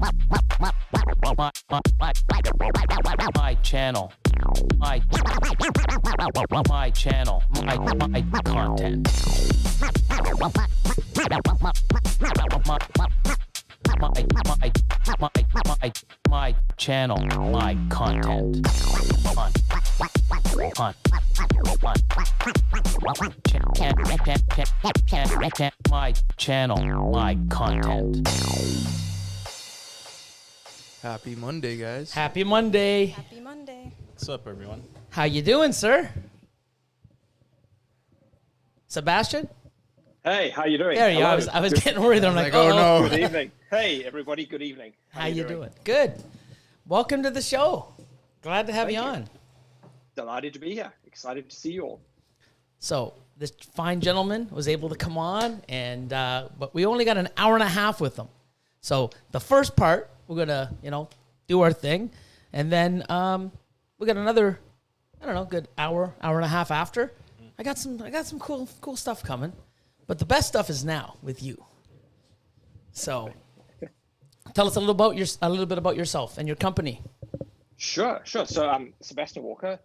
My channel, my channel, my content. My channel, my content. My channel, my content. Happy Monday, guys. Happy Monday. Happy Monday. What's up, everyone? How you doing, sir? Sebastian? Hey, how you doing? There you are. Hello. I was getting worried. I'm like, oh, oh no. Good evening. Hey, everybody. Good evening. How you doing? Good. Welcome to the show. Glad to have Thank you you. on. Delighted to be here. Excited to see you all. So this fine gentleman was able to come on, and but we only got an hour and a half with him. So the first part, we're gonna do our thing, and then we got another, good hour and a half after. I got some cool stuff coming, but the best stuff is now with you. So tell us a little bit about yourself and your company. Sure. So I'm Sebastian Walker.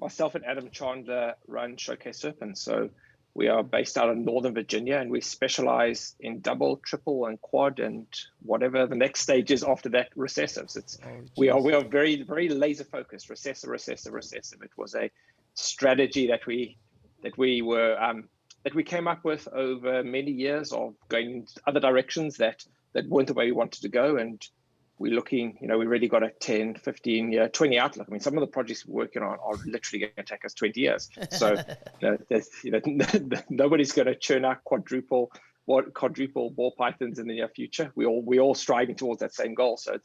Myself and Adam Chandler run Showcase Serpents. So we are based out of Northern Virginia, and we specialize in double, triple, and quad, and whatever the next stage is after that, recessives. We are very, very laser focused. Recessive. It was a strategy that we came up with over many years of going in other directions that weren't the way we wanted to go, and we're looking, we really got a 10, 15 year, 20 outlook. I mean, some of the projects we're working on are literally going to take us 20 years. So, nobody's going to churn out quadruple ball pythons in the near future. We all striving towards that same goal. So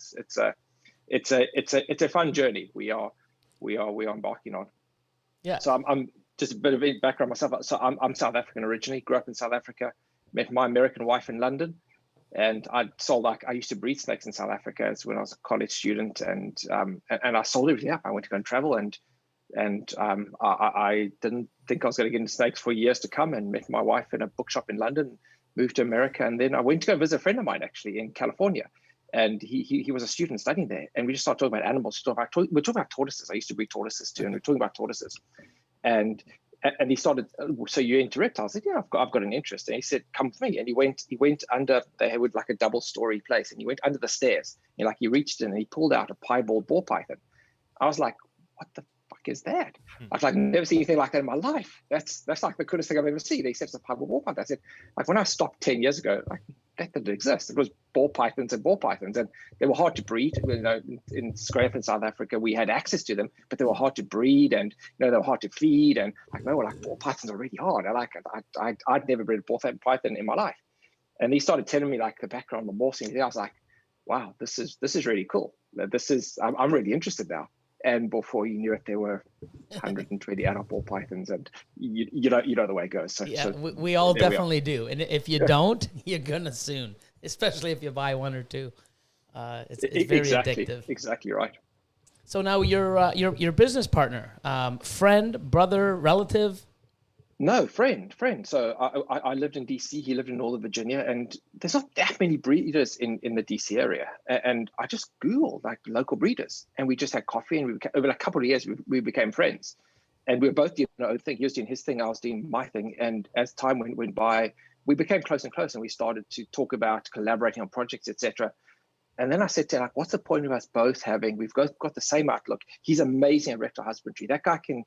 it's a fun journey we are embarking on. Yeah. So I'm just a bit of background myself. So I'm South African originally, grew up in South Africa, met my American wife in London. And I used to breed snakes in South Africa as when I was a college student, and I sold everything up. I went to go and travel, and I didn't think I was going to get into snakes for years to come, and met my wife in a bookshop in London, moved to America, and then I went to go visit a friend of mine actually in California, and he was a student studying there, and we just started talking about animals. We're talking about tortoises. I used to breed tortoises too, and we're talking about tortoises, and he started, so you're into reptiles? I said, yeah, I've got an interest. And he said, come with me. And he went under, they had like a double story place, and he went under the stairs, and he reached in and he pulled out a piebald ball python. I was like, what the fuck is that? I've never seen anything like that in my life. That's like the coolest thing I've ever seen. He said it's a piebald ball python. I said, when I stopped 10 years ago, that didn't exist. It was ball pythons, and they were hard to breed. In Scrape in South Africa, we had access to them, but they were hard to breed, and they were hard to feed. And ball pythons are really hard. I'd never bred a ball python in my life. And he started telling me the background of the morphing. I was like, wow, this is really cool. I'm really interested now. And before you knew it, there were 120 adult ball pythons, and you know the way it goes. So, yeah, we all definitely do. And if you don't, you're gonna soon, especially if you buy one or two. It's very addictive. Exactly right. So now you're your business partner, friend, brother, relative. No, friend. So I lived in DC. He lived in Northern Virginia, and there's not that many breeders in the DC area. And I just Googled local breeders, and we just had coffee, and over a couple of years we became friends. And we were both doing our own thing. He was doing his thing, I was doing my thing. And as time went by, we became close and close, and we started to talk about collaborating on projects, etc. And then I said to him, what's the point of us both having? We've got the same outlook. He's amazing at reptile husbandry. That guy can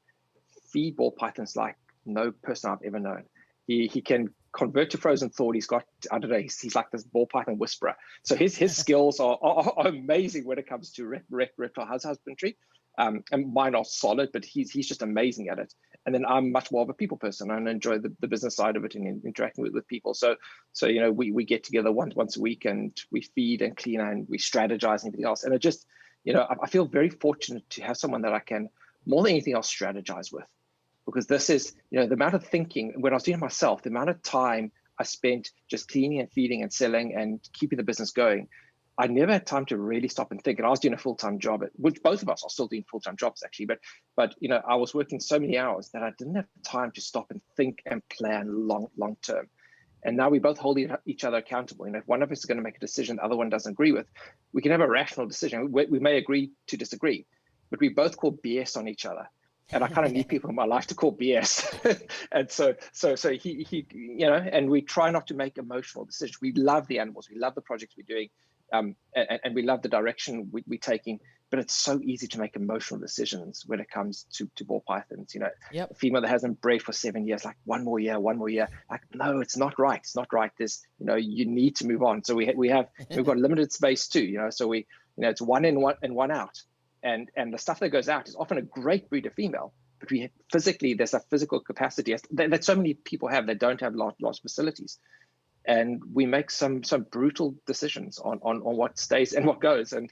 feed ball pythons like no person I've ever known. He can convert to frozen thawed. He's got, I don't know, he's like this ball python whisperer. So his skills are amazing when it comes to reptile husbandry. And mine are solid, but he's just amazing at it. And then I'm much more of a people person, and enjoy the business side of it and interacting with people. So we get together once a week, and we feed and clean, and we strategize and everything else. And it just, I feel very fortunate to have someone that I can, more than anything else, strategize with. Because this is, the amount of thinking, when I was doing it myself, the amount of time I spent just cleaning and feeding and selling and keeping the business going, I never had time to really stop and think. And I was doing a full-time job, which both of us are still doing full-time jobs actually. But I was working so many hours that I didn't have time to stop and think and plan long term. And now we both hold each other accountable. If one of us is going to make a decision the other one doesn't agree with, we can have a rational decision. We may agree to disagree, but we both call BS on each other. And I kind of need people in my life to call BS. And so he and we try not to make emotional decisions. We love the animals. We love the projects we're doing. And we love the direction we're taking, but it's so easy to make emotional decisions when it comes to ball pythons. A female that hasn't bred for 7 years, like one more year. Like, no, it's not right. It's not right. There's, you need to move on. So we've got limited space too. So it's one in, one out. And the stuff that goes out is often a great breeder female, but there's a physical capacity that so many people have that don't have large facilities. And we make some brutal decisions on what stays and what goes, and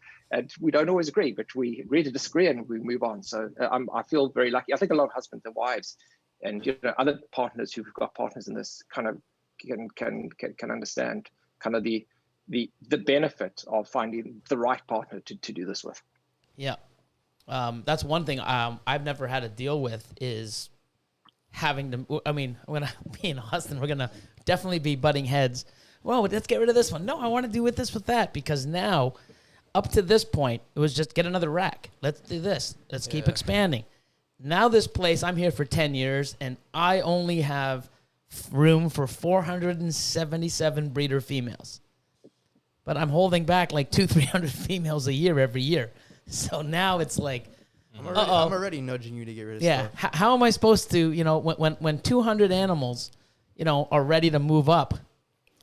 we don't always agree, but we agree to disagree and we move on. So I feel very lucky. I think a lot of husbands and wives, and other partners who've got partners in this kind of can understand kind of the benefit of finding the right partner to do this with. Yeah, that's one thing I've never had to deal with is having to. I mean, when me and Austin, we're gonna definitely be butting heads. Well, let's get rid of this one. No, I want to do with that because now, up to this point, it was just get another rack. Let's do this. Let's keep expanding. Now this place, I'm here for 10 years, and I only have room for 477 breeder females. But I'm holding back like 200-300 females a year every year. So now it's like, I'm already nudging you to get rid of stuff. Yeah. How am I supposed to, when 200 animals, are ready to move up,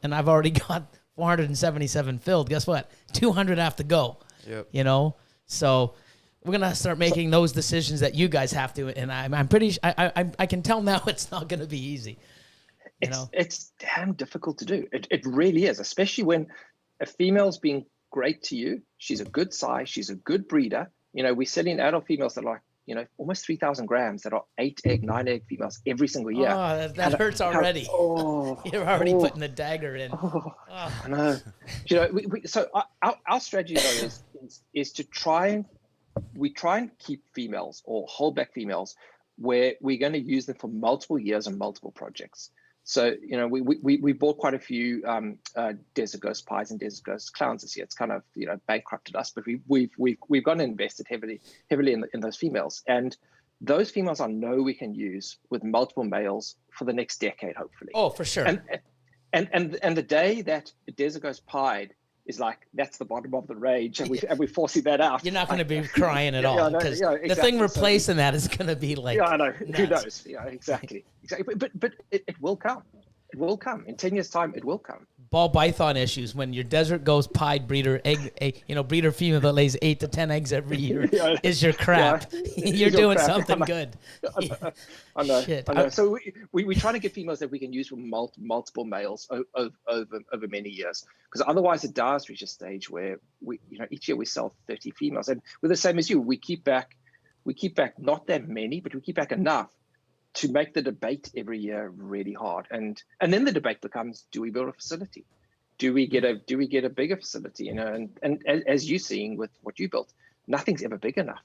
and I've already got 477 filled, guess what? 200 have to go. Yep. So we're going to start making those decisions that you guys have to, and I'm pretty, I can tell now it's not going to be easy. It's damn difficult to do. It really is, especially when a female's being great to you. She's a good size. She's a good breeder. We're selling adult females that are like, almost 3,000 grams that are 8 egg, 9 egg females every single year. Oh, that hurts already. You're already putting the dagger in. I know. So our strategy though is to try and keep females or hold back females where we're going to use them for multiple years and multiple projects. So, we bought quite a few Desert Ghost pies and Desert Ghost clowns this year. It's kind of, bankrupted us, but we've gone and invested heavily in those females. And those females I know we can use with multiple males for the next decade, hopefully. Oh, for sure. And the day that the Desert Ghost pied is like, that's the bottom of the range, and we're forcing that out. You're not going to be crying at all, because the thing replacing that is going to be like, I know. Nuts. Who knows? Yeah, exactly. But it will come. It will come in 10 years' time. It will come. Ball python issues when your Desert Ghost pied breeder breeder female that lays 8 to 10 eggs every year is your crap. You're doing something good. I know. Shit. I know. So we try to get females that we can use for multiple males over many years, because otherwise it does reach a stage where each year we sell 30 females, and we're the same as you. We keep back not that many, but we keep back enough to make the debate every year really hard. And then the debate becomes, do we build a facility? Do we get a bigger facility? And as you're seeing with what you built, nothing's ever big enough.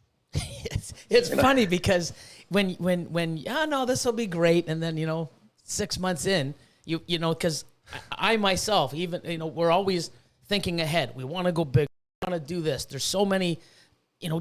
It's funny because when this will be great, and then 6 months in, because I myself, even we're always thinking ahead. We want to go big. We want to do this. There's so many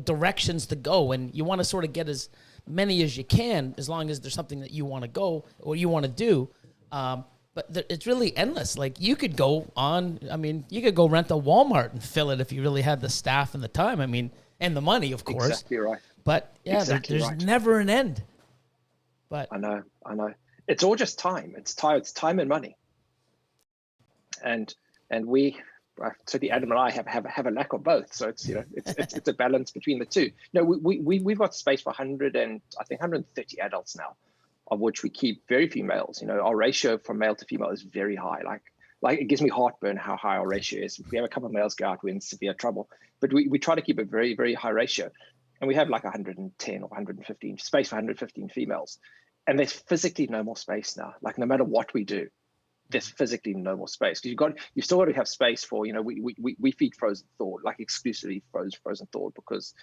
directions to go, and you want to sort of get as many as you can, as long as there's something that you want to go or you want to do. But it's really endless. Like you could go rent a Walmart and fill it if you really had the staff and the time. And the money, of course. Exactly right. But there's never an end. But I know. It's all just time. It's time and money. And we, certainly Adam and I have a lack of both. So it's it's a balance between the two. No, we've got space for 130 adults now, of which we keep very few males. Our ratio from male to female is very high. Like it gives me heartburn how high our ratio is. If we have a couple of males go out, we're in severe trouble. But we try to keep a very, very high ratio. And we have like 110 or 115 space for 115 females. And there's physically no more space now. Like no matter what we do, there's physically no more space, because you've still got to have space for, we feed frozen thawed, like exclusively frozen thawed, because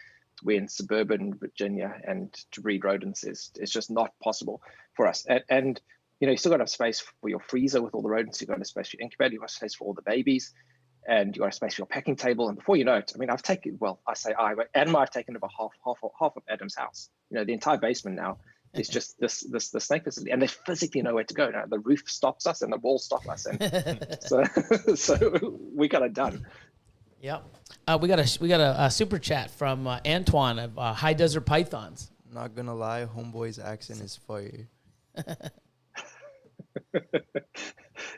we're in suburban Virginia, and to breed rodents is just not possible for us. And you still got to have space for your freezer with all the rodents. You've got a space for your incubator. You've got space for all the babies, and you've got a space for your packing table. And before you know it, I mean, I've taken, well, I say but Adam and I have taken over half of Adam's house. The entire basement now is just this snake facility, and they physically know where to go. Now the roof stops us and the walls stop us, and so we got it done. Yep. We got a super chat from Antoine of High Desert Pythons. Not gonna lie, homeboy's accent is fire.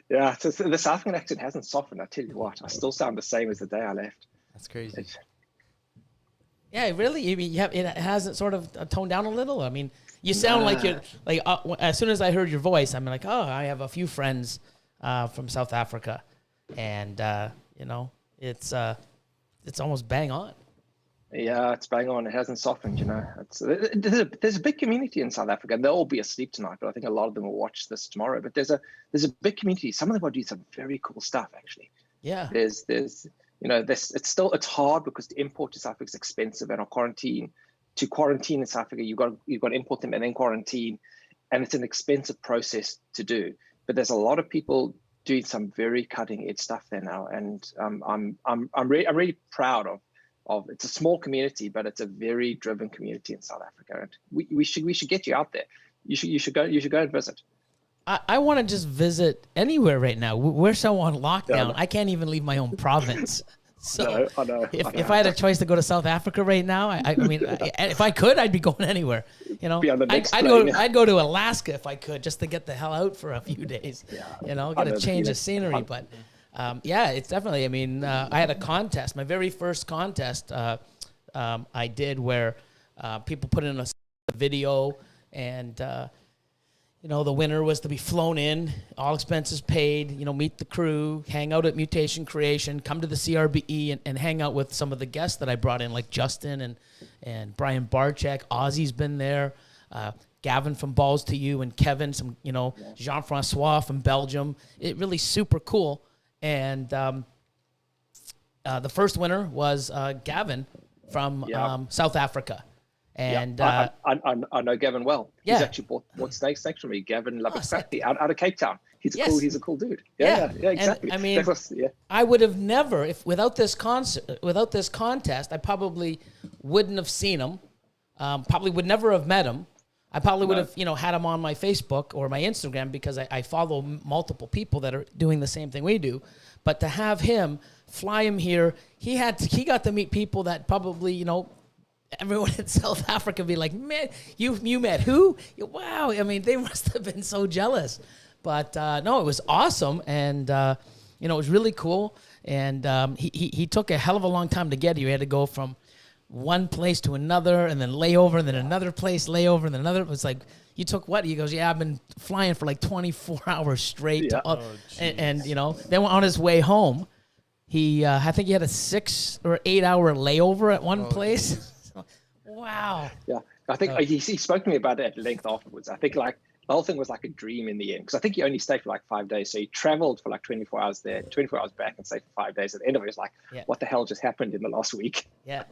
Yeah, so the South African accent hasn't softened. I tell you what, I still sound the same as the day I left. That's crazy. Yeah, really. It hasn't sort of toned down a little. I mean, you sound like you're like. As soon as I heard your voice, I'm like, oh, I have a few friends from South Africa, and it's almost bang on. Yeah, it's bang on. It hasn't softened, there's a big community in South Africa, and they'll all be asleep tonight, but I think a lot of them will watch this tomorrow. But there's a big community. Some of them are doing some very cool stuff, actually. Yeah. It's hard because to import to South Africa is expensive, and to quarantine in South Africa, you've got to import them and then quarantine, and it's an expensive process to do. But there's a lot of people doing some very cutting edge stuff there now, and I'm really proud of. It's a small community, but it's a very driven community in South Africa, and we should get you out there. You should go and visit. I want to just visit anywhere right now. We're so on lockdown. Yeah. I can't even leave my own province. So I know. If I had a choice to go to South Africa right now, I mean, if I could, I'd be going anywhere. Be on the next plane. I'd go to Alaska if I could, just to get the hell out for a few days. Yeah. Get a change of scenery. But it's definitely. I mean, I had a contest. My very first contest I did where people put in a video, and the winner was to be flown in, all expenses paid, meet the crew, hang out at Mutation Creation, come to the CRBE and hang out with some of the guests that I brought in, like Justin and Brian Barczyk. Ozzy's been there, Gavin from Balls to You, and Kevin, Jean-Francois from Belgium. It really super cool. And the first winner was Gavin from South Africa. And I know Gavin well. Yeah. He's actually bought snakes from me. Gavin Labakfakti out of Cape Town. He's a cool dude. Yeah, exactly. And, I mean, I would have never, without this contest, I probably wouldn't have seen him. Probably would never have met him. I probably would have, had him on my Facebook or my Instagram, because I follow multiple people that are doing the same thing we do. But to have him, fly him here, he got to meet people that probably, everyone in South Africa be like, man, you met who? Wow. I mean, they must have been so jealous. But no, it was awesome. And, it was really cool. And he took a hell of a long time to get here. He had to go from one place to another, and then lay over, and then another place, lay over, and then another. It was like, you took what? He goes, yeah, I've been flying for like 24 hours straight. Yeah. And then on his way home, I think he had a 6 or 8 hour layover at one place. Wow. Yeah, I think he spoke to me about it at length afterwards. I think the whole thing was like a dream in the end, because I think he only stayed for like 5 days. So he traveled for like 24 hours there, 24 hours back, and stayed for 5 days. At the end of it, it was like, what the hell just happened in the last week? Yeah.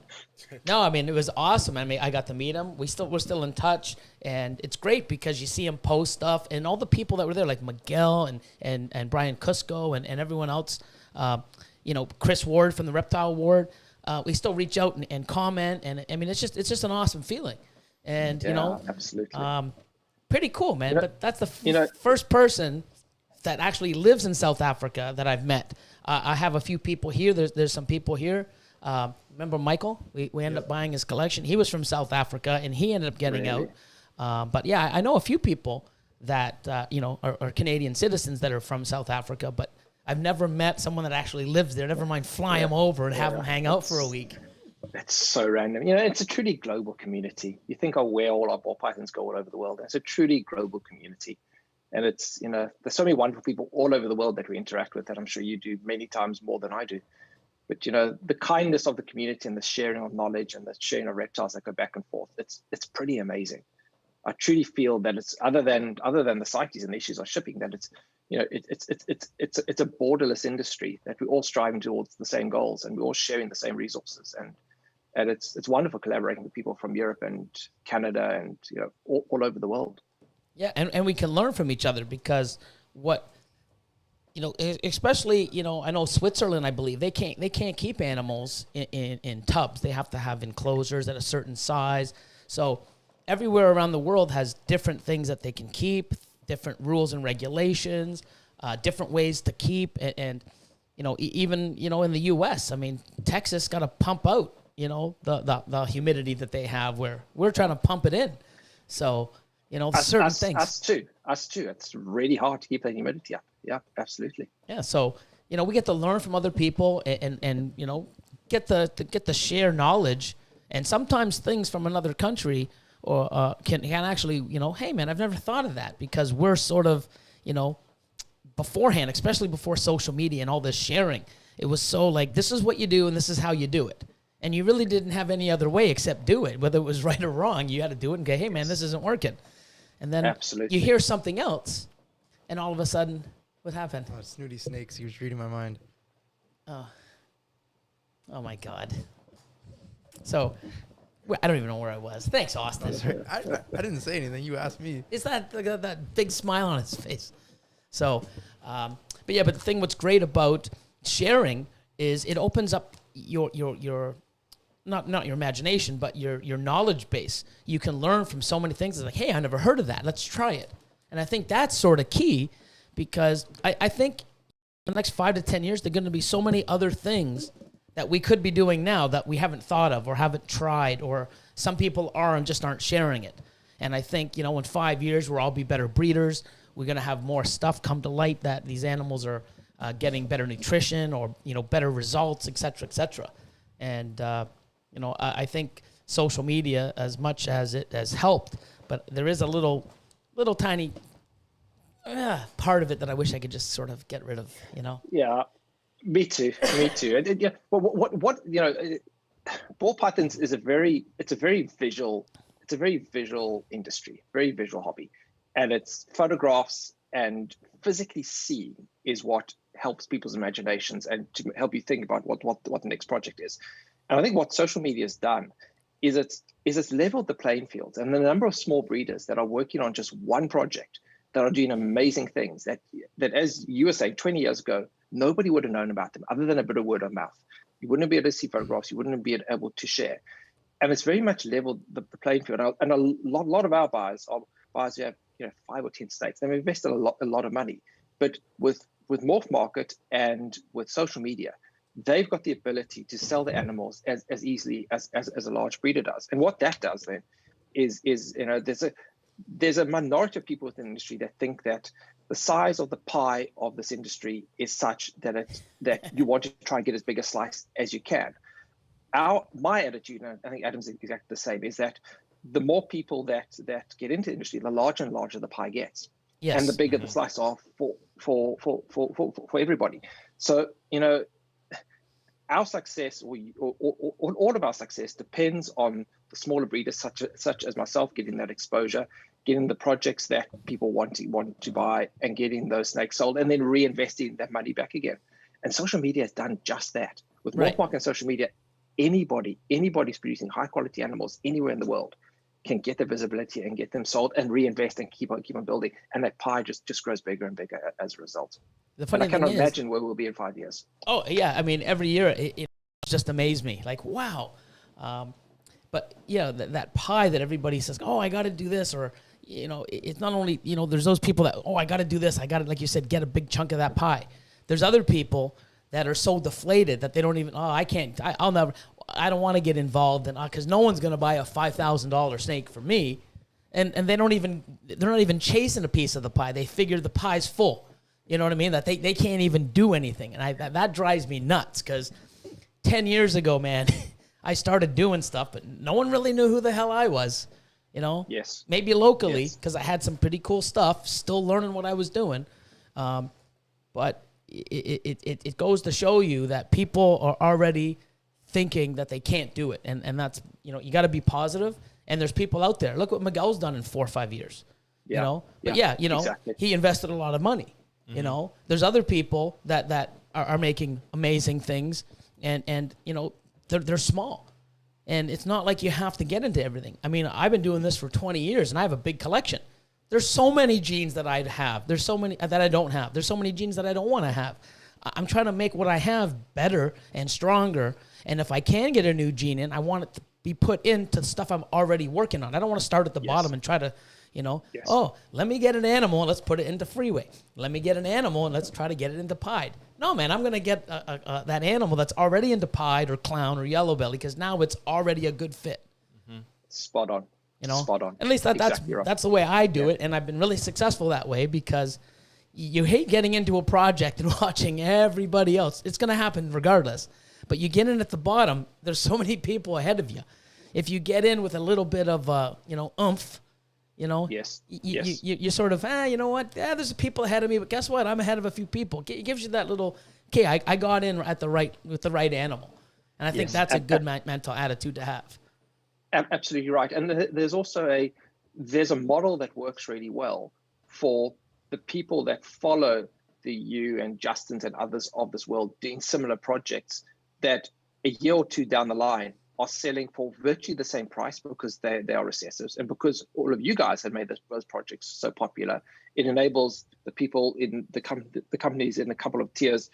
No, I mean, it was awesome. I mean, I got to meet him. We're still in touch, and it's great because you see him post stuff, and all the people that were there, like Miguel and Brian Cusco and everyone else, Chris Ward from the Reptile Ward. We still reach out and comment, and I mean, it's just an awesome feeling, and absolutely, pretty cool, man. But that's the first person that actually lives in South Africa that I've met. I have a few people here. There's some people here. Remember Michael? We ended up buying his collection. He was from South Africa, and he ended up getting out. But yeah, I know a few people that are Canadian citizens that are from South Africa, but I've never met someone that actually lives there. Never mind fly them over and have them hang out for a week. That's so random. It's a truly global community. You think of where all our ball pythons go all over the world. It's a truly global community. And it's, there's so many wonderful people all over the world that we interact with that I'm sure you do many times more than I do. But, the kindness of the community and the sharing of knowledge and the sharing of reptiles that go back and forth, it's pretty amazing. I truly feel that it's other than the CITES and the issues of shipping, that it's a borderless industry, that we're all striving towards the same goals and we're all sharing the same resources, and it's wonderful collaborating with people from Europe and Canada and all over the world. Yeah, and we can learn from each other because especially, I know Switzerland, I believe, they can't keep animals in tubs. They have to have enclosures at a certain size. So everywhere around the world has different things that they can keep, different rules and regulations, different ways to keep. And even, in the U.S., I mean, Texas got to pump out, the humidity that they have where we're trying to pump it in. So, certain things. Us too. It's really hard to keep that humidity up. Yeah, absolutely. Yeah, so we get to learn from other people and get the share knowledge, and sometimes things from another country or can actually hey man, I've never thought of that, because we're sort of beforehand, especially before social media and all this sharing, it was so like, this is what you do and this is how you do it, and you really didn't have any other way except do it, whether it was right or wrong. You had to do it and go, hey man, this isn't working, and then absolutely. You hear something else, and all of a sudden. What happened? Oh, Snooty Snakes. He was reading my mind. Oh my God. So, I don't even know where I was. Thanks, Austin. I didn't say anything. You asked me. It's that big smile on his face. So, but the thing what's great about sharing is it opens up your not your imagination, but your knowledge base. You can learn from so many things. It's like, hey, I never heard of that. Let's try it. And I think that's sort of key. Because I think in the next 5 to 10 years, there are going to be so many other things that we could be doing now that we haven't thought of or haven't tried, or some people are and just aren't sharing it. And I think, in 5 years, we'll all be better breeders. We're going to have more stuff come to light that these animals are getting better nutrition or, better results, et cetera, et cetera. And, I think social media, as much as it has helped, but there is a little tiny part of it that I wish I could just sort of get rid of, Yeah, me too. And, yeah, but what ball pythons is a very visual industry, very visual hobby, and it's photographs and physically seeing is what helps people's imaginations and to help you think about what the next project is. And I think what social media has done is it's leveled the playing field, and the number of small breeders that are working on just one project that are doing amazing things that as you were saying 20 years ago, nobody would have known about them other than a bit of word of mouth. You wouldn't be able to see photographs. You wouldn't be able to share. And it's very much leveled the playing field. And a lot of our buyers are buyers who have 5 or 10 states. They've invested a lot of money. But with Morph Market and with social media, they've got the ability to sell the animals as easily as a large breeder does. And what that does then is there's a minority of people within the industry that think that the size of the pie of this industry is such that you want to try and get as big a slice as you can. My attitude, and I think Adam's exactly the same, is that the more people that get into the industry, the larger and larger the pie gets. Yes. And the bigger the slice are for everybody. So, our success or all of our success depends on the smaller breeders such as myself getting that exposure, getting the projects that people want to buy, and getting those snakes sold, and then reinvesting that money back again. And social media has done just that. With Morph Market and social media, anybody's producing high quality animals anywhere in the world can get the visibility and get them sold and reinvest and keep on building, and that pie just grows bigger and bigger as a result. And I cannot imagine where we'll be in 5 years. Oh yeah, I mean every year it just amazed me. Like wow, but that pie that everybody says, oh I got to do this, or it's not only there's those people that I got to do this, I got to, like you said, get a big chunk of that pie. There's other people that are so deflated that they don't even I don't want to get involved in because no one's gonna buy a $5,000 snake for me, and they're not even chasing a piece of the pie. They figure the pie's full. You know what I mean? That they can't even do anything, and that drives me nuts. Because 10 years ago, man, I started doing stuff, but no one really knew who the hell I was. Yes. Maybe locally because I had some pretty cool stuff. Still learning what I was doing, but it goes to show you that people are already thinking that they can't do it, and that's you got to be positive. And there's people out there. Look what Miguel's done in 4 or 5 years. Exactly. He invested a lot of money. Mm-hmm. There's other people that are making amazing things, and they're small, and it's not like you have to get into everything. I mean, I've been doing this for 20 years, and I have a big collection. There's so many genes that I'd have. There's so many that I don't have. There's so many genes that I don't want to have. I'm trying to make what I have better and stronger. And if I can get a new gene in, I want it to be put into the stuff I'm already working on. I don't want to start at the bottom and try to, oh, let me get an animal and let's put it into freeway. Let me get an animal and let's try to get it into pied. No, man, I'm going to get that animal that's already into pied or clown or yellow belly because now it's already a good fit. Spot on. Spot on. At least that's the way I do it, and I've been really successful that way because you hate getting into a project and watching everybody else. It's going to happen regardless. But you get in at the bottom, there's so many people ahead of you. If you get in with a little bit of, oomph, you sort of, you know what? Yeah, there's people ahead of me, but guess what? I'm ahead of a few people. It gives you that little, okay, I got in with the right animal. And I think that's a good mental attitude to have. Absolutely right. And there's also there's a model that works really well for the people that follow you and Justin's and others of this world doing similar projects that a year or two down the line are selling for virtually the same price because they are recessives. And because all of you guys have made those projects so popular, it enables the people in the companies in a couple of tiers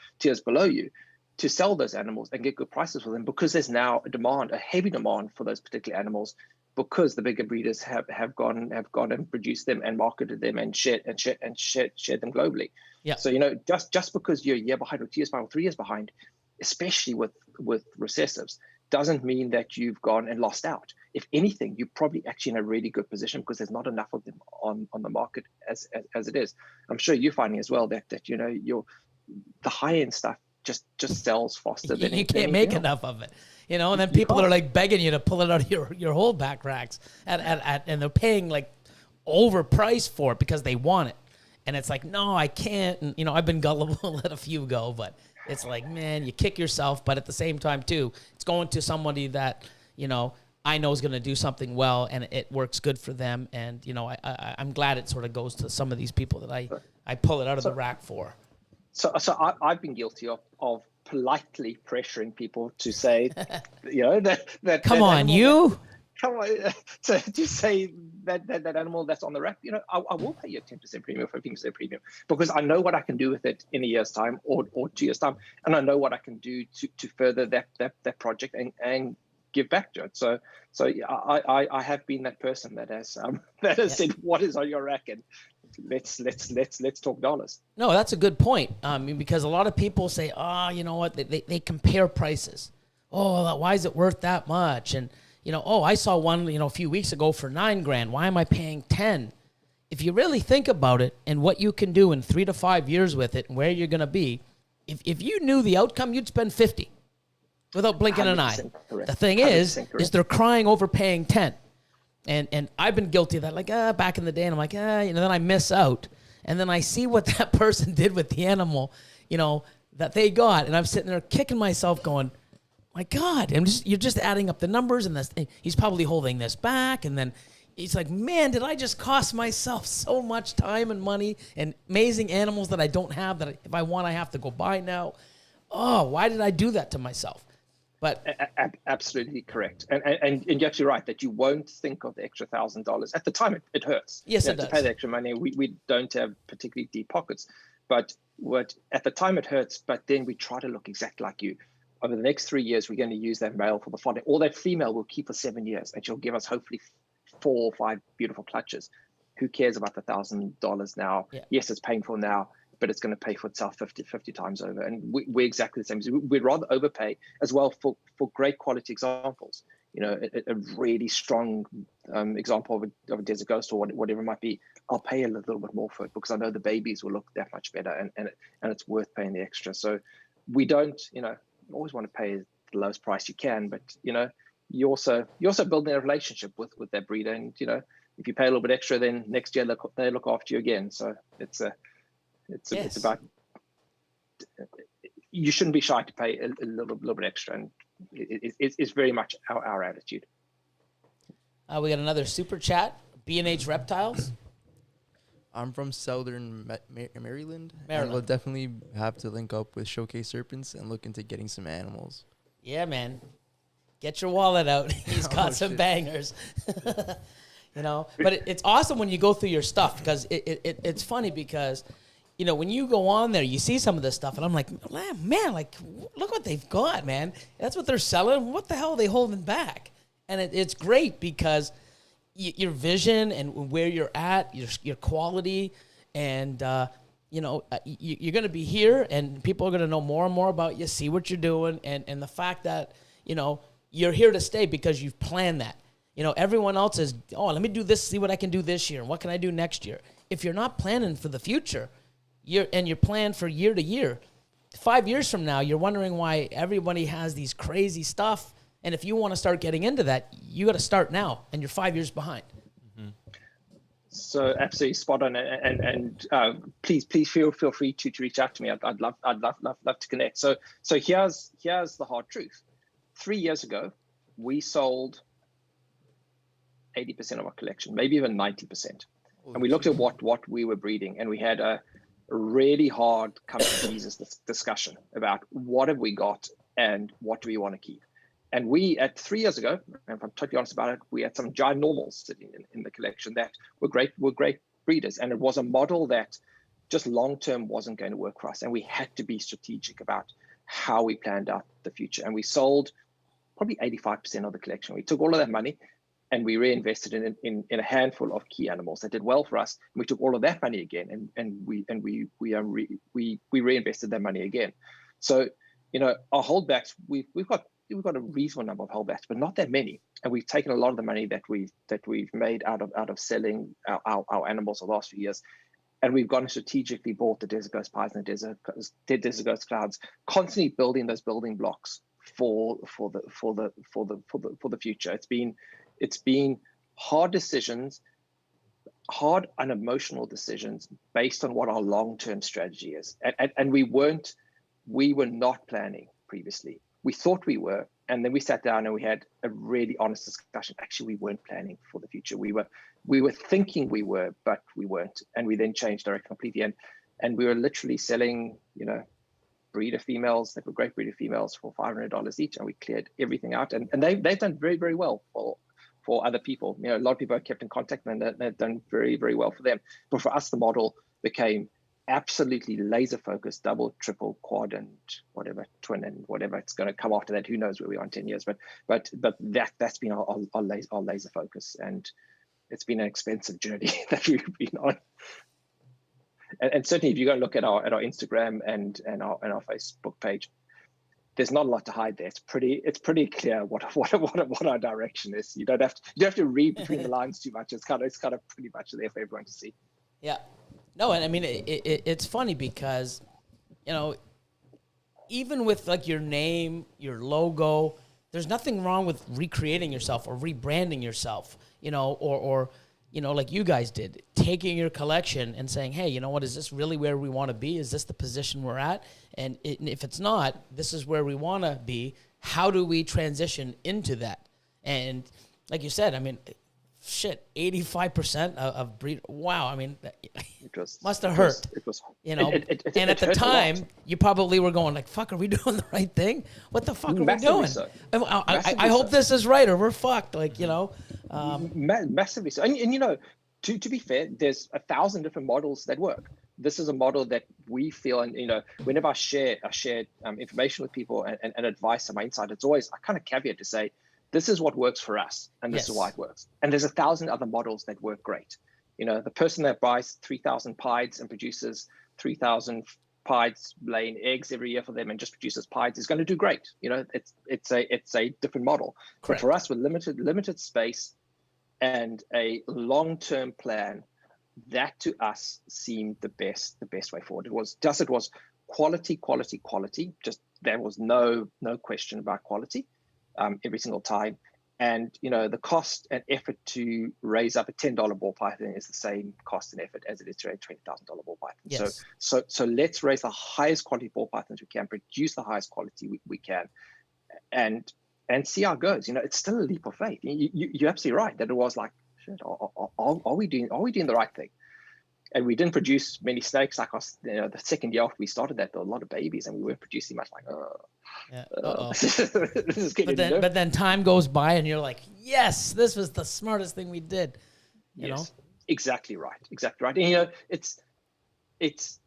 below you to sell those animals and get good prices for them because there's now a heavy demand for those particular animals because the bigger breeders have gone and produced them and marketed them and shared them globally. Yeah. So just because you're a year behind or 2 years behind or 3 years behind, especially with recessives, doesn't mean that you've gone and lost out. If anything, you're probably actually in a really good position because there's not enough of them on the market as it is. I'm sure you're finding as well that the high end stuff just sells faster than you can't make enough of it, and then people are like begging you to pull it out of your holdback racks and they're paying like overpriced for it because they want it. And it's like, no, I can't. And, I've been gullible, let a few go, but it's like, man, you kick yourself. But at the same time, too, it's going to somebody that, I know is going to do something well and it works good for them. And, I'm glad it sort of goes to some of these people that I pull it out of the rack for. So I've been guilty of politely pressuring people to say, that come on, you. Come on, to say that animal that's on the rack, I will pay you a 10% premium or 15% premium because I know what I can do with it in a year's time or 2 years' time, and I know what I can do to further that project and give back to it. So I have been that person that has said what is on your rack and let's talk dollars. No, that's a good point. Because a lot of people say, you know what, they compare prices. Oh, why is it worth that much? And I saw one, a few weeks ago for $9,000. Why am I paying 10? If you really think about it and what you can do in 3 to 5 years with it and where you're going to be, if you knew the outcome, you'd spend 50 without blinking an eye. Correct. The thing is they're crying over paying 10. And I've been guilty of that, like, back in the day, and I'm like, then I miss out. And then I see what that person did with the animal, that they got. And I'm sitting there kicking myself going, my God, you're just adding up the numbers, and he's probably holding this back, and then it's like, man, did I just cost myself so much time and money and amazing animals that I don't have that if I want I have to go buy now? Oh, why did I do that to myself? But absolutely correct, and you're actually right that you won't think of the extra $1,000 at the time. It hurts. Yes, it does. To pay the extra money, we don't have particularly deep pockets, but at the time it hurts. But then we try to look exactly like you. Over the next 3 years, we're going to use that male for the following, or that female we'll keep for 7 years, and she'll give us hopefully 4 or 5 beautiful clutches. Who cares about the $1,000 now? Yeah. Yes, it's painful now, but it's going to pay for itself 50 times over. And we're exactly the same. We'd rather overpay as well for great quality examples. A really strong example of a desert ghost or whatever it might be. I'll pay a little bit more for it because I know the babies will look that much better, and it's worth paying the extra. So we don't, always want to pay the lowest price you can, but you're also building a relationship with that breeder, and if you pay a little bit extra, then next year they look after you again. So it's about, you shouldn't be shy to pay a little bit extra, and it's very much our attitude. We got another super chat. B&H Reptiles. I'm from Southern Maryland. And we'll definitely have to link up with Showcase Serpents and look into getting some animals. Yeah, man. Get your wallet out. He's got some bangers. you know. But it's awesome when you go through your stuff, because it's funny because, you know, when you go on there, you see some of this stuff, and I'm like, man, like, look what they've got, man. That's what they're selling. What the hell are they holding back? And it's great because your vision and where you're at, your quality, and you know, you're going to be here, and people are going to know more and more about you, see what you're doing, and the fact that, you know, you're here to stay because you've planned that. You know, everyone else is, let me do this, see what I can do this year, and what can I do next year. If you're not planning for the future, you're planning for year to year, 5 years from now, you're wondering why everybody has these crazy stuff. And if you want to start getting into that, you got to start now, and you're 5 years behind. Mm-hmm. So absolutely spot on, and please feel free to reach out to me. I'd love to connect. So here's the hard truth. 3 years ago, we sold 80% of our collection, maybe even 90%. And we looked at what we were breeding, and we had a really hard come to Jesus discussion about what have we got and what do we want to keep. And we, at 3 years ago, and if I'm totally honest about it, we had some giant normals sitting in the collection that were great breeders. And it was a model that just long-term wasn't going to work for us. And we had to be strategic about how we planned out the future. And we sold probably 85% of the collection. We took all of that money and we reinvested in a handful of key animals that did well for us. And we took all of that money again, and we reinvested that money again. So, you know, our holdbacks, we've got a reasonable number of holdbacks, but not that many. And we've taken a lot of the money that we've made out of selling our animals the last few years, and we've gone and strategically bought the Desert Ghost Pies and the Desert Ghost Clouds, constantly building those building blocks for the future. It's been hard decisions, hard unemotional decisions based on what our long-term strategy is, and we were not planning previously. We thought we were, and then we sat down and we had a really honest discussion. Actually, we weren't planning for the future. We were thinking we were, but we weren't. And we then changed direction completely. And we were literally selling, you know, breeder females that were great breeder females for $500 each, and we cleared everything out. And they've done very, very well for other people. You know, a lot of people have kept in contact, and they've done very, very well for them. But for us, the model became absolutely laser focused, double, triple, quad, and whatever, twin, and whatever it's going to come after that. Who knows where we are in 10 years? But that's been our laser focus, and it's been an expensive journey that we've been on. And certainly, if you go and look at our Instagram and our Facebook page, there's not a lot to hide there. It's pretty clear what our direction is. You don't have to read between the lines too much. It's kind of pretty much there for everyone to see. Yeah. No, and I mean, it's funny because, you know, even with like your name, your logo, there's nothing wrong with recreating yourself or rebranding yourself, you know, or you know, like you guys did, taking your collection and saying, hey, you know what, is this really where we want to be? Is this the position we're at? And if it's not, this is where we want to be. How do we transition into that? And like you said, I mean, shit, 85% of breed. Wow, I mean, must have hurt. It was, you know. And at the time, you probably were going like, "Fuck, are we doing the right thing? What the fuck are we doing?" So. I hope this is right, or we're fucked. Like, you know, massively so. And you know, to be fair, there's 1,000 different models that work. This is a model that we feel, and you know, whenever I share information with people and advice on my insight, it's always I kind of caveat to say, this is what works for us, and this is why it works. And there's 1,000 other models that work great. You know, the person that buys 3,000 pieds and produces 3,000 pieds laying eggs every year for them and just produces pieds is going to do great. You know, it's a different model. Correct. But for us, with limited space and a long-term plan, that to us seemed the best way forward. It was quality. Just there was no question about quality. Every single time. And, you know, the cost and effort to raise up a $10 ball python is the same cost and effort as it is to raise a $20,000 ball python. Yes. So let's raise the highest quality ball pythons we can, produce the highest quality we can, and see how it goes. You know, it's still a leap of faith. You're absolutely right that it was like, shit, are we doing the right thing? And we didn't produce many snakes like us. You know, the second year after we started that, there were a lot of babies, and we weren't producing much. Like, this is getting but then time goes by, and you're like, yes, this was the smartest thing we did. You know? Exactly right. And it's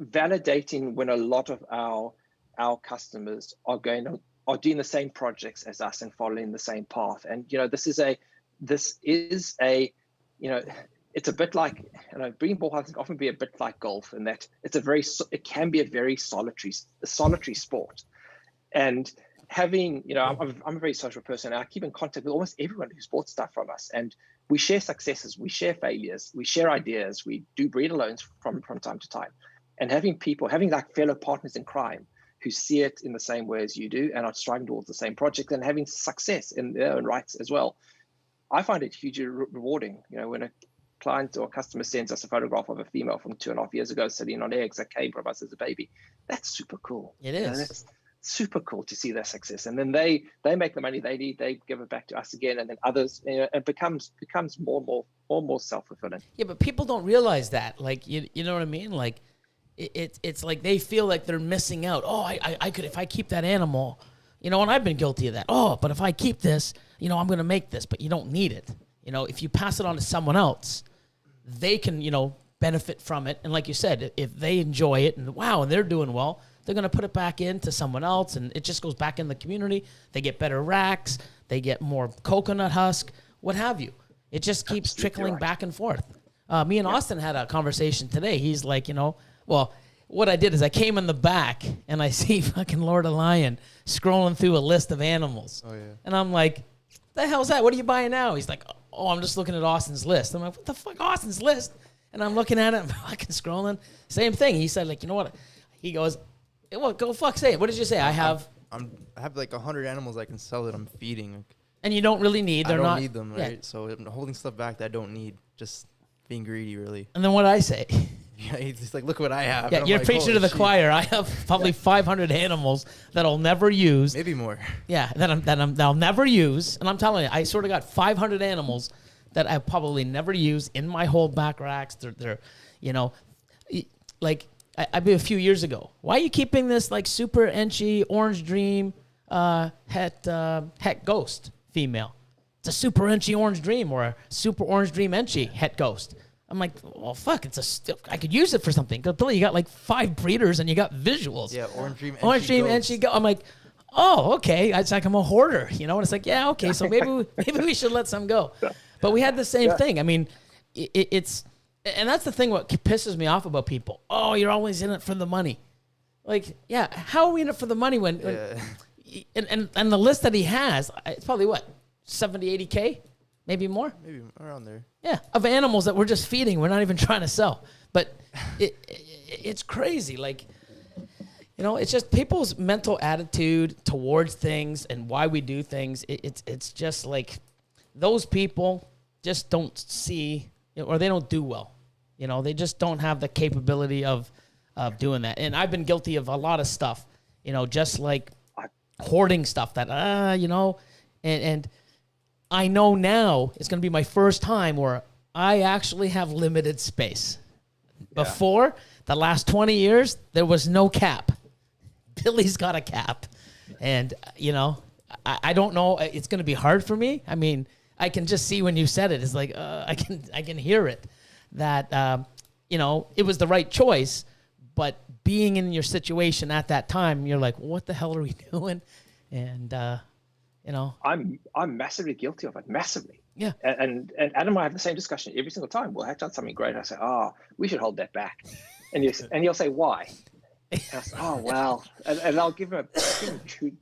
validating when a lot of our customers are doing the same projects as us and following the same path. And this is a it's a bit like, breeding ball hunting can often be a bit like golf in that it can be a very solitary sport. And having, I'm a very social person, and I keep in contact with almost everyone who's bought stuff from us, and we share successes, we share failures, we share ideas, we do breed alones from time to time. And having like fellow partners in crime who see it in the same way as you do and are striving towards the same project and having success in their own rights as well, I find it hugely rewarding. When a client or customer sends us a photograph of a female from 2.5 years ago sitting on eggs that came from us as a baby, that's super cool. It is. That's super cool to see their success. And then they make the money they need, they give it back to us again, and then others, it becomes more and more self-fulfilling. Yeah, but people don't realize that. Like, you know what I mean? Like, it's like they feel like they're missing out. Oh, I could, if I keep that animal, and I've been guilty of that. Oh, but if I keep this, I'm going to make this, but you don't need it. If you pass it on to someone else, they can, benefit from it. And like you said, if they enjoy it and wow, and they're doing well, they're going to put it back into someone else, and it just goes back in the community. They get better racks, they get more coconut husk, what have you. It just keeps trickling back and forth. Me and Austin had a conversation today. He's like, well, what I did is I came in the back and I see fucking Lord Elion scrolling through a list of animals. Oh, yeah. And I'm like, what the hell's that? What are you buying now? He's like, oh, I'm just looking at Austin's list. I'm like, what the fuck, Austin's list? And I'm looking at it, I'm fucking scrolling. Same thing. He said, like, you know what? He goes, well, go fuck say it. What did you say? I have like 100 animals I can sell that I'm feeding. And you don't really need. I don't need them, right? Yeah. So I'm holding stuff back that I don't need. Just being greedy, really. And then what I say? Yeah, he's just like, look what I have. Yeah, you're preaching to the choir. I have probably 500 animals that I'll never use. Maybe more. Yeah, that I'll never use. And I'm telling you, I sort of got 500 animals that I probably never use in my whole back racks. They're like I be a few years ago. Why are you keeping this like super enchy orange dream het ghost female? It's a super enchy orange dream or a super orange dream enchy het ghost. I'm like, well, fuck, I could use it for something. Billy, you got like 5 breeders and you got visuals. Yeah, orange dream enchy ghost. I'm like, oh, okay. It's like I'm a hoarder, And it's like, yeah, okay. So maybe we should let some go. But we had the same thing. I mean, it's, and that's the thing. What pisses me off about people. Oh, you're always in it for the money. Like, yeah, how are we in it for the money when and the list that he has, it's probably what, 70, 80K, maybe more. Maybe around there. Yeah, of animals that we're just feeding. We're not even trying to sell. But it's crazy. Like, it's just people's mental attitude towards things and why we do things. It's just like those people just don't see, or they don't do well. They just don't have the capability of doing that. And I've been guilty of a lot of stuff, just like hoarding stuff that, and I know now it's going to be my first time where I actually have limited space. Yeah. Before, the last 20 years, there was no cap. Billy's got a cap. And, I don't know. It's going to be hard for me. I mean, I can just see when you said it. It's like, I can hear it. That, it was the right choice. But being in your situation at that time, you're like, what the hell are we doing? And, I'm massively guilty of it, massively. Yeah. And Adam and I have the same discussion every single time. We'll hatch out something great. I say, we should hold that back. And you'll say, why? And I say, well. And I'll give him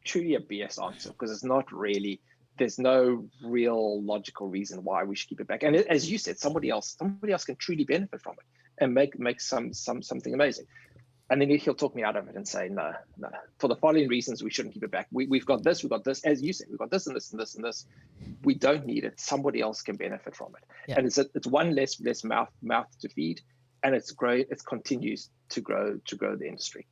truly a BS answer because it's not really, there's no real logical reason why we should keep it back. And as you said, somebody else can truly benefit from it and make something amazing. And then he'll talk me out of it and say, no, for the following reasons, we shouldn't keep it back. We've got this, as you said, we've got this and this and this and this. We don't need it. Somebody else can benefit from it. Yeah. And it's one less mouth to feed, and it's great. It continues to grow the industry.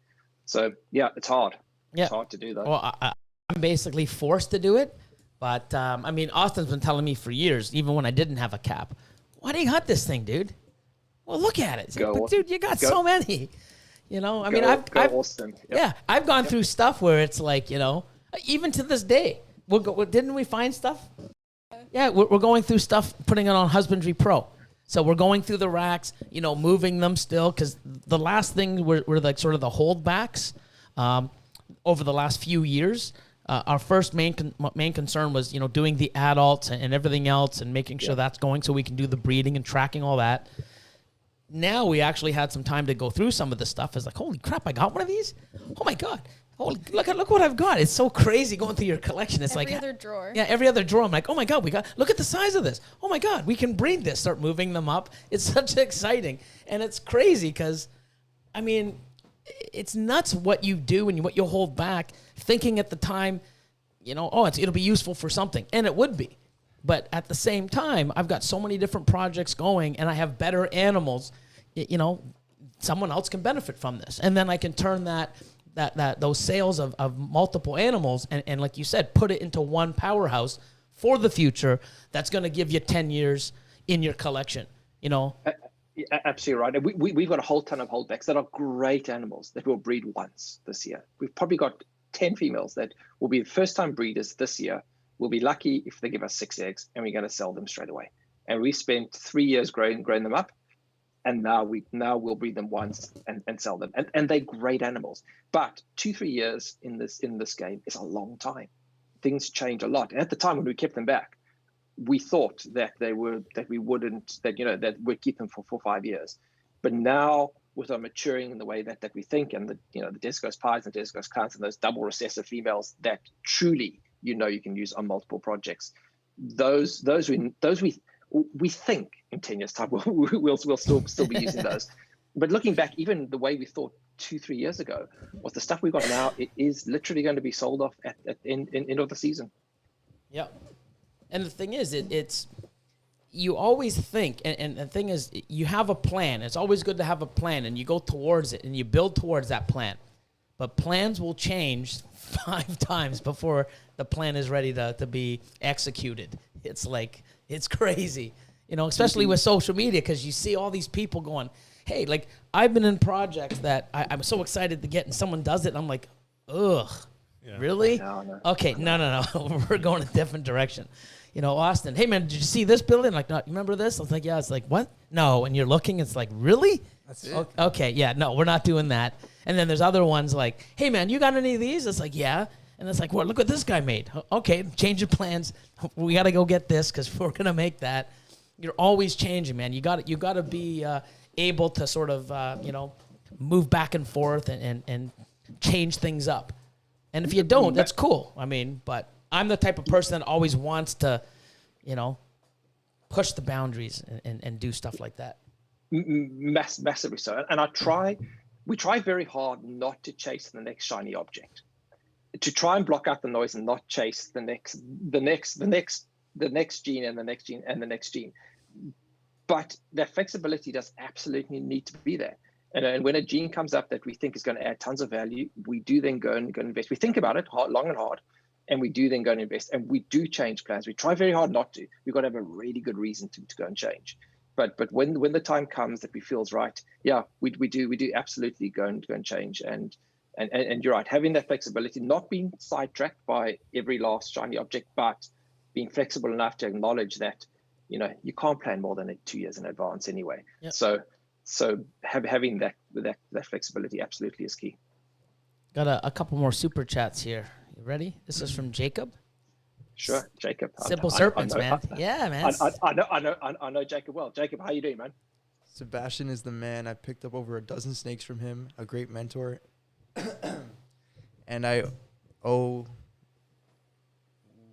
So yeah, it's hard. Yeah. It's hard to do that. Well, I'm basically forced to do it. But Austin's been telling me for years, even when I didn't have a cap, why do you hunt this thing, dude? Well, look at it. But dude, you got so many. Austin. Yep. I've gone through stuff where it's like, even to this day, didn't we find stuff? Yeah, we're going through stuff, putting it on Husbandry Pro. So we're going through the racks, you know, moving them still, because the last thing were like sort of the holdbacks over the last few years. Our first main concern was, you know, doing the adults and everything else and making sure that's going so we can do the breeding and tracking all that. Now we actually had some time to go through some of the stuff. It's like, holy crap, I got one of these? Oh my God. Holy, look what I've got. It's so crazy going through your collection. It's every other drawer. Yeah, every other drawer. I'm like, oh my God, look at the size of this. Oh my God, we can breed this. Start moving them up. It's such exciting. And it's crazy because, I mean, it's nuts what you do and what you hold back, thinking at the time, you know, oh, it'll be useful for something. And it would be. But at the same time, I've got so many different projects going and I have better animals, you know, someone else can benefit from this. And then I can turn those sales of multiple animals and like you said, put it into one powerhouse for the future that's going to give you 10 years in your collection, you know? Absolutely right. And we've got a whole ton of holdbacks that are great animals that will breed once this year. We've probably got 10 females that will be first-time breeders this year. We'll be lucky if they give us 6 eggs, and we're going to sell them straight away. And we spent 3 years growing them up, and now we'll breed them once and sell them. And they're great animals. But 2-3 years in this game is a long time. Things change a lot. And at the time when we kept them back, we thought that we'd keep them for 5 years. But now with our maturing in the way that we think, and the Desco's pies and Desco's clowns and those double recessive females that truly you can use on multiple projects, those we think in 10 years time we'll still be using those. But looking back, even the way we thought 2-3 years ago, was the stuff we've got now, it is literally going to be sold off at end of the season. Yeah. And the thing is, it's you always think, and the thing is, you have a plan. It's always good to have a plan, and you go towards it, and you build towards that plan. But plans will change 5 times before the plan is ready to be executed. It's like, it's crazy, especially with social media, because you see all these people going, hey, like, I've been in projects that I'm so excited to get, and someone does it, and I'm like, ugh, yeah. Really? No. Okay, no. We're going a different direction. Austin, hey, man, did you see this building? Like, no, you remember this? I was like, yeah. It's like, what? No. And you're looking, it's like, really? That's it. Okay, yeah, no, we're not doing that. And then there's other ones like, hey, man, you got any of these? It's like, yeah. And it's like, well, look what this guy made. Okay, change your plans. We got to go get this because we're going to make that. You're always changing, man. You got to be able to sort of, move back and forth and change things up. And if you don't, that's cool. I mean, but I'm the type of person that always wants to, push the boundaries and do stuff like that. Massively so. And we try very hard not to chase the next shiny object, to try and block out the noise and not chase the next gene and the next gene and the next gene. But that flexibility does absolutely need to be there. And when a gene comes up that we think is going to add tons of value, we do then go and invest. We think about it long and hard, and we do then go and invest. And we do change plans. We try very hard not to. We've got to have a really good reason to go and change. But when the time comes that we feels right, yeah, we do absolutely go and change. And you're right, having that flexibility, not being sidetracked by every last shiny object, but being flexible enough to acknowledge that you can't plan more than 2 years in advance anyway. Yep. So having that flexibility absolutely is key. Got a couple more super chats here. You ready? This is from Jacob. Sure, Jacob. Simple Serpents, man. Yeah, man. I know Jacob well. Jacob, how you doing, man? Sebastian is the man. I picked up over a dozen snakes from him. A great mentor. And I owe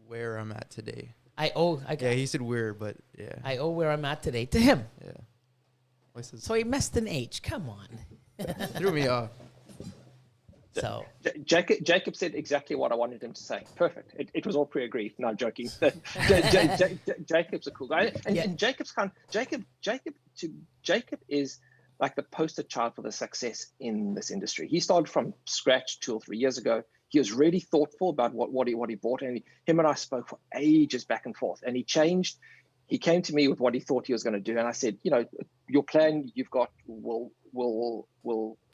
where I'm at today. Yeah, he said where, but yeah. I owe where I'm at today to him. Yeah. So he missed an H. Come on. Threw me off. So Jacob said exactly what I wanted him to say. Perfect. It was all pre-agreed. No, I'm joking. Jacob's a cool guy, and Jacob is like the poster child for the success in this industry. He started from scratch 2 or 3 years ago. He was really thoughtful about what he bought, and him and I spoke for ages back and forth. And he changed. He came to me with what he thought he was going to do, and I said, your plan you've got will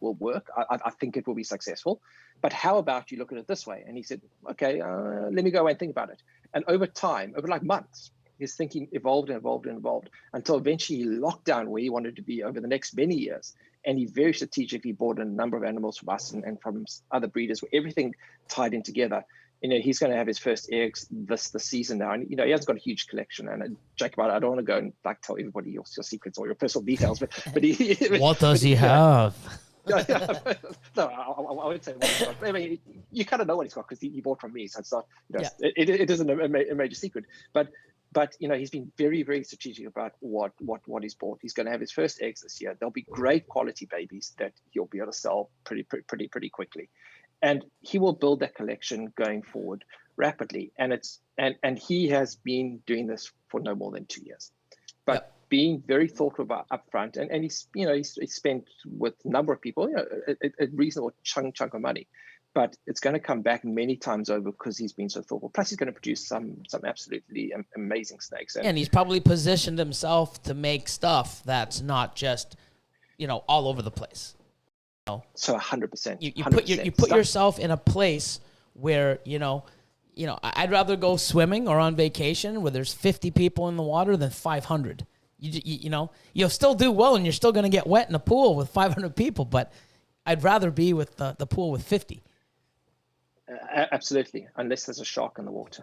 work. I think it will be successful. But how about you look at it this way? And he said, okay, let me go away and think about it. And over time, over like months, his thinking evolved and evolved and evolved until eventually he locked down where he wanted to be over the next many years. And he very strategically bought a number of animals from us and from other breeders, where everything tied in together. He's going to have his first eggs this season now, and he hasn't got a huge collection. And Jacob, I don't want to go and like tell everybody your secrets or your personal details, but what does he have? No, I would say. I mean, you kind of know what he's got because he bought from me, so it's not. It isn't a major secret, but he's been very, very strategic about what he's bought. He's going to have his first eggs this year. They'll be great quality babies that he'll be able to sell pretty quickly, and he will build that collection going forward rapidly. And he has been doing this for no more than 2 years, but being very thoughtful about upfront, and he's spent with a number of people a reasonable chunk of money. But it's going to come back many times over because he's been so thoughtful. Plus, he's going to produce some absolutely amazing snakes. And he's probably positioned himself to make stuff that's not just, all over the place. So 100%. You put yourself in a place where I'd rather go swimming or on vacation where there's 50 people in the water than 500. You'll still do well and you're still going to get wet in a pool with 500 people, but I'd rather be with the pool with 50. Absolutely, unless there's a shark in the water.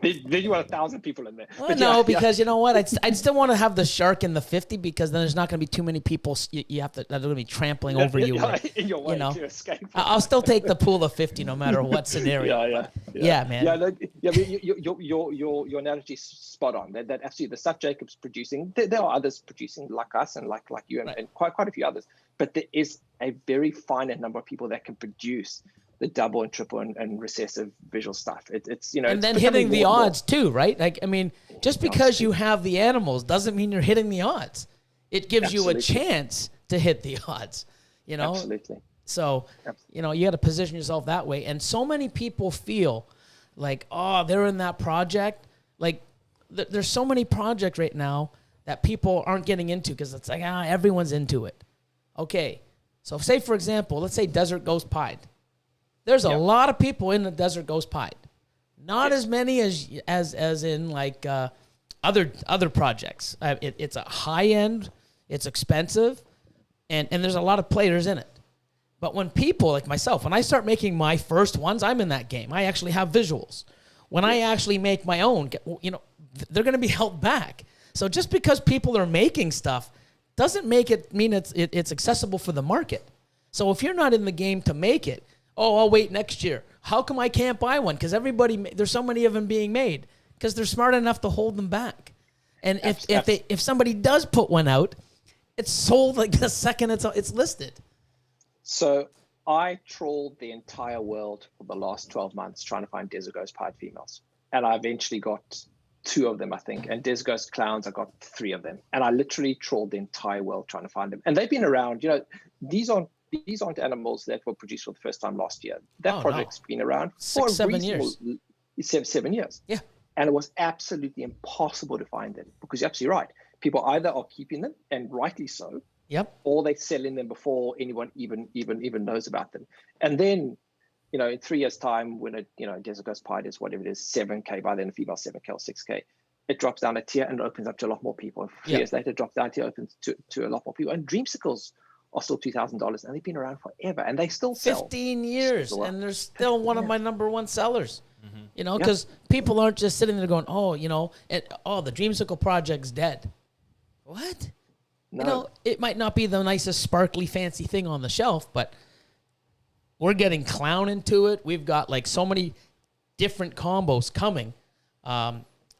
Then you want 1,000 people in there. Well, because you know what? I'd still want to have the shark in the 50 because then there's not going to be too many people. You have to. They're going to be trampling over you. In your way to escape. I'll still take the pool of 50 no matter what scenario. Yeah, man. Your analogy is spot on. That absolutely the stuff Jacob's producing. There are others producing like us and like you and quite a few others. But there is a very finite number of people that can produce the double and triple and recessive visual stuff. It's and then hitting the odds too, right? Like, I mean, just because you have the animals doesn't mean you're hitting the odds. It gives you a chance to hit the odds, Absolutely. So, you got to position yourself that way. And so many people feel like, oh, they're in that project. Like, there's so many projects right now that people aren't getting into because it's like, everyone's into it. Okay, so say, for example, let's say Desert Ghost Pied. There's a lot of people in the Desert Ghost Pied. Not as many as in like other projects. It's a high end, it's expensive, and there's a lot of players in it. But when people like myself, when I start making my first ones, I'm in that game. I actually have visuals. When I actually make my own, they're going to be held back. So just because people are making stuff doesn't make it mean it's accessible for the market. So if you're not in the game to make it, I'll wait next year. How come I can't buy one? Because there's so many of them being made. Because they're smart enough to hold them back. And if somebody does put one out, it's sold like the second it's listed. So I trawled the entire world for the last 12 months trying to find Desert Ghost Pied females, and I eventually got 2 of them, I think. And Desert Ghost Clowns, I got 3 of them. And I literally trawled the entire world trying to find them. And they've been around. These aren't animals that were produced for the first time last year. That project's been around for 7 years. 7 years. Yeah. And it was absolutely impossible to find them because you're absolutely right. People either are keeping them, and rightly so, or they're selling them before anyone even knows about them. And then, in 3 years' time, when Desert Ghost Pied is whatever it is, 7K, by then a female 7K or 6K, it drops down a tier and opens up to a lot more people. 3 years later, it drops down a tier, opens to a lot more people. And Dreamsicles are still $2,000, and they've been around forever, and they still sell. 15 years, and they're still one of my number one sellers. Because people aren't just sitting there going, the Dreamsicle project's dead. What? No. It might not be the nicest, sparkly, fancy thing on the shelf, but we're getting clown into it. We've got like so many different combos coming.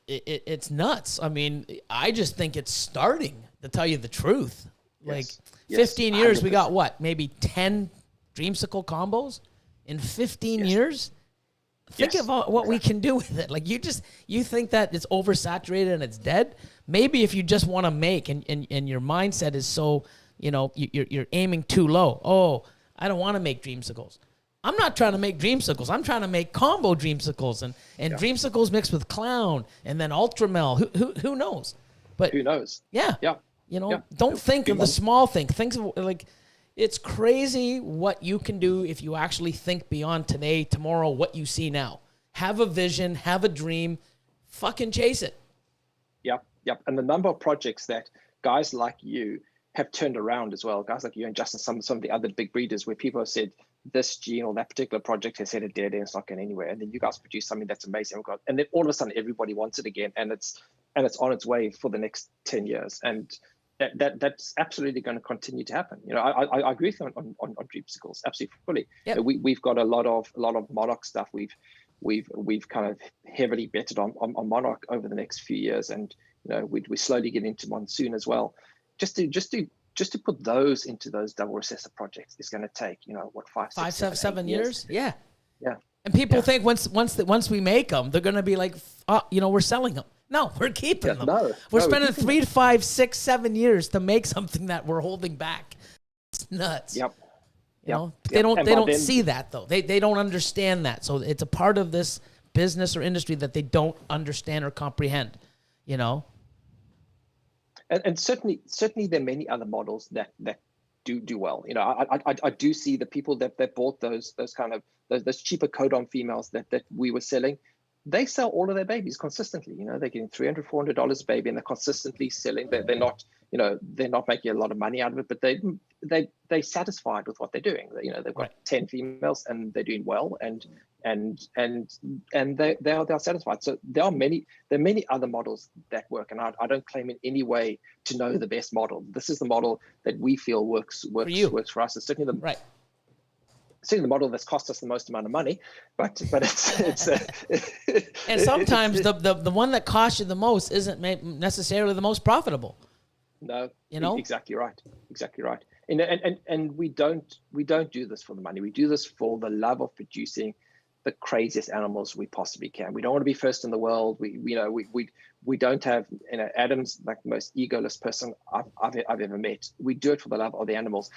It's nuts. I mean, I just think it's starting, to tell you the truth. Like 15 years, 100%. We got what? Maybe 10 Dreamsicle combos in 15 years? Think of what we can do with it. Like you think that it's oversaturated and it's dead. Maybe if you just want to make and your mindset is so, you're aiming too low. Oh, I don't want to make Dreamsicles. I'm not trying to make Dreamsicles. I'm trying to make combo Dreamsicles and Dreamsicles mixed with clown and then Ultramel. Who knows? But who knows? Yeah. Don't think of the small thing. Think of like it's crazy what you can do if you actually think beyond today, tomorrow, what you see now. Have a vision, have a dream, fucking chase it. Yep. And the number of projects that guys like you have turned around as well, guys like you and Justin, some of the other big breeders, where people have said this gene or that particular project has hit a dead end, it's not going anywhere, and then you guys produce something that's amazing, and then all of a sudden everybody wants it again, and it's on its way for the next 10 years, and that's absolutely going to continue to happen. I agree with you on dreamsicles, absolutely fully. Yep. We've got a lot of Monarch stuff. We've kind of heavily betted on Monarch over the next few years, and we slowly get into Monsoon as well. Just to put those into those double recessive projects is going to take 5, 6, 7 years. Yeah. And people think once we make them, they're going to be like, we're selling them. No, we're keeping them. We're spending 3 to 5, 6, 7 years to make something that we're holding back. It's nuts. Yep. They don't see that though. They don't understand that. So it's a part of this business or industry that they don't understand or comprehend. And certainly there are many other models that do well. I do see the people that bought those cheaper codon females that we were selling. They sell all of their babies consistently. They're getting $300, $400 a baby, and they're consistently selling. They're not making a lot of money out of it, but they're satisfied with what they're doing. They've got 10 females and they're doing well, and they're satisfied. So there are many other models that work, and I don't claim in any way to know the best model. This is the model that we feel works for us. It's certainly the model that's cost us the most amount of money, but it's and sometimes the one that costs you the most isn't necessarily the most profitable. No, exactly right. And we don't do this for the money. We do this for the love of producing the craziest animals we possibly can. We don't want to be first in the world. We don't have, Adam's like the most egoless person I've ever met. We do it for the love of the animals,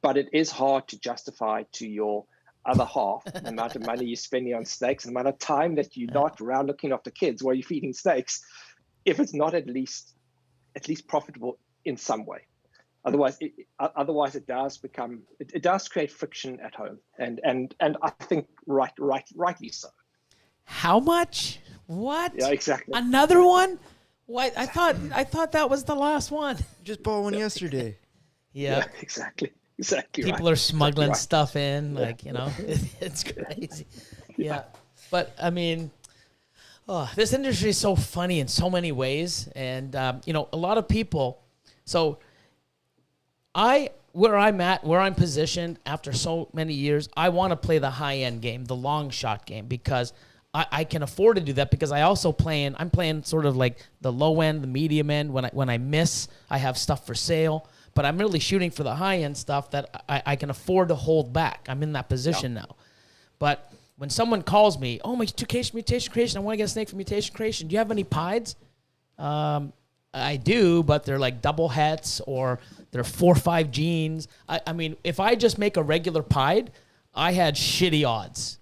but it is hard to justify to your other half the amount of money you're spending on snakes, the amount of time that you're not around looking after kids while you're feeding snakes, if it's not at least profitable in some way. Otherwise it does create friction at home, and I think rightly so. How much? What? Yeah, exactly. Another one? What? I thought that was the last one. Just bought one yesterday. Yeah, exactly. People are smuggling stuff in, it's crazy. Yeah. But I mean, this industry is so funny in so many ways, and a lot of people. So where I'm positioned after so many years, I want to play the high end game, the long shot game, because I can afford to do that, because I'm playing sort of like the low end, the medium end. When I miss, I have stuff for sale, but I'm really shooting for the high end stuff that I can afford to hold back. I'm in that position now. But when someone calls me, mutation creation, I want to get a snake for mutation creation. Do you have any pieds? I do, but they're like double hets or they're 4 or 5 genes. I mean, if I just make a regular pied, I had shitty odds.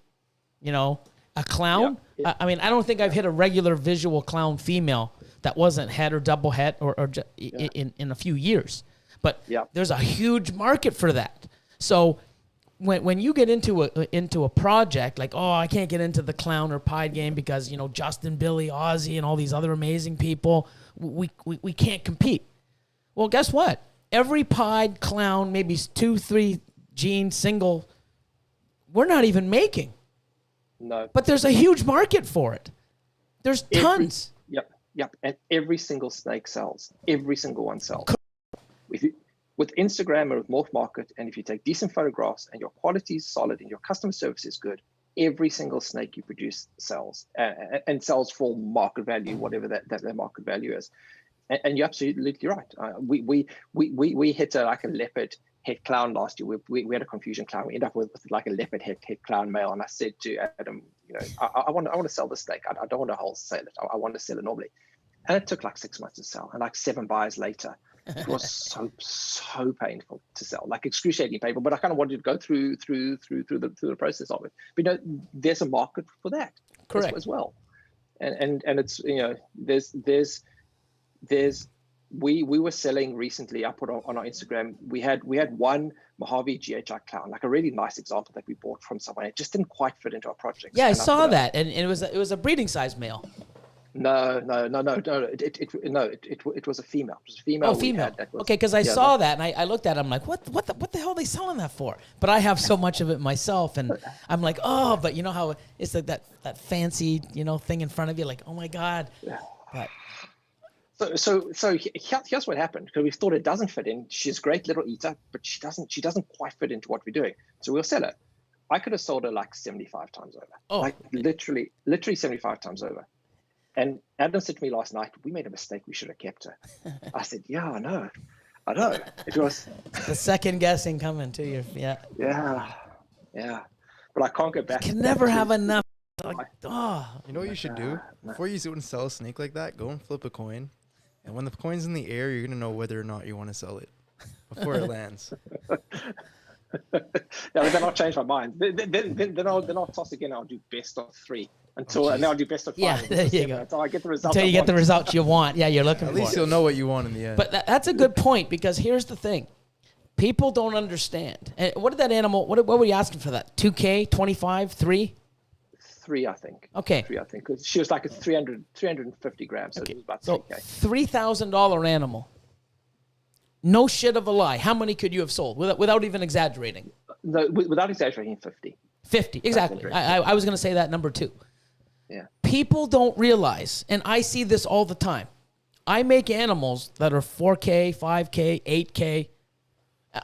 A clown. Yeah. I mean, I don't think I've hit a regular visual clown female that wasn't het or double het in a few years. But there's a huge market for that. So when you get into a project like, I can't get into the clown or pied game because Justin, Billy, Ozzy, and all these other amazing people, we can't compete. Well, guess what? Every pied clown, maybe 2, 3 gene single, we're not even making. No. But there's a huge market for it. There's tons. Yep. And every single snake sells. Every single one sells. With Instagram or with Morph Market, and if you take decent photographs and your quality is solid and your customer service is good, every single snake you produce sells, and sells for market value, whatever that market value is. And you're absolutely right. We hit a leopard head clown last year. We had a confusion clown. We ended up with like a leopard head clown male. And I said to Adam, I want to sell this snake. I don't want to wholesale it. I want to sell it normally. And it took like 6 months to sell. And like 7 buyers later, it was so painful to sell, like excruciatingly painful. But I kind of wanted to go through the process of it. But there's a market for that. Correct. as well. And it's we were selling recently. I put on our Instagram. We had one Mojave GHI clown, like a really nice example that we bought from someone. It just didn't quite fit into our project. Yeah, I saw that, and it was a breeding size male. No. It was a female. It was a female. Oh, female. Okay, because I saw that and I looked at it. I'm like, what the hell are they selling that for? But I have so much of it myself, and I'm like, oh, but you know how it's like that fancy thing in front of you, like, oh my god. But So here's what happened, because we thought it doesn't fit in. She's a great little eater, but she doesn't quite fit into what we're doing. So we'll sell her. I could have sold her like 75 times over. Oh, like literally 75 times over. And Adam said to me last night, we made a mistake. We should have kept her. I said, yeah, I know. It was the second guessing coming to you. Yeah. But I can't go back. You can never have enough. Like, oh. You know what you should do? Before you go and sell a snake like that, go and flip a coin. And when the coin's in the air, you're going to know whether or not you want to sell it before it lands. Yeah, but then I'll change my mind. Then I'll toss again. I'll do best of 3 and then I'll do best of 5. Yeah, there you go. Until I get the results. Until you get the results you want. Yeah, you're looking for. At least you'll know what you want in the end. But that's a good point, because here's the thing: people don't understand. And what did that animal? What were you asking for that? 2K, 25, 3? 3, I think. Okay. 3, I think. Because she was like a 350 grams. So Okay. it was about So 3K. $3,000 animal. No shit of a lie. How many could you have sold without even exaggerating? No, without exaggerating, 50. 50, exactly. I was going to say that number 2. Yeah. People don't realize, and I see this all the time. I make animals that are 4K, 5K, 8K.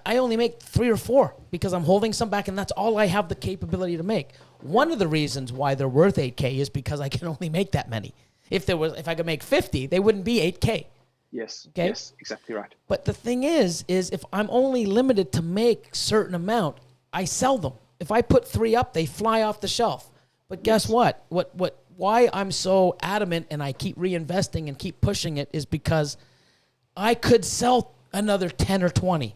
I only make 3 or 4 because I'm holding some back, and that's all I have the capability to make. One of the reasons why they're worth 8K is because I can only make that many. If I could make 50, they wouldn't be 8K. Yes. Okay? Yes, exactly right. But the thing is if I'm only limited to make certain amount, I sell them. If I put 3 up, they fly off the shelf. But guess what? Why I'm so adamant and I keep reinvesting and keep pushing it is because I could sell another 10 or 20.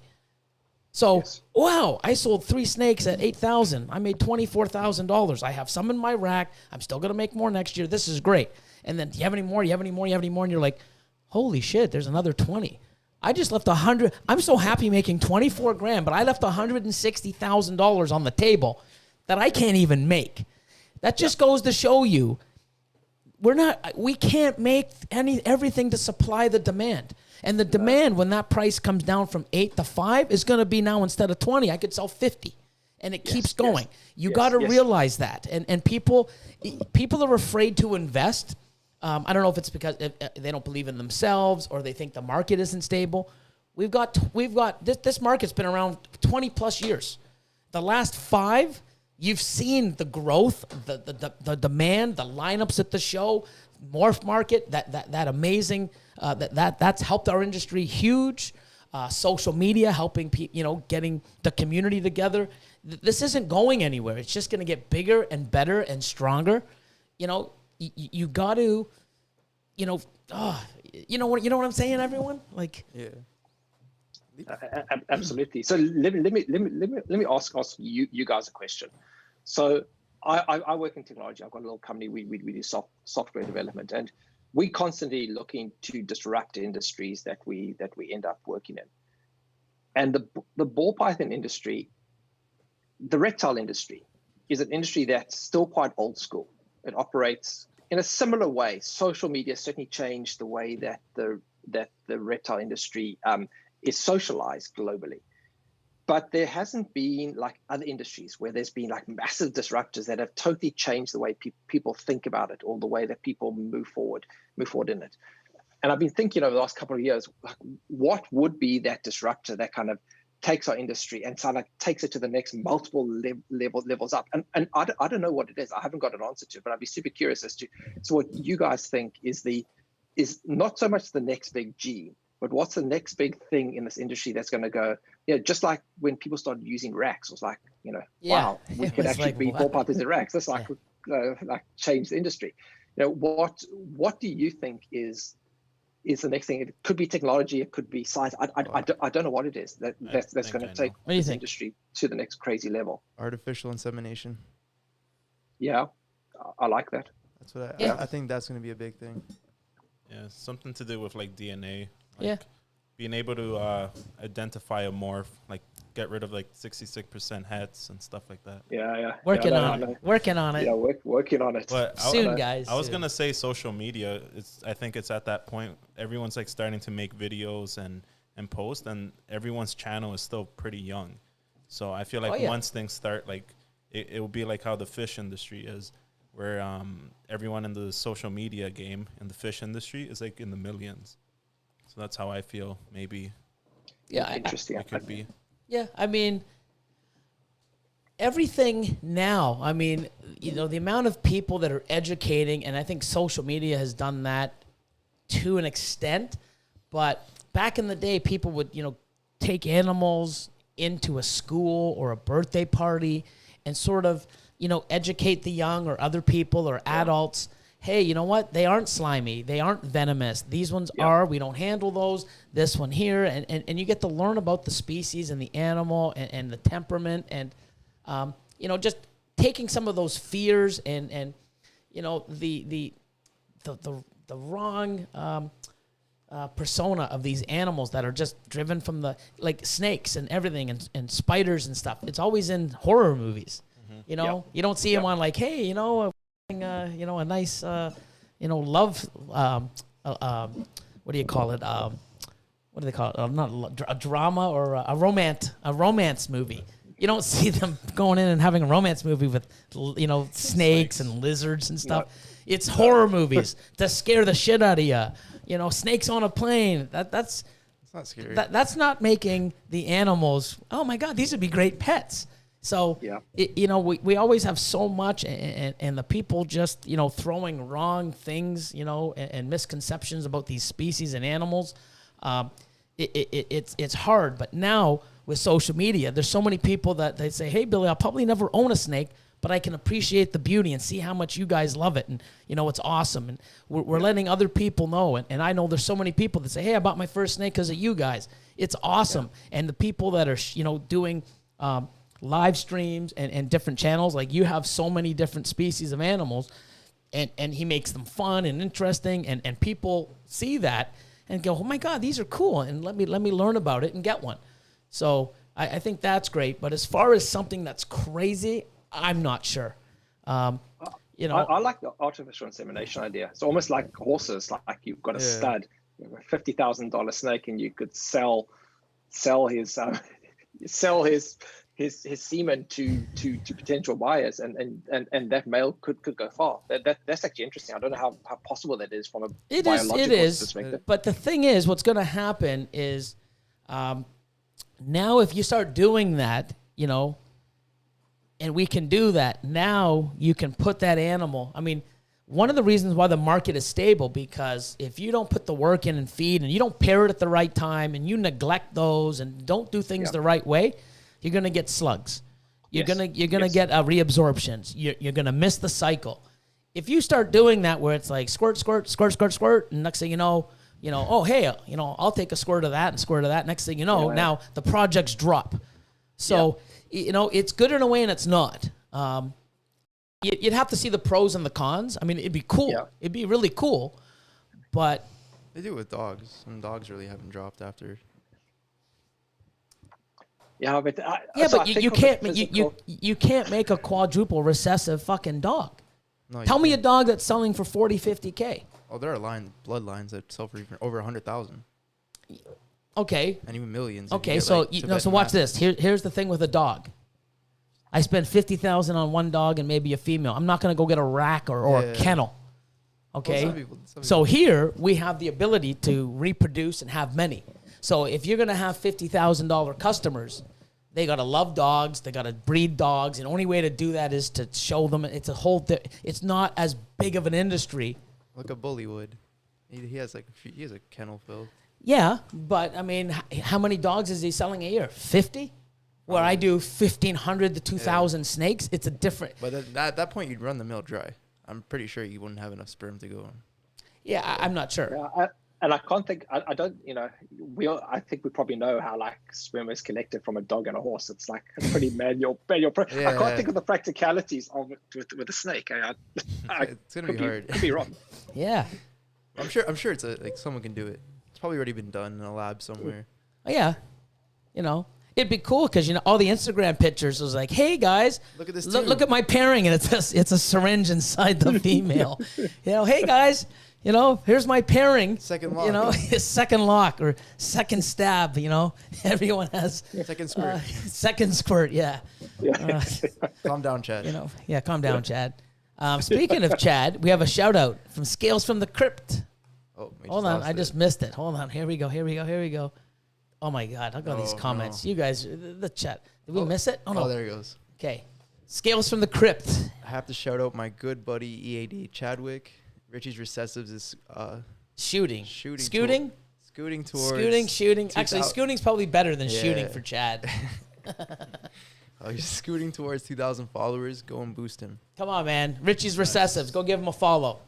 So, yes. Wow, I sold 3 snakes at $8,000. I made $24,000. I have some in my rack. I'm still going to make more next year. This is great. And then, do you have any more? You have any more? You have any more? And you're like, holy shit, there's another 20. I just left 100. I'm so happy making 24 grand, but I left $160,000 on the table that I can't even make. That just goes to show you we can't make everything to supply the demand. And the demand, when that price comes down from 8 to 5, is going to be now, instead of 20, I could sell 50. And it keeps going. You got to realize that. And people are afraid to invest. I don't know if it's because they don't believe in themselves or they think the market isn't stable. We've got this market's been around 20 plus years. The last 5, you've seen the growth, the demand, the lineups at the show, morph market, that amazing, that's helped our industry huge. Social media helping getting the community together. This isn't going anywhere. It's just going to get bigger and better and stronger. You got to, you know what I'm saying, everyone? Like, yeah. Absolutely. So let me ask you guys a question. So I work in technology. I've got a little company. We do software development, and we constantly looking to disrupt industries that we end up working in. And the ball python industry, the reptile industry, is an industry that's still quite old school. It operates in a similar way. Social media certainly changed the way that the reptile industry is socialized globally. But there hasn't been like other industries where there's been like massive disruptors that have totally changed the way people think about it, or the way that people move forward in it. And I've been thinking over the last couple of years, like, what would be that disruptor that kind of takes our industry and kind of takes it to the next multiple levels up? And I don't know what it is. I haven't got an answer to it, but I'd be super curious as to what you guys think is not so much the next big G, but what's the next big thing in this industry that's going to go, just like when people started using racks, it was like, wow, we could actually be ball pythons in racks. That's like, like change the industry. What do you think is the next thing? It could be technology, it could be science. I don't know what it is that's going to take this industry to the next crazy level. Artificial insemination. Yeah, I like that. That's what I think that's going to be a big thing. Yeah, something to do with like DNA. Yeah. being able to identify a morph, like get rid of like 66% hets and stuff like that. Yeah. Working on it. Working on it. Yeah, working on it. But Soon, guys. I was soon. gonna say social media. I think it's at that point everyone's like starting to make videos and post, and everyone's channel is still pretty young. So I feel like once things start, like it will be like how the fish industry is, where everyone in the social media game in the fish industry is like in the millions. So that's how I feel. Maybe. Yeah, interesting. It could be. Yeah, I mean, everything now, I mean, you know, the amount of people that are educating, and I think social media has done that to an extent, but back in the day, people would, you know, take animals into a school or a birthday party and sort of, you know, educate the young or other people or adults. Hey, you know what? They aren't slimy. They aren't venomous. These ones are. We don't handle those. This one here. And you get to learn about the species and the animal and the temperament and, you know, just taking some of those fears and you know, the wrong persona of these animals that are just driven from the, like snakes and everything and spiders and stuff. It's always in horror movies. You know, you don't see them on like, hey, you know, you know, a nice, you know, love, what do you call it? What do they call it? Not a drama or a romance movie. You don't see them going in and having a romance movie with, you know, snakes and lizards and stuff. No. It's horror movies to scare the shit out of you. You know, snakes on a plane. That's It's not scary. That's not making the animals, oh my God, these would be great pets. So, you know, we always have so much, and the people just, you know, throwing wrong things, you know, and misconceptions about these species and animals. It's hard. But now with social media, there's so many people that they say, hey, Billy, I'll probably never own a snake, but I can appreciate the beauty and see how much you guys love it. And, you know, it's awesome. And we're letting other people know. And I know there's so many people that say, hey, I bought my first snake because of you guys. It's awesome. And the people that are, you know, doing live streams and different channels, like you have so many different species of animals, and he makes them fun and interesting. And people see that and go, oh, my God, these are cool. And let me learn about it and get one. So I think that's great. But as far as something that's crazy, I'm not sure. You know, I like the artificial insemination idea. It's almost like horses. Like you've got a stud, you have a $50,000 snake, and you could sell his semen to potential buyers, and that male could go far. That's actually interesting. I don't know how possible that is from a biological perspective. But the thing is, what's going to happen is now if you start doing that, you know, and we can do that, now you can put that animal. I mean, one of the reasons why the market is stable, because if you don't put the work in and feed, and you don't pair it at the right time, and you neglect those and don't do things the right way, you're gonna get slugs. You're gonna get reabsorptions. You're gonna miss the cycle. If you start doing that, where it's like squirt, squirt, squirt, squirt, squirt, and next thing you know, oh hey, you know, I'll take a squirt of that and squirt of that. Next thing you know, now the projects drop. So you know, it's good in a way and it's not. You'd have to see the pros and the cons. I mean, it'd be cool. Yeah. It'd be really cool, but they do it with dogs. Some dogs really haven't dropped after. Yeah, but you can't make a quadruple recessive fucking dog. No, Tell me a dog that's selling for 40, 50K. Oh, there are bloodlines that sell for even over 100,000. Okay. And even millions. Okay, so so watch this. Here's the thing with a dog. I spend $50,000 on one dog and maybe a female. I'm not gonna go get a rack or a kennel. Okay. Well, some people. So here we have the ability to reproduce and have many. So if you're gonna have $50,000 customers, they gotta love dogs. They gotta breed dogs, and the only way to do that is to show them. It's a whole. It's not as big of an industry. Like a bully would. He has a kennel filled. Yeah, but I mean, how many dogs is he selling a year? 50? Where I do 1,500 to 2,000 snakes, it's a different. But at that point, you'd run the mill dry. I'm pretty sure you wouldn't have enough sperm to go on. Yeah, I'm not sure. Yeah, and I can't think. I don't. You know, I think we probably know how like sperm is collected from a dog and a horse. It's like a pretty manual. I can't think of the practicalities of it with a snake. It's gonna be hard. Could be wrong. Yeah. I'm sure it's like someone can do it. probably already been done in a lab somewhere. Oh, yeah. You know, it'd be cool because, you know, all the Instagram pictures was like, hey, guys, Look at this look at my pairing. And it's a syringe inside the female. You know, hey, guys, you know, here's my pairing. Second lock. You know, second lock or second stab, you know. Everyone has. Second squirt. Second squirt, yeah. Calm down, Chad. You know, yeah, calm down, Chad. Speaking of Chad, we have a shout out from Scales from the Crypt. Oh, hold on, I just missed it. Hold on, here we go. Oh my God, look at these comments. No. You guys, the chat. Did we miss it? Oh, no. Oh, there it goes. Okay. Scales from the Crypt. I have to shout out my good buddy EAD Chadwick. Richie's recessives is shooting. Scooting towards. Shooting. Actually, scooting's probably better than shooting for Chad. He's scooting towards 2,000 followers. Go and boost him. Come on, man. Richie's recessives. Go give him a follow.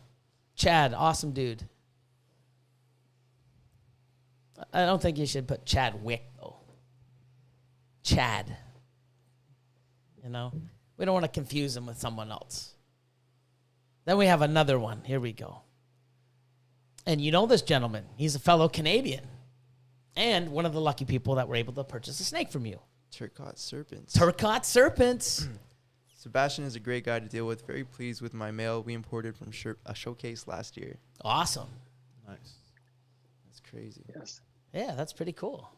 Chad, awesome dude. I don't think you should put Chadwick, though. Chad. You know? We don't want to confuse him with someone else. Then we have another one. Here we go. And you know this gentleman. He's a fellow Canadian. And one of the lucky people that were able to purchase a snake from you. Turcotte Serpents. Sebastian is a great guy to deal with. Very pleased with my male we imported from a showcase last year. Awesome. Nice. That's crazy. Yes. Yeah, that's pretty cool.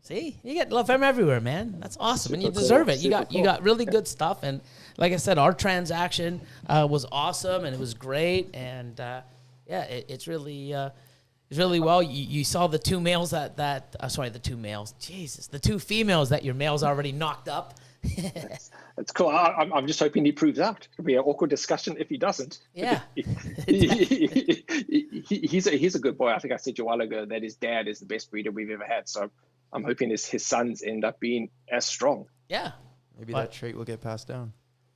See, you get love from everywhere, man. That's awesome, and you deserve it. You got really good stuff, and like I said, our transaction was awesome, and it was great, and it's really well. You saw the two males the two females that your males already knocked up. That's cool. I'm just hoping he proves out. It'll be an awkward discussion if he doesn't. Yeah. He's a good boy. I think I said to you a while ago that his dad is the best breeder we've ever had. So I'm hoping his sons end up being as strong. Yeah. Maybe that trait will get passed down.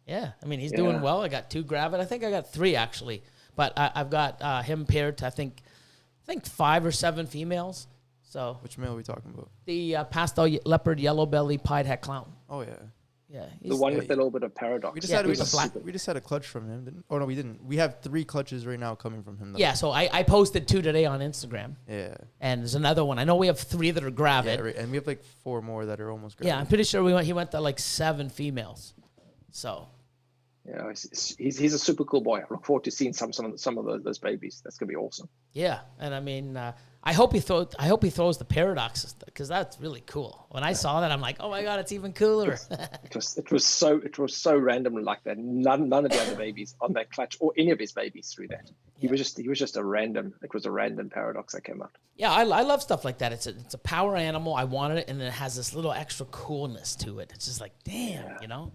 Yeah. I mean, he's doing well. I got 2 gravid. I think I got 3 actually. But I've got him paired to I think 5 or 7 females. So which male are we talking about? The pastel leopard yellow belly pied het clown. Oh yeah. Yeah, the one with a little bit of paradox. We just had a clutch from him. No, we didn't. We have 3 clutches right now coming from him. Though. Yeah, so I posted 2 today on Instagram. Yeah. And there's another one. I know we have 3 that are gravid. Yeah, right. And we have 4 more that are almost gravid. Yeah, I'm pretty sure he went to 7 females. So. Yeah, he's a super cool boy. I look forward to seeing some of those babies. That's gonna be awesome. Yeah, and I mean, I hope he throws the paradoxes because that's really cool. When I saw that, I'm like, oh my God, it's even cooler. it was so random like that. None of the other babies on that clutch or any of his babies through that. He was just a random. It was a random paradox that came out. Yeah, I love stuff like that. It's a power animal. I wanted it, and then it has this little extra coolness to it. It's just like, damn, you know.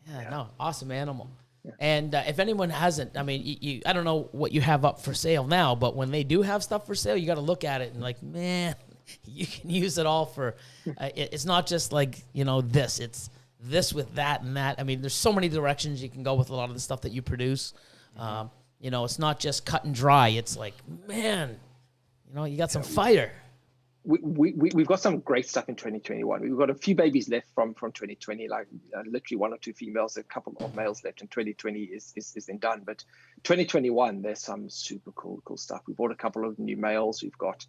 Yeah, no, awesome animal. Yeah. And if anyone hasn't, I mean, I don't know what you have up for sale now, but when they do have stuff for sale, you got to look at it and like, man, you can use it all for, it's not just like, this, it's this with that and that. I mean, there's so many directions you can go with a lot of the stuff that you produce. It's not just cut and dry. It's like, man, you got some fire. We've got some great stuff in 2021. We've got a few babies left from 2020, like literally 1 or 2 females, a couple of males left, and 2020 is then done. But 2021, there's some super cool stuff. We bought a couple of new males. We've got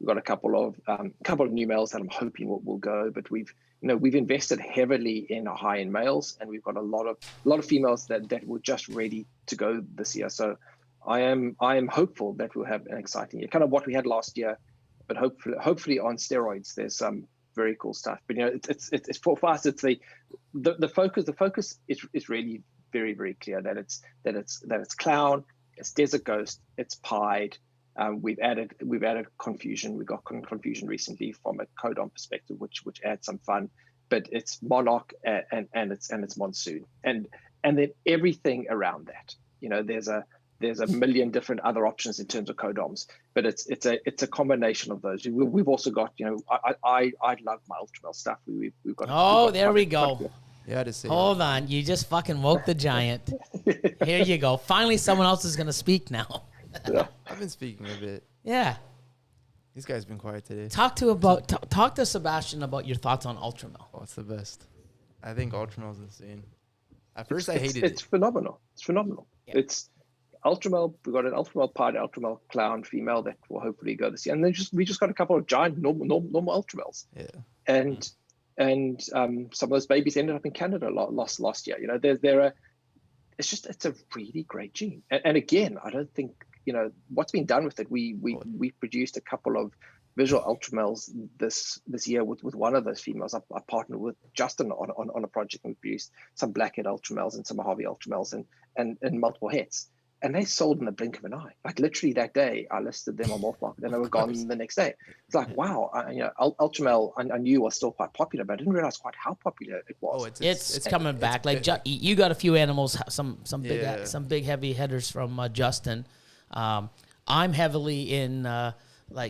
a couple of new males that I'm hoping will go. But we've invested heavily in our high-end males, and we've got a lot of females that were just ready to go this year. So I am hopeful that we'll have an exciting year, kind of what we had last year. But hopefully on steroids, there's some very cool stuff. But it's for us. It's the focus. The focus is really very, very clear that it's clown, it's desert ghost, it's pied. We've added confusion. We got confusion recently from a codon perspective, which adds some fun. But it's monarch and it's monsoon and then everything around that. There's a million different other options in terms of codoms, but it's a combination of those. We've also got, I love my Ultramel stuff. We've got. There we go. Yeah, to see. Hold on, you just fucking woke the giant. Here you go. Finally, someone else is gonna speak now. Yeah. I've been speaking a bit. Yeah. These guys been quiet today. Talk to Sebastian about your thoughts on Ultramel. Oh, it's the best. I think Ultramel's insane. At first, I hated it. It's phenomenal. It's phenomenal. Yeah. Ultramel, we've got an Ultramel pied, Ultramel clown female that will hopefully go this year. And then we just got a couple of giant normal Ultramels. Yeah. And some of those babies ended up in Canada last year. You know, it's a really great gene. And again, I don't think, you know, what's been done with it. We produced a couple of visual Ultramels this year with one of those females. I partnered with Justin on a project, and we produced some blackhead Ultramels and some Mojave Ultramels and multiple hets. And they sold in the blink of an eye. Like literally that day, I listed them on Morph Market, and they were gone the next day. It's like, wow, you know, Ultramel I knew was still quite popular, but I didn't realize quite how popular it was. Oh, it's coming back. Like you got a few animals, some big heavy headers from Justin. I'm heavily in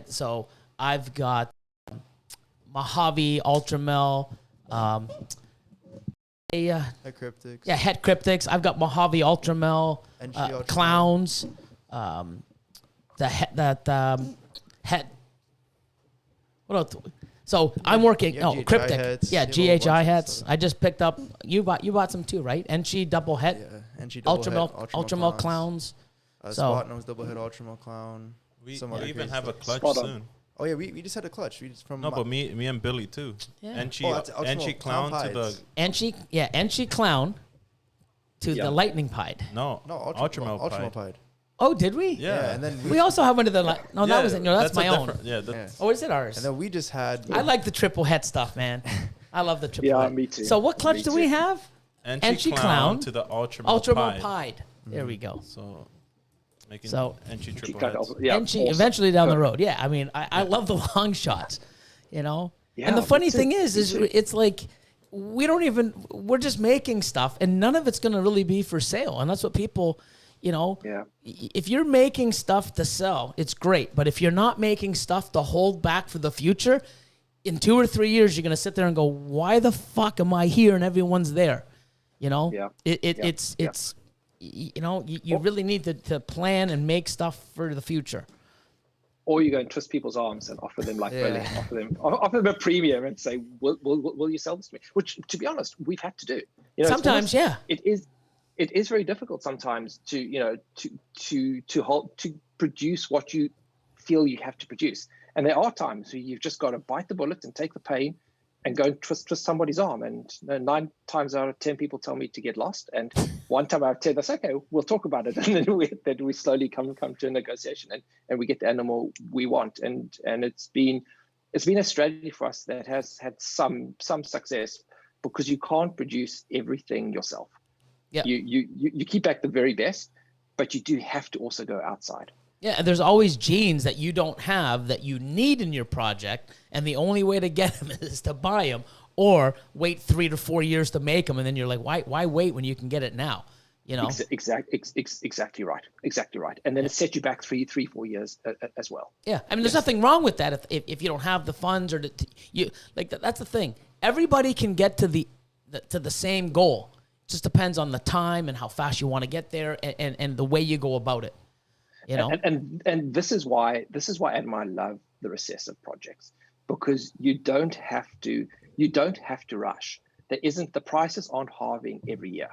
so I've got Mojave Ultramel. Het cryptics. Yeah, het cryptics. I've got Mojave Ultramel, clowns, het. What else? So I'm working. Cryptic. Hats, yeah, GHI hats. I just picked up. You bought some too, right? Enchi double het. Yeah, Enchi double Ultramel clowns. Spot nose double het Ultramel clown. We even have a clutch soon. Oh yeah, we just had a clutch. But me and Billy too. Yeah. Enchi clown to the Enchi clown to the lightning pied. No, Ultramel pied. Oh, did we? Yeah, and then we also have one of the that wasn't that's my own. That's Oh, is it ours? And then we just had. I like the triple het stuff, man. I love the triple het. Yeah, me too. So what clutch do we have? Enchi clown to the Ultramel pied. There we go. So. Enchi triple hets. Yeah, awesome. Eventually down the road. Yeah, I mean, I love the long shots, you know? Yeah, and the funny thing is it's like we're just making stuff and none of it's going to really be for sale. And that's what people, you know, if you're making stuff to sell, it's great. But if you're not making stuff to hold back for the future, in 2 or 3 years, you're going to sit there and go, why the fuck am I here and everyone's there? You know? Yeah. It's you know, you really need to plan and make stuff for the future. Or you go and twist people's arms and offer them offer them a premium and say, will you sell this to me? Which, to be honest, we've had to do. You know, sometimes, it is very difficult sometimes to produce what you feel you have to produce. And there are times where you've just got to bite the bullet and take the pain and go and twist somebody's arm. And 9 times out of 10 people tell me to get lost. And 1 time out of 10, they say, okay, we'll talk about it. And then we slowly come to a negotiation and we get the animal we want. And it's been a strategy for us that has had some success because you can't produce everything yourself. Yeah. You keep back the very best, but you do have to also go outside. Yeah, and there's always genes that you don't have that you need in your project, and the only way to get them is to buy them or wait 3 to 4 years to make them, and then you're like, why wait when you can get it now? You know, exactly right, and then it sets you back 3, 4 years as well. Yeah, I mean, there's nothing wrong with that if you don't have the funds or that's the thing. Everybody can get to the same goal. It just depends on the time and how fast you want to get there and the way you go about it. You know? And this is why Adam and I love the recessive projects, because you don't have to rush. The prices aren't halving every year.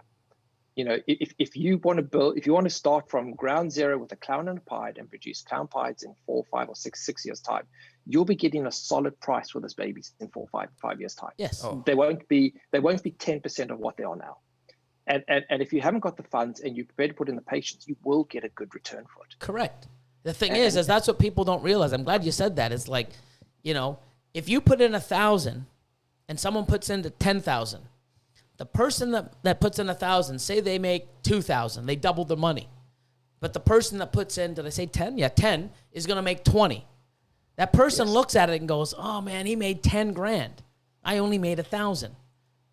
You know, if you want to start from ground zero with a clown and a pied and produce clown pieds in 4, 5, or 6 years time, you'll be getting a solid price for those babies in 4, 5 years time. Yes. They won't be 10% of what they are now. And if you haven't got the funds and you're prepared to put in the patience, you will get a good return for it. Correct. The thing is that's what people don't realize. I'm glad you said that. It's like, you know, if you put in 1,000 and someone puts into 10,000, the person that puts in 1,000, say they make 2,000, they double the money. But the person that puts in, did I say 10? Yeah, 10 is going to make 20. That person looks at it and goes, oh man, he made 10 grand. I only made 1,000.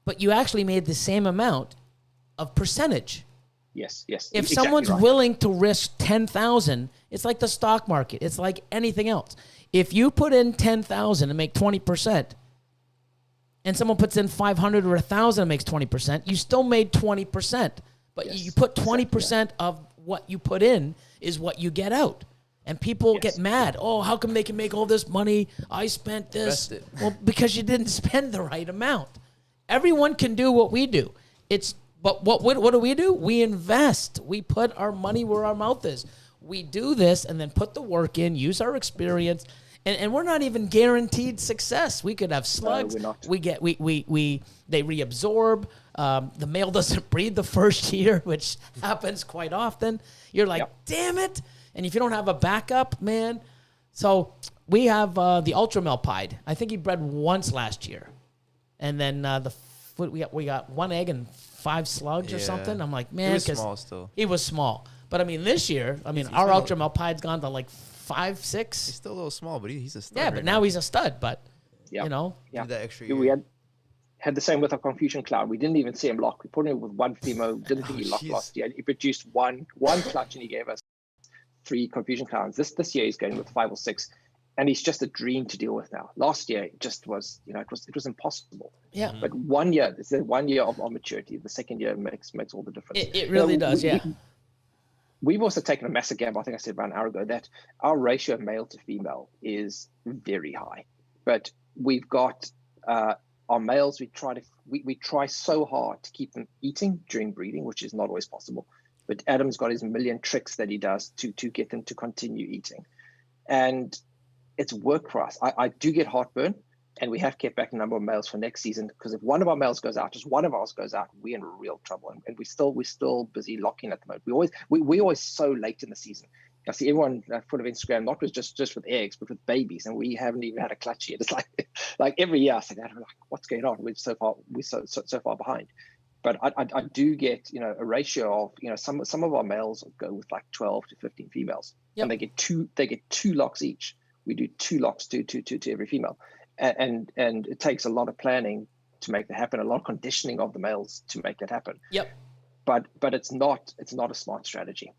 But you actually made the same amount of percentage. Yes. If someone's willing to risk 10,000, it's like the stock market. It's like anything else. If you put in 10,000 and make 20%, and someone puts in 500 or 1,000 and makes 20%, you still made 20%. But you put 20% of what you put in is what you get out. And people get mad. Oh, how come they can make all this money? I spent this. Well, because you didn't spend the right amount. Everyone can do what we do. It's But what do? We invest. We put our money where our mouth is. We do this and then put the work in, use our experience, and we're not even guaranteed success. We could have slugs. No, we're not. They reabsorb. The male doesn't breed the first year, which happens quite often. You're like, damn it. And if you don't have a backup, man. So we have the Ultramel pied. I think he bred once last year. And then we got one egg and 5 slugs or something. I'm like, man. He was small still. He was small. But, I mean, this year, our Ultramel pied's gone to like 5, 6. He's still a little small, but he's a stud. Yeah, but now he's a stud. But, you know. Do that extra Yeah, year. we had the same with our Confusion Cloud. We didn't even see him lock. We put him with one female. Didn't think he locked last year. He produced one clutch, and he gave us 3 Confusion Clouds. This year he's going with 5 or 6, and he's just a dream to deal with now. Last year it just was, it was impossible. Yeah. But 1 year, it's 1 year of maturity. The second year makes all the difference. It really does. We've also taken a massive gamble. I think I said about an hour ago that our ratio of male to female is very high, but we've got our males. We try so hard to keep them eating during breeding, which is not always possible. But Adam's got his million tricks that he does to get them to continue eating, and it's worked for us. I do get heartburn, and we have kept back a number of males for next season, because if one of our males goes out, just one of ours goes out, we're in real trouble. And we're still busy locking at the moment. We always so late in the season. I see everyone full of Instagram, not with just with eggs, but with babies, and we haven't even had a clutch yet. It's like every year I say that, I'm like, what's going on? We're so far behind. But I do get a ratio of some of our males go with like 12 to 15 females, and they get two locks each. We do 2 locks to every female. And it takes a lot of planning to make that happen, a lot of conditioning of the males to make that happen. Yep. But it's not a smart strategy,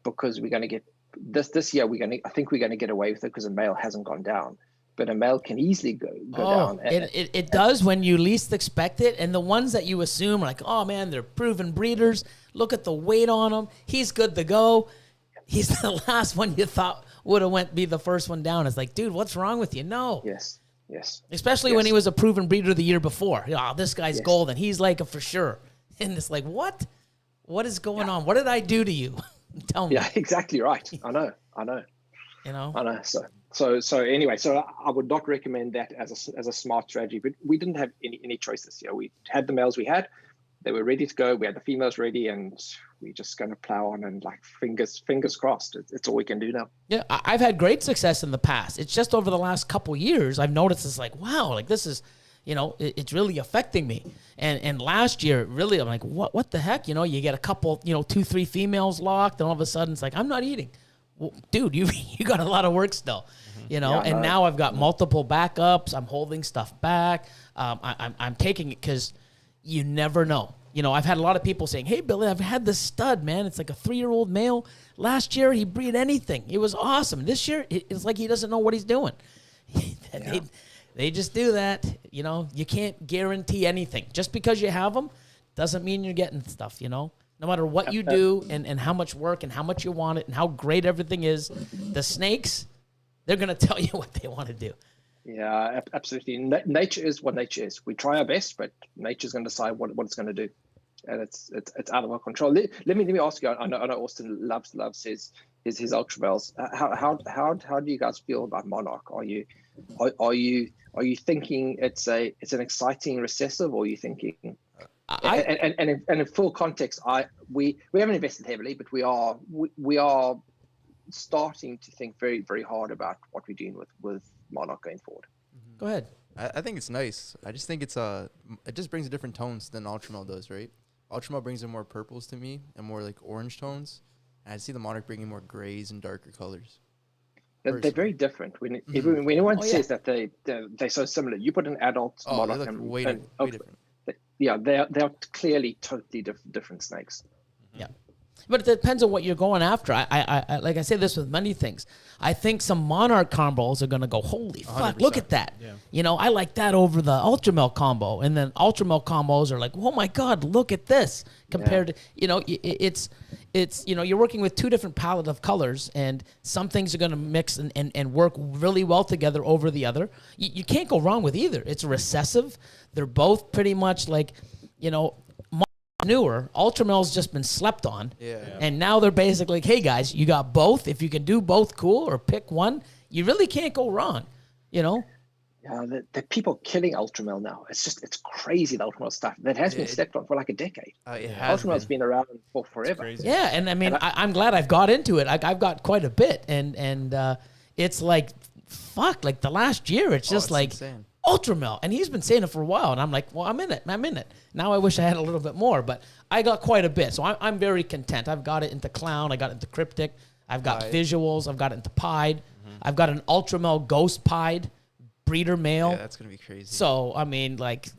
because we're going to get this year. I think we're going to get away with it because a male hasn't gone down, but a male can easily go down. It does when you least expect it, and the ones that you assume like, oh man, they're proven breeders. Look at the weight on him. He's good to go. He's the last one you thought would have be the first one down. It's like, dude, what's wrong with you? No. Yes. Especially when he was a proven breeder the year before. This guy's golden. He's like a for sure. And it's like, what? What is going on? What did I do to you? Tell me. Yeah, exactly right. I know. I know. So anyway, I would not recommend that as a smart strategy. But we didn't have any choice this year. We had the males we had. They were ready to go. We had the females ready, and we're just going to plow on and like fingers crossed. It's all we can do now. Yeah, I've had great success in the past. It's just over the last couple years I've noticed it's like, wow, like this is, it's really affecting me. And last year, really, I'm like, what the heck? You get a couple, 2, 3 females locked, and all of a sudden it's like, I'm not eating. Well, dude, you got a lot of work still, and now I've got multiple backups. I'm holding stuff back. I'm taking it because you never know. I've had a lot of people saying, hey, Billy, I've had this stud, man. It's like a 3-year-old male. Last year, he bred anything. It was awesome. This year, it's like he doesn't know what he's doing. They just do that. You can't guarantee anything. Just because you have them doesn't mean you're getting stuff, No matter what you do and how much work and how much you want it and how great everything is, the snakes, they're going to tell you what they want to do. Yeah, absolutely. Nature is what nature is. We try our best, but nature's going to decide what it's going to do, and it's out of our control. Let me ask you. I know Austin loves his Ultramels. How do you guys feel about Monarch? Are you thinking it's an exciting recessive, or are you thinking? And in full context, we haven't invested heavily, but we are starting to think very, very hard about what we're doing with Monarch going forward. Go ahead. I think it's nice. I just think it just brings different tones than Ultramel does, right? Ultramel brings in more purples to me and more like orange tones. And I see the Monarch bringing more grays and darker colors. They're very different. When anyone says that they're so similar, you put an adult Monarch they look way different. Yeah, they are clearly totally different snakes. Yeah. But it depends on what you're going after. I like I say this with many things. I think some Monarch combos are going to go, holy fuck, 100%. Look at that. Yeah. I like that over the Ultramel combo. And then Ultramel combos are like, oh my God, look at this. Compared to, it's you're working with 2 different palette of colors, and some things are going to mix and work really well together over the other. You can't go wrong with either. It's recessive. They're both pretty much like, newer. Ultramel's just been slept on. Yeah. And now they're basically like, hey guys, you got both. If you can do both, cool, or pick one, you really can't go wrong, you know? Yeah, the people killing Ultramel now. It's crazy, the Ultramel stuff. That has been slept on for like a decade. It has Ultramel's been around for forever. Yeah, and I mean, I'm glad I've got into it. I've got quite a bit. And it's like, fuck, like the last year, it's just like insane. Ultramel. And he's been saying it for a while. And I'm like, well, I'm in it. Now I wish I had a little bit more, but I got quite a bit. So I'm very content. I've got it into Clown. I got it into Cryptic. I've got visuals. I've got it into Pied. I've got an Ultramel Ghost Pied. Breeder male. Yeah, that's gonna be crazy. So I mean, like,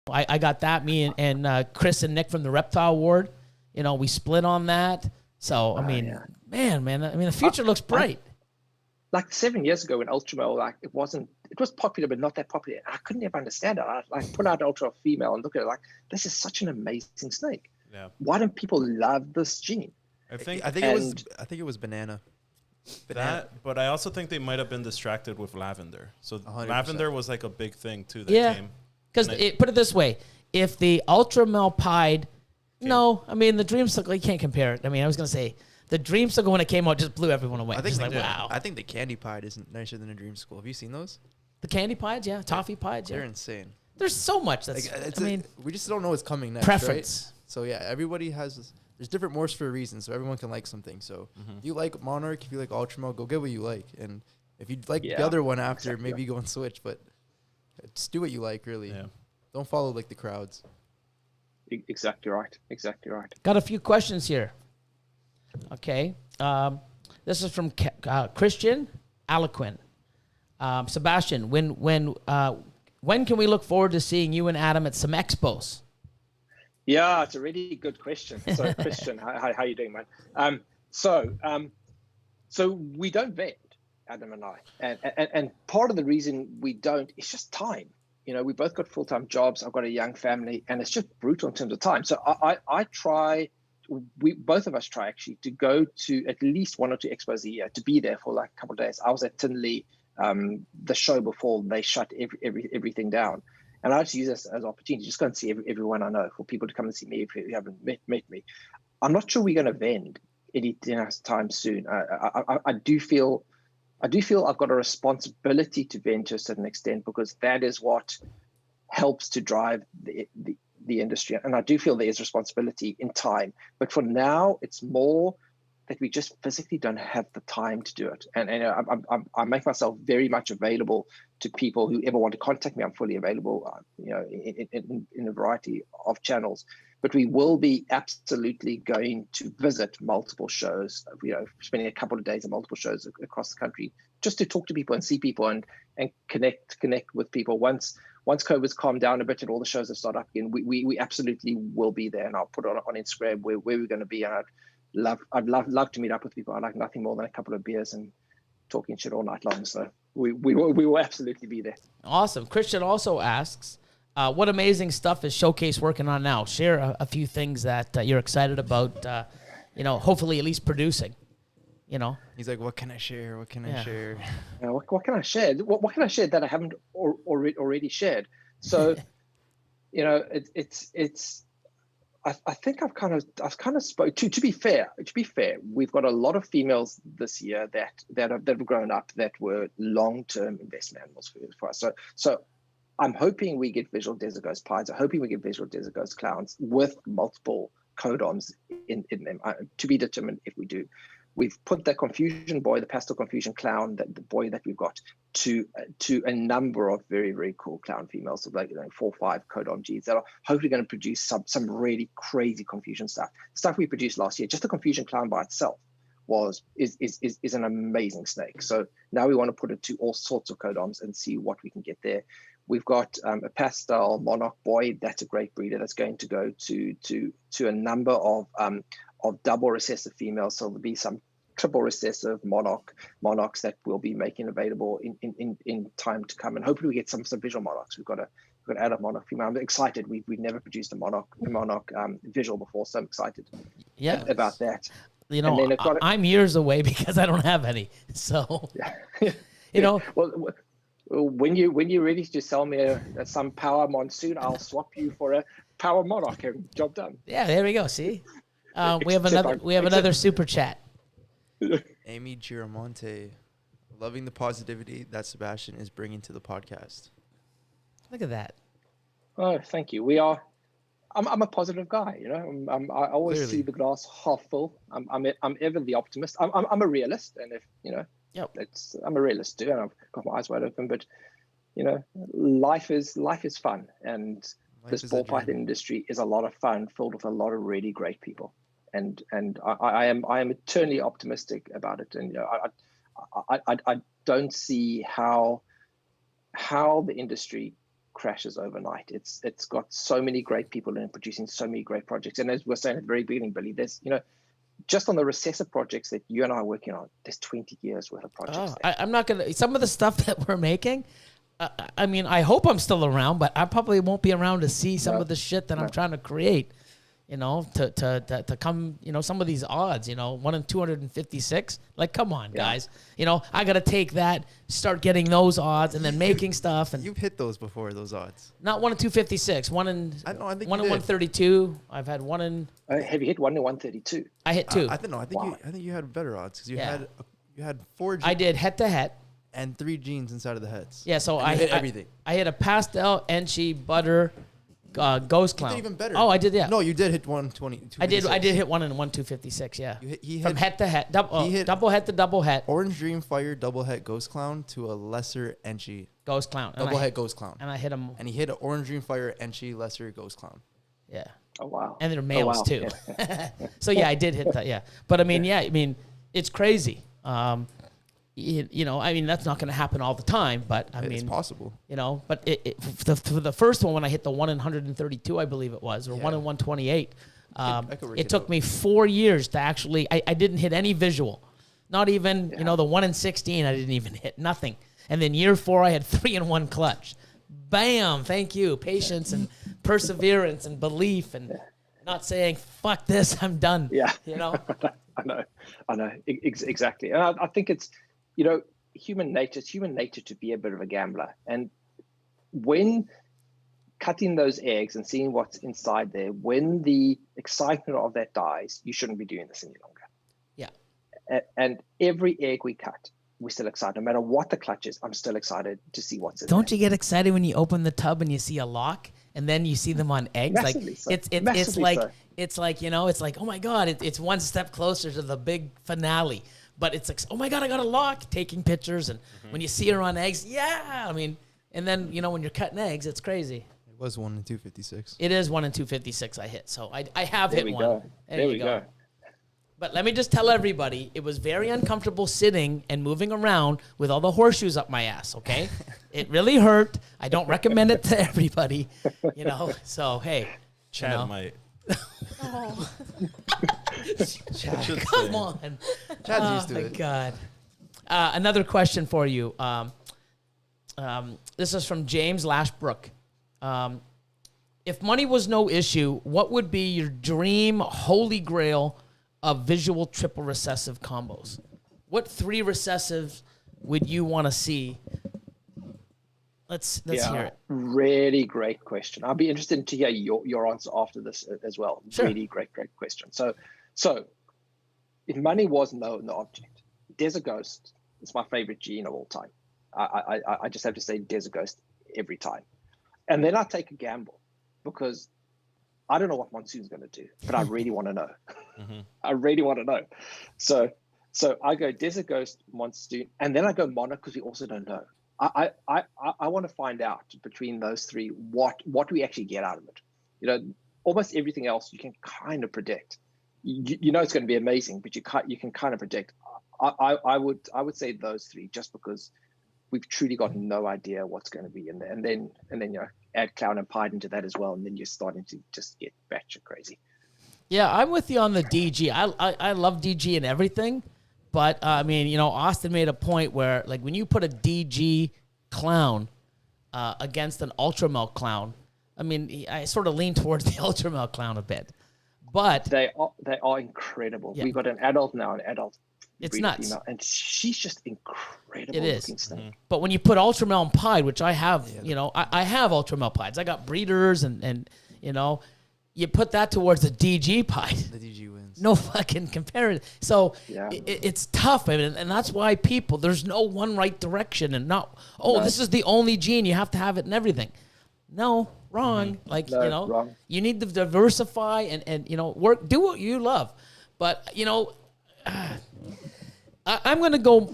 I got that. Me and Chris and Nick from the Reptile Ward, you know, we split on that. So I mean, man, I mean, the future looks bright. Like 7 years ago when Ultramel, like it was popular, but not that popular. I couldn't ever understand it. I like put out Ultra female and look at it like, this is such an amazing snake. Yeah. Why don't people love this gene? I think it was banana. That, but I also think they might have been distracted with lavender. So 100%. lavender was like a big thing too. That came. Because put it this way, if the Ultramel Pied, no, I mean the Dreamsicle, you can't compare it. I mean, I was gonna say the Dreamsicle when it came out just blew everyone away. Wow. I think the candy pied isn't nicer than a Dreamsicle. Have you seen those? The candy pieds, yeah, toffee pieds, yeah. They're insane. There's so much that's. Like, I mean, we just don't know what's coming next. preference. Right? So yeah, everybody has. There's different morphs for a reason, so everyone can like something. So if you like Monarch, if you like Ultramel, go get what you like. And if you like the other one after, maybe go and switch. But just do what you like, really. Yeah. Don't follow like the crowds. Exactly right. Got a few questions here. Okay. This is from Christian Alequin. Sebastian, when can we look forward to seeing you and Adam at some expos? Yeah, it's a really good question. So, Christian, how you doing, man? So we don't vend, Adam and I, and part of the reason we don't is just time. You know, we both got full-time jobs. I've got a young family, and it's just brutal in terms of time. So I try. Both of us try actually to go to at least one or two expos a year, to be there for like a couple of days. I was at Tinley the show before they shut everything down. And I just use this as an opportunity to just go and see everyone I know, for people to come and see me if you haven't met me. I'm not sure we're going to vend anytime soon. I do feel I've got a responsibility to vend to a certain extent, because that is what helps to drive the industry. And I do feel there is responsibility in time. But for now, it's more that we just physically don't have the time to do it. And I make myself very much available to people who ever want to contact me. I'm fully available, in a variety of channels. But we will be absolutely going to visit multiple shows, spending a couple of days at multiple shows across the country, just to talk to people and see people and connect with people. Once COVID's calmed down a bit and all the shows have started up again, we absolutely will be there. And I'll put it on Instagram where we're going to be. And I'd love to meet up with people. I like nothing more than a couple of beers and talking shit all night long. So we will absolutely be there. Awesome. Christian also asks, what amazing stuff is Showcase working on now? Share a few things that you're excited about, hopefully at least producing. He's like, what can I share? What can I share? What can I share? What can I share that I haven't already shared? So, it's. I think I've kind of spoke to be fair, we've got a lot of females this year that have grown up that were long-term investment animals for us. So I'm hoping we get visual Desert Ghost Pieds. I'm hoping we get visual Desert Ghost Clowns with multiple codoms in them, to be determined if we do. We've put the Confusion boy, the Pastel Confusion clown, the boy that we've got, to a number of very, very cool clown females, so like 4 or 5 codom Gs that are hopefully going to produce some really crazy Confusion stuff. Stuff we produced last year, just the Confusion clown by itself is an amazing snake. So now we want to put it to all sorts of codoms and see what we can get there. We've got a pastel Monarch boy. That's a great breeder. That's going to go to a number of double recessive females. So there'll be some triple recessive monarchs that we'll be making available in time to come. And hopefully we get some visual monarchs. We've got to add a monarch female. I'm excited. We've never produced a monarch visual before, so I'm excited about that. I'm years away because I don't have any. So, Well, When you're ready to sell me some power monsoon, I'll swap you for a power monarch, and job done. Yeah, there we go. See, we have another super chat. Amy Giramonte, loving the positivity that Sebastian is bringing to the podcast. Look at that. Oh, thank you. I'm a positive guy, you know. I always Clearly. see the glass half full. I'm ever the optimist. I'm a realist, and if you know, I'm a realist too, and I've got my eyes wide open. But you know, life is fun, and this ball python industry is a lot of fun, filled with a lot of really great people. And I am eternally optimistic about it. And you know, I don't see how the industry crashes overnight. It's got so many great people in producing so many great projects. And as we're saying at the very beginning, Billy, there's, you know, just on the recessive projects that you and I are working on, there's 20 years worth of projects. I'm not gonna. Some of the stuff that we're making. I mean, I hope I'm still around, but I probably won't be around to see some of the shit that I'm trying to create. You know, to come, you know, some of these odds, you know, 1 in 256. Like, come on, guys. You know, I got to take that, start getting those odds, and then making stuff. And You've hit those before, those odds. not 1 in 256. I think 132. I've had 1 in. Have you hit 1 in 132? I hit 2. I think you had better odds because you had 4 genes I did head to head. and 3 genes inside of the heads. Yeah, so I hit everything. I hit a pastel, enchi, butter, ghost clown. You did even better. Oh, I did, yeah. No, you did hit 120. I did hit 1 in 1256, yeah. He hit From head to head, hit double head to double head. Orange Dream Fire double head Ghost Clown to a lesser Enchi Ghost clown. double head Ghost Clown. And I hit him. And he hit an Orange Dream Fire Enchi lesser Ghost Clown. Yeah. Oh wow. And they're males too. Yeah. So yeah, I did hit that. Yeah, but I mean, it's crazy. You know, I mean, that's not going to happen all the time, but I mean, it's possible. You know, but for the first one, when I hit the 1 in 132, I believe it was, or 1 in 128, it took me 4 years to actually. I didn't hit any visual, not even you know the 1 in 16. I didn't even hit nothing, and then year 4, I had 3 in 1 clutch. Bam! Thank you, patience and perseverance and belief and not saying fuck this, I'm done. Yeah, you know. I know exactly, and I think it's. You know, it's human nature to be a bit of a gambler. And when cutting those eggs and seeing what's inside there, when the excitement of that dies, you shouldn't be doing this any longer. Yeah. And every egg we cut, we're still excited. No matter what the clutch is, I'm still excited to see what's in there. Don't you get excited when you open the tub and you see a lock and then you see them on eggs? Massively like it's like, you know, it's like, oh my God, it's one step closer to the big finale. But it's like, oh my God, I got a lock, taking pictures. And when you see her on eggs, yeah. I mean, and then, you know, when you're cutting eggs, it's crazy. It was 1 in 256. It is 1 in 256 I hit. So I have there hit we one. Go. There we go. But let me just tell everybody, it was very uncomfortable sitting and moving around with all the horseshoes up my ass, okay? It really hurt. I don't recommend it to everybody, you know. So, hey. Chad might. Oh. Chad, come on. Chad's used to it. Oh, my God. Another question for you. This is from James Lashbrook. If money was no issue, what would be your dream holy grail of visual triple recessive combos? What 3 recessives would you want to see? Let's hear it. Really great question. I'll be interested to hear your answer after this as well. Sure. Really great question. So if money was no object, Desert Ghost is my favorite gene of all time. I just have to say Desert Ghost every time. And then I take a gamble because I don't know what Monsoon's going to do, but I really want to know. I really want to know. So I go Desert Ghost, Monsoon, and then I go Monarch because we also don't know. I want to find out between those 3 what we actually get out of it. You know, almost everything else you can kind of predict. You know it's going to be amazing, but you can kind of predict. I would say those 3 just because we've truly got no idea what's going to be in there, and then you know add Clown and Python into that as well, and then you're starting to just get batshit crazy. Yeah, I'm with you on the DG. I love DG and everything. But, I mean, you know, Austin made a point where, like, when you put a DG clown against an Ultramel clown, I mean, I sort of lean towards the Ultramel clown a bit. But they are incredible. Yeah. We've got an adult now, an adult It's nuts. Female, and she's just incredible It is. looking snake. But when you put Ultramel and Pied, which I have, I have Ultramel Pieds. I got breeders and you put that towards the DG Pied. The DG wins. No fucking comparison. So it's tough, and that's why there's no one right direction, and this is the only gene, you have to have it in everything. No, wrong. Wrong. You need to diversify and work, do what you love. But I'm gonna go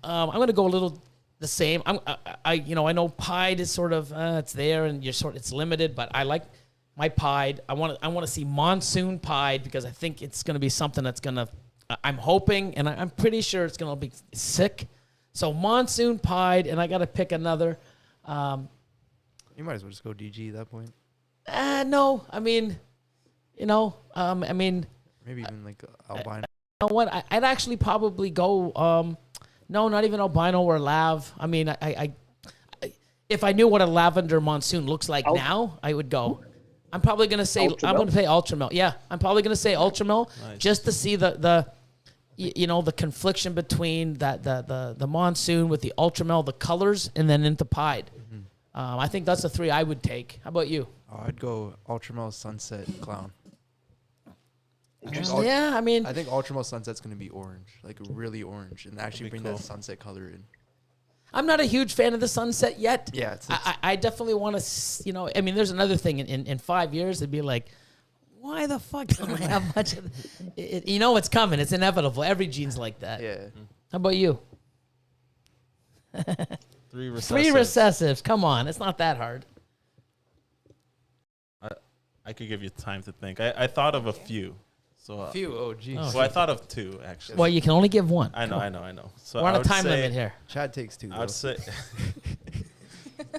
a little the same. I know Pied is sort of it's there and it's limited, but I like my Pied. I want to see Monsoon Pied because I think it's gonna be something that's gonna. I'm hoping and I'm pretty sure it's gonna be sick. So Monsoon Pied, and I gotta pick another. You might as well just go DG at that point. No, I mean, maybe even like albino. You know what? I'd actually probably go. No, not even albino or lav. I mean, I if I knew what a lavender monsoon looks like now, I would go. I'm probably gonna say Ultramel? I'm gonna say Ultramel. Yeah, I'm probably gonna say Ultramel just to see the confliction between the monsoon with the Ultramel, the colors, and then into Pied. I think that's the three I would take. How about you? Oh, I'd go Ultramel Sunset Clown. Oh, I think I think Ultramel Sunset's gonna be orange, like really orange, and actually bring that sunset color in. I'm not a huge fan of the sunset yet. Yeah, I definitely want to, there's another thing in 5 years, it'd be like, why the fuck don't I have much of it? It's coming. It's inevitable. Every gene's like that. Yeah. How about you? 3 recessives. 3 recessives. Come on. It's not that hard. I could give you time to think. I thought of a few. So A few. Oh, geez. Well, I thought of 2 actually. Well, you can only give one. I know. So we're on a time limit here. Chad takes 2. I would say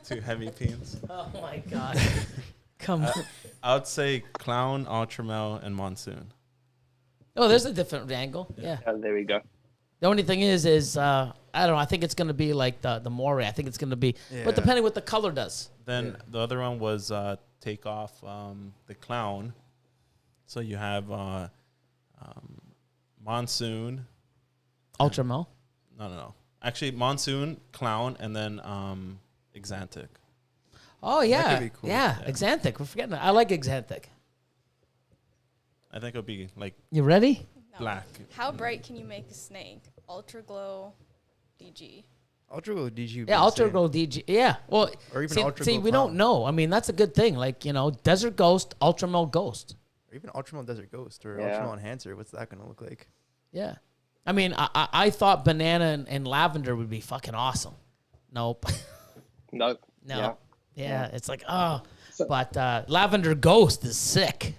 2 heavy peens. Oh my god. Come on. I would say Clown, Ultramel, and Monsoon. Oh, there's a different angle. Yeah. There we go. The only thing is I don't know. I think it's going to be like the Moray. I think it's going to be, but depending what the color does. Then the other one was take off the Clown. So you have Monsoon. Ultramel. No. Actually, Monsoon, Clown, and then Exantic. Oh, yeah. That could be cool. Yeah, Exantic. We're forgetting that. I like Exantic. I think it'll be like You ready? black. How bright can you make a snake? Ultra glow, DG. Ultra Glow DG. Yeah, Ultra Glow DG. Yeah. Well, Or even see, Ultra see Glow we Clown. don't know. I mean, that's a good thing. Like, Desert Ghost, Ultramel Ghost. Or even Ultramel Desert Ghost or Yeah. Ultramel Enhancer. What's that gonna look like? Yeah. I mean, I thought banana and lavender would be fucking awesome. Nope. No. No. Yeah. Yeah, it's like, oh. So- But lavender Ghost is sick.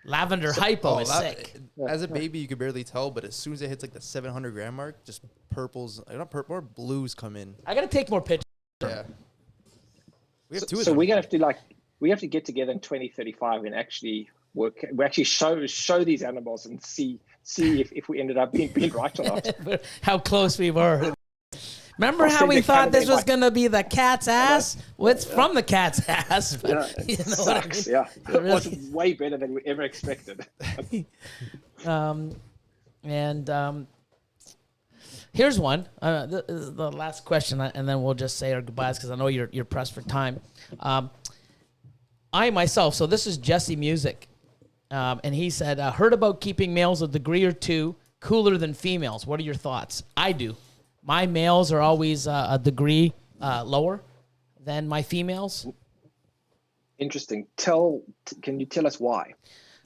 Lavender Hypo is sick. As a baby, you could barely tell, but as soon as it hits like the 700 gram mark, just purples, not purple, more blues come in. I got to take more pictures. Yeah. We have 2 of So them. we're gonna have to we have to get together in 2035 and actually work. We actually show these animals and see if we ended up being right or not. How close we were. Remember I'll how send we the thought Canada this was invite. going to be the cat's ass? Well, it's from the cat's ass. But Yeah, you it know what I sucks. mean? Yeah, it was Really. way better than we ever expected. Here's one. This is the last question, and then we'll just say our goodbyes because I know you're pressed for time. I myself, so this is Jesse Music, and he said, heard about keeping males a degree or 2 cooler than females. What are your thoughts? I do. My males are always a degree lower than my females. Interesting. Can you tell us why?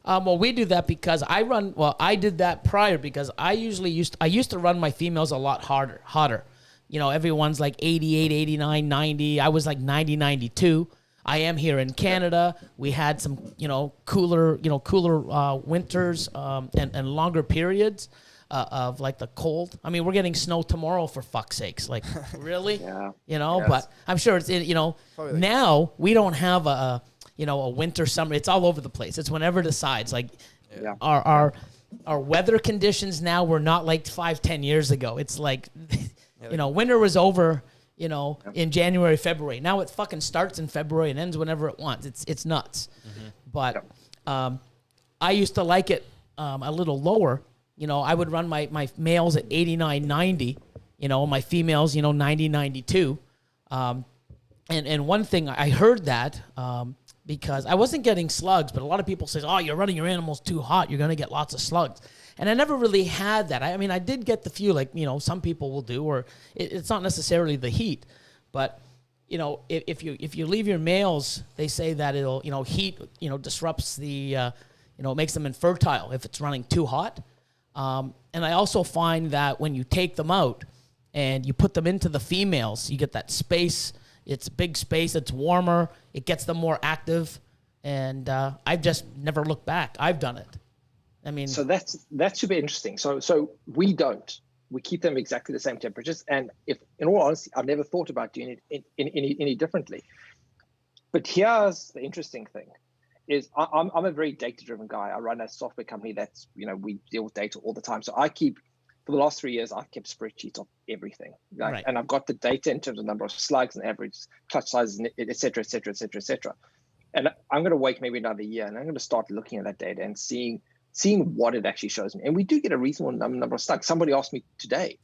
Well, we do that because I did that prior because I used to run my females a lot hotter. Everyone's like 88, 89, 90. I was like 90, 92. I am here in Canada. We had some, cooler winters and longer periods of like the cold. I mean, we're getting snow tomorrow for fuck's sakes. Like, really? Yeah. Yes. But I'm sure it's Probably like now we don't have a winter, summer. It's all over the place. It's whenever it decides. Like, Yeah. our weather conditions now were not like 5-10 years ago. It's like, winter was over, in January, February. Now it fucking starts in February and ends whenever it wants. It's nuts. But I used to like it a little lower I would run my males at 89, 90, my females, 90, 92. And one thing I heard that, because I wasn't getting slugs, but a lot of people say, oh, you're running your animals too hot, you're going to get lots of slugs. And I never really had that. I mean, I did get the few, like, some people will do, or it's not necessarily the heat. But, if you leave your males, they say that it'll, heat, disrupts the, it makes them infertile if it's running too hot. And I also find that when you take them out and you put them into the females, you get that space. It's big space. It's warmer. It gets them more active. And I've just never looked back. I've done it. I mean, so that's super interesting. So we don't. We keep them exactly the same temperatures. And if, in all honesty, I've never thought about doing it any differently. But here's the interesting thing: is I'm a very data-driven guy. I run a software company that's we deal with data all the time. So I keep. For the last 3 years, I've kept spreadsheets of everything, right? And I've got the data in terms of number of slugs and average clutch sizes, et cetera, et cetera, et cetera, et cetera. And I'm going to wait maybe another year, and I'm going to start looking at that data and seeing what it actually shows me. And we do get a reasonable number of slugs. Somebody asked me today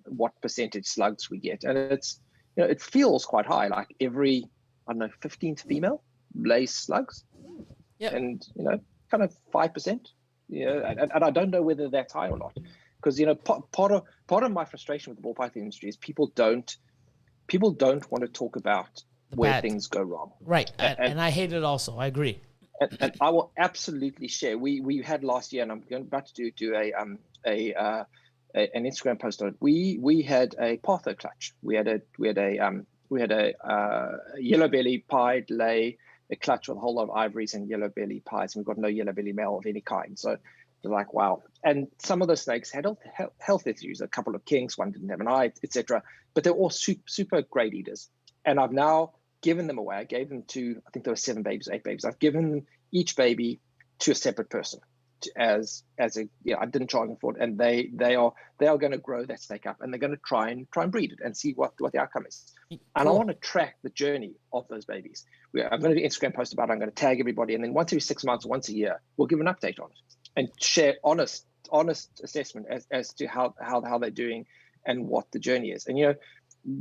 what percentage slugs we get, and it's it feels quite high. Like every 15th female lays slugs, and kind of 5%. And I don't know whether that's high or not. Because part of my frustration with the ball python industry is people don't want to talk about where things go wrong. Right, and I hate it also. I agree. And I will absolutely share. We had last year, and I'm about to do an Instagram post on it. We had a Partho clutch. We had a yellow belly pied lay a clutch with a whole lot of ivories and yellow belly pies, and we've got no yellow belly male of any kind. So. Like, wow. And some of the snakes had health issues. A couple of kinks, one didn't have an eye, etc. But they're all super great eaters. And I've now given them away. I gave them to, I think there were 8 babies. I've given each baby to a separate person as a, I didn't charge them for it. And they are going to grow that snake up, and they're going to try and breed it and see what the outcome is. Cool. And I want to track the journey of those babies. I'm going to do an Instagram post about it. I'm going to tag everybody. And then once every 6 months, once a year, we'll give an update on it. And share honest assessment as to how they're doing and what the journey is. And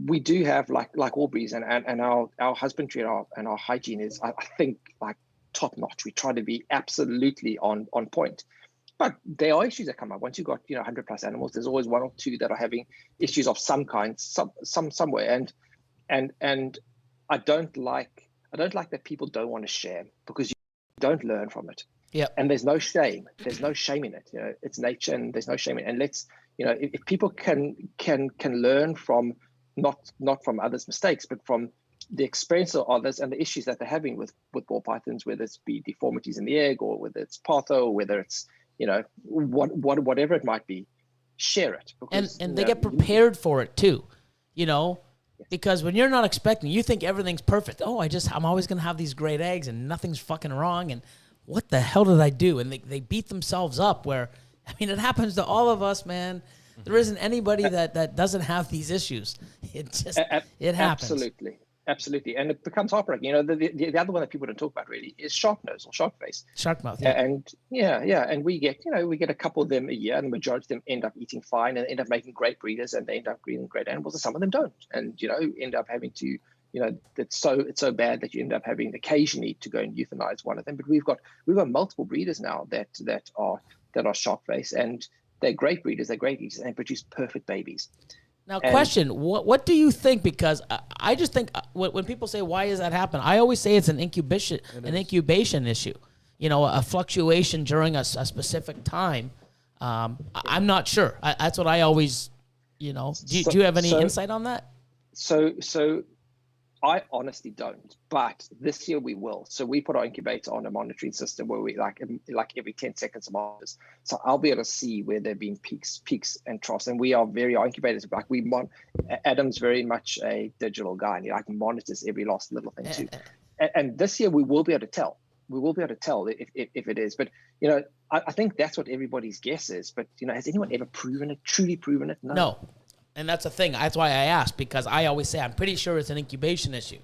we do have like all breeds, and our husbandry and our hygiene is, I think, like top notch. We try to be absolutely on point. But there are issues that come up. Once you've got 100+ animals, there's always one or two that are having issues of some kind, somewhere. And I don't like that people don't want to share, because you don't learn from it. Yeah. And there's no shame. There's no shame in it. It's nature, and there's no shame in it. And let's, if people can learn from not from others' mistakes, but from the experience of others and the issues that they're having with ball pythons, whether it's be deformities in the egg, or whether it's Partho, or whether it's whatever it might be, share it. Because, and they get prepared for it too, because when you're not expecting, you think everything's perfect. Oh, I'm always going to have these great eggs and nothing's fucking wrong, and what the hell did I do? And they beat themselves up, where, I mean, it happens to all of us, man. There isn't anybody that doesn't have these issues. It happens. Absolutely. And it becomes heartbreaking. The other one that people don't talk about really is shark nose or shark face. Shark mouth, yeah. And and we get a couple of them a year, and the majority of them end up eating fine and end up making great breeders, and they end up breeding great animals, and some of them don't. And, end up having to, it's so bad that you end up having occasionally to go and euthanize one of them. But we've got multiple breeders now that are shark face, and they're great breeders, they're great eaters, and produce perfect babies. Now, question: what do you think? Because I just think when people say, "Why does that happen?" I always say it's an incubation issue. A fluctuation during a specific time. I'm not sure. That's what I always, Do you have any insight on that? So I honestly don't, but this year we will. So we put our incubator on a monitoring system where we like every 10 seconds monitors. So I'll be able to see where there've been peaks and troughs. And our incubators, Adam's very much a digital guy, and he monitors every last little thing too. And this year we will be able to tell. We will be able to tell if it is. But I think that's what everybody's guess is. But has anyone ever truly proven it? No. And that's the thing. That's why I asked, because I always say I'm pretty sure it's an incubation issue.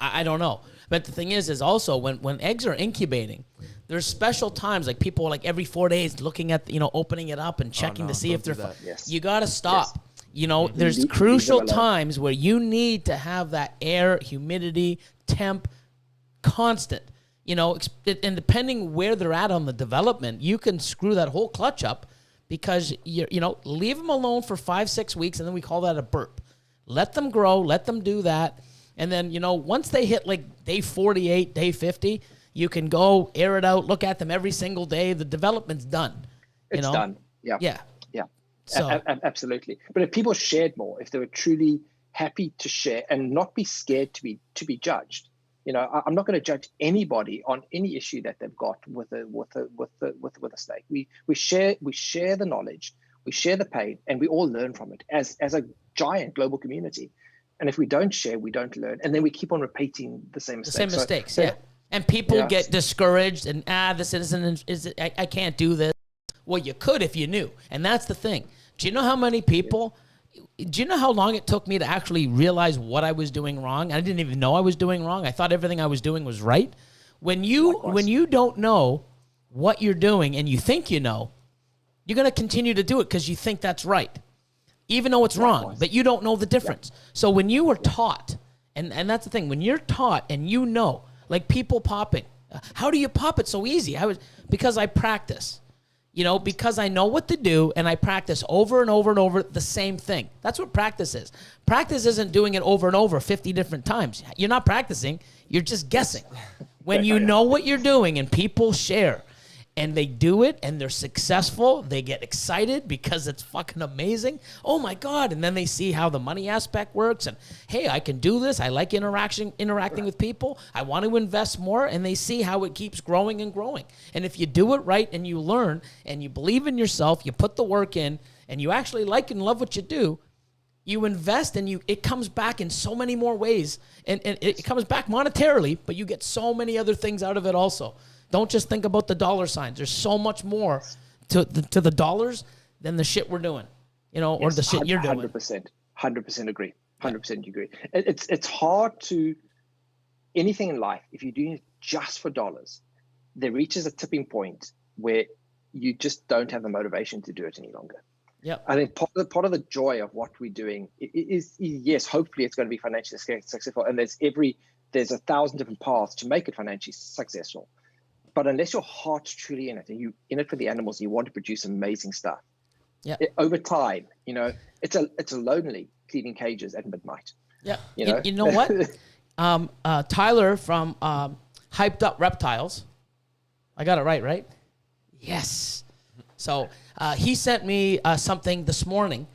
I don't know. But the thing is also when eggs are incubating, There's special times, like people like every 4 days looking at, opening it up and checking to see if they're. Yes. You got to stop. Yes. There's crucial times where you need to have that air, humidity, temp, constant. And depending where they're at on the development, you can screw that whole clutch up because leave them alone for 5-6 weeks, and then we call that a burp. Let them grow, let them do that, and then once they hit like day 48, day 50. You can go air it out, look at them every single day. The development's done. It's done. Yeah. Yeah. Yeah. So Absolutely. But if people shared more, if they were truly happy to share and not be scared to be judged, I'm not going to judge anybody on any issue that they've got with a snake. We share the knowledge, we share the pain, and we all learn from it as a giant global community. And if we don't share, we don't learn, and then we keep on repeating the same mistakes. The same mistakes, yeah. And people get discouraged and, this I can't do this. Well, you could if you knew. And that's the thing. Do you know how many people, do you know how long it took me to actually realize what I was doing wrong? I didn't even know I was doing wrong. I thought everything I was doing was right. When you don't know what you're doing and you think you know, you're going to continue to do it because you think that's right, even though it's wrong, but you don't know the difference. So when you were taught, and that's the thing, when you're taught and like people popping. How do you pop it so easy? Because I practice, because I know what to do and I practice over and over and over the same thing. That's what practice is. Practice isn't doing it over and over 50 different times. You're not practicing. You're just guessing. When you know what you're doing and people share and they do it and they're successful, they get excited because it's fucking amazing. Oh my God. And then they see how the money aspect works and, hey, I can do this. I like interacting with people. I want to invest more. And they see how it keeps growing and growing. And if you do it right and you learn and you believe in yourself, you put the work in and you actually like and love what you do, you invest and it comes back in so many more ways. And it comes back monetarily, but you get so many other things out of it also. Don't just think about the dollar signs. There's so much more to the dollars than the shit we're doing, or the shit you're doing. 100% agree. 100% agree. It's hard to anything in life. If you're doing it just for dollars, there reaches a tipping point where you just don't have the motivation to do it any longer. Yeah, I think part of the joy of what we're doing is yes, hopefully it's going to be financially successful, and there's 1,000 different paths to make it financially successful. But unless your heart's truly in it, and you're in it for the animals, you want to produce amazing stuff. Yeah. Over time, it's a lonely cleaning cages at midnight. Yeah. You know what? Tyler from Hyped Up Reptiles. I got it right? Yes. So he sent me something this morning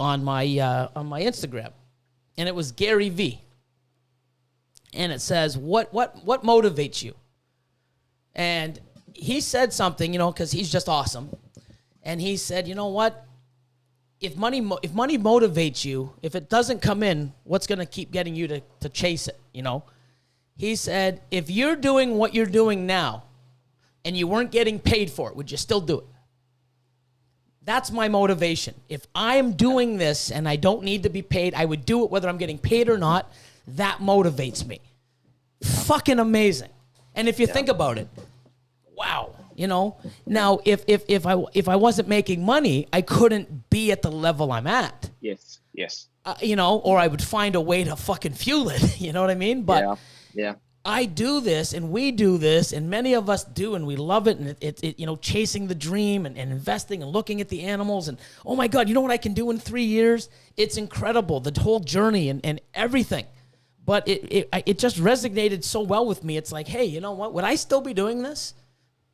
on my Instagram, and it was Gary V. And it says, "What motivates you?" And he said something, because he's just awesome. And he said, you know what? If money motivates you, if it doesn't come in, what's going to keep getting you to chase it, He said, if you're doing what you're doing now and you weren't getting paid for it, would you still do it? That's my motivation. If I'm doing this and I don't need to be paid, I would do it whether I'm getting paid or not. That motivates me. Fucking amazing. And if you think about it, wow, Now, if I wasn't making money, I couldn't be at the level I'm at. Yes. Or I would find a way to fucking fuel it. You know what I mean? But yeah. I do this, and we do this, and many of us do, and we love it. And it chasing the dream and investing and looking at the animals, and oh my God, you know what I can do in 3 years? It's incredible, the whole journey and everything. But it just resonated so well with me. It's like, hey, you know what? Would I still be doing this?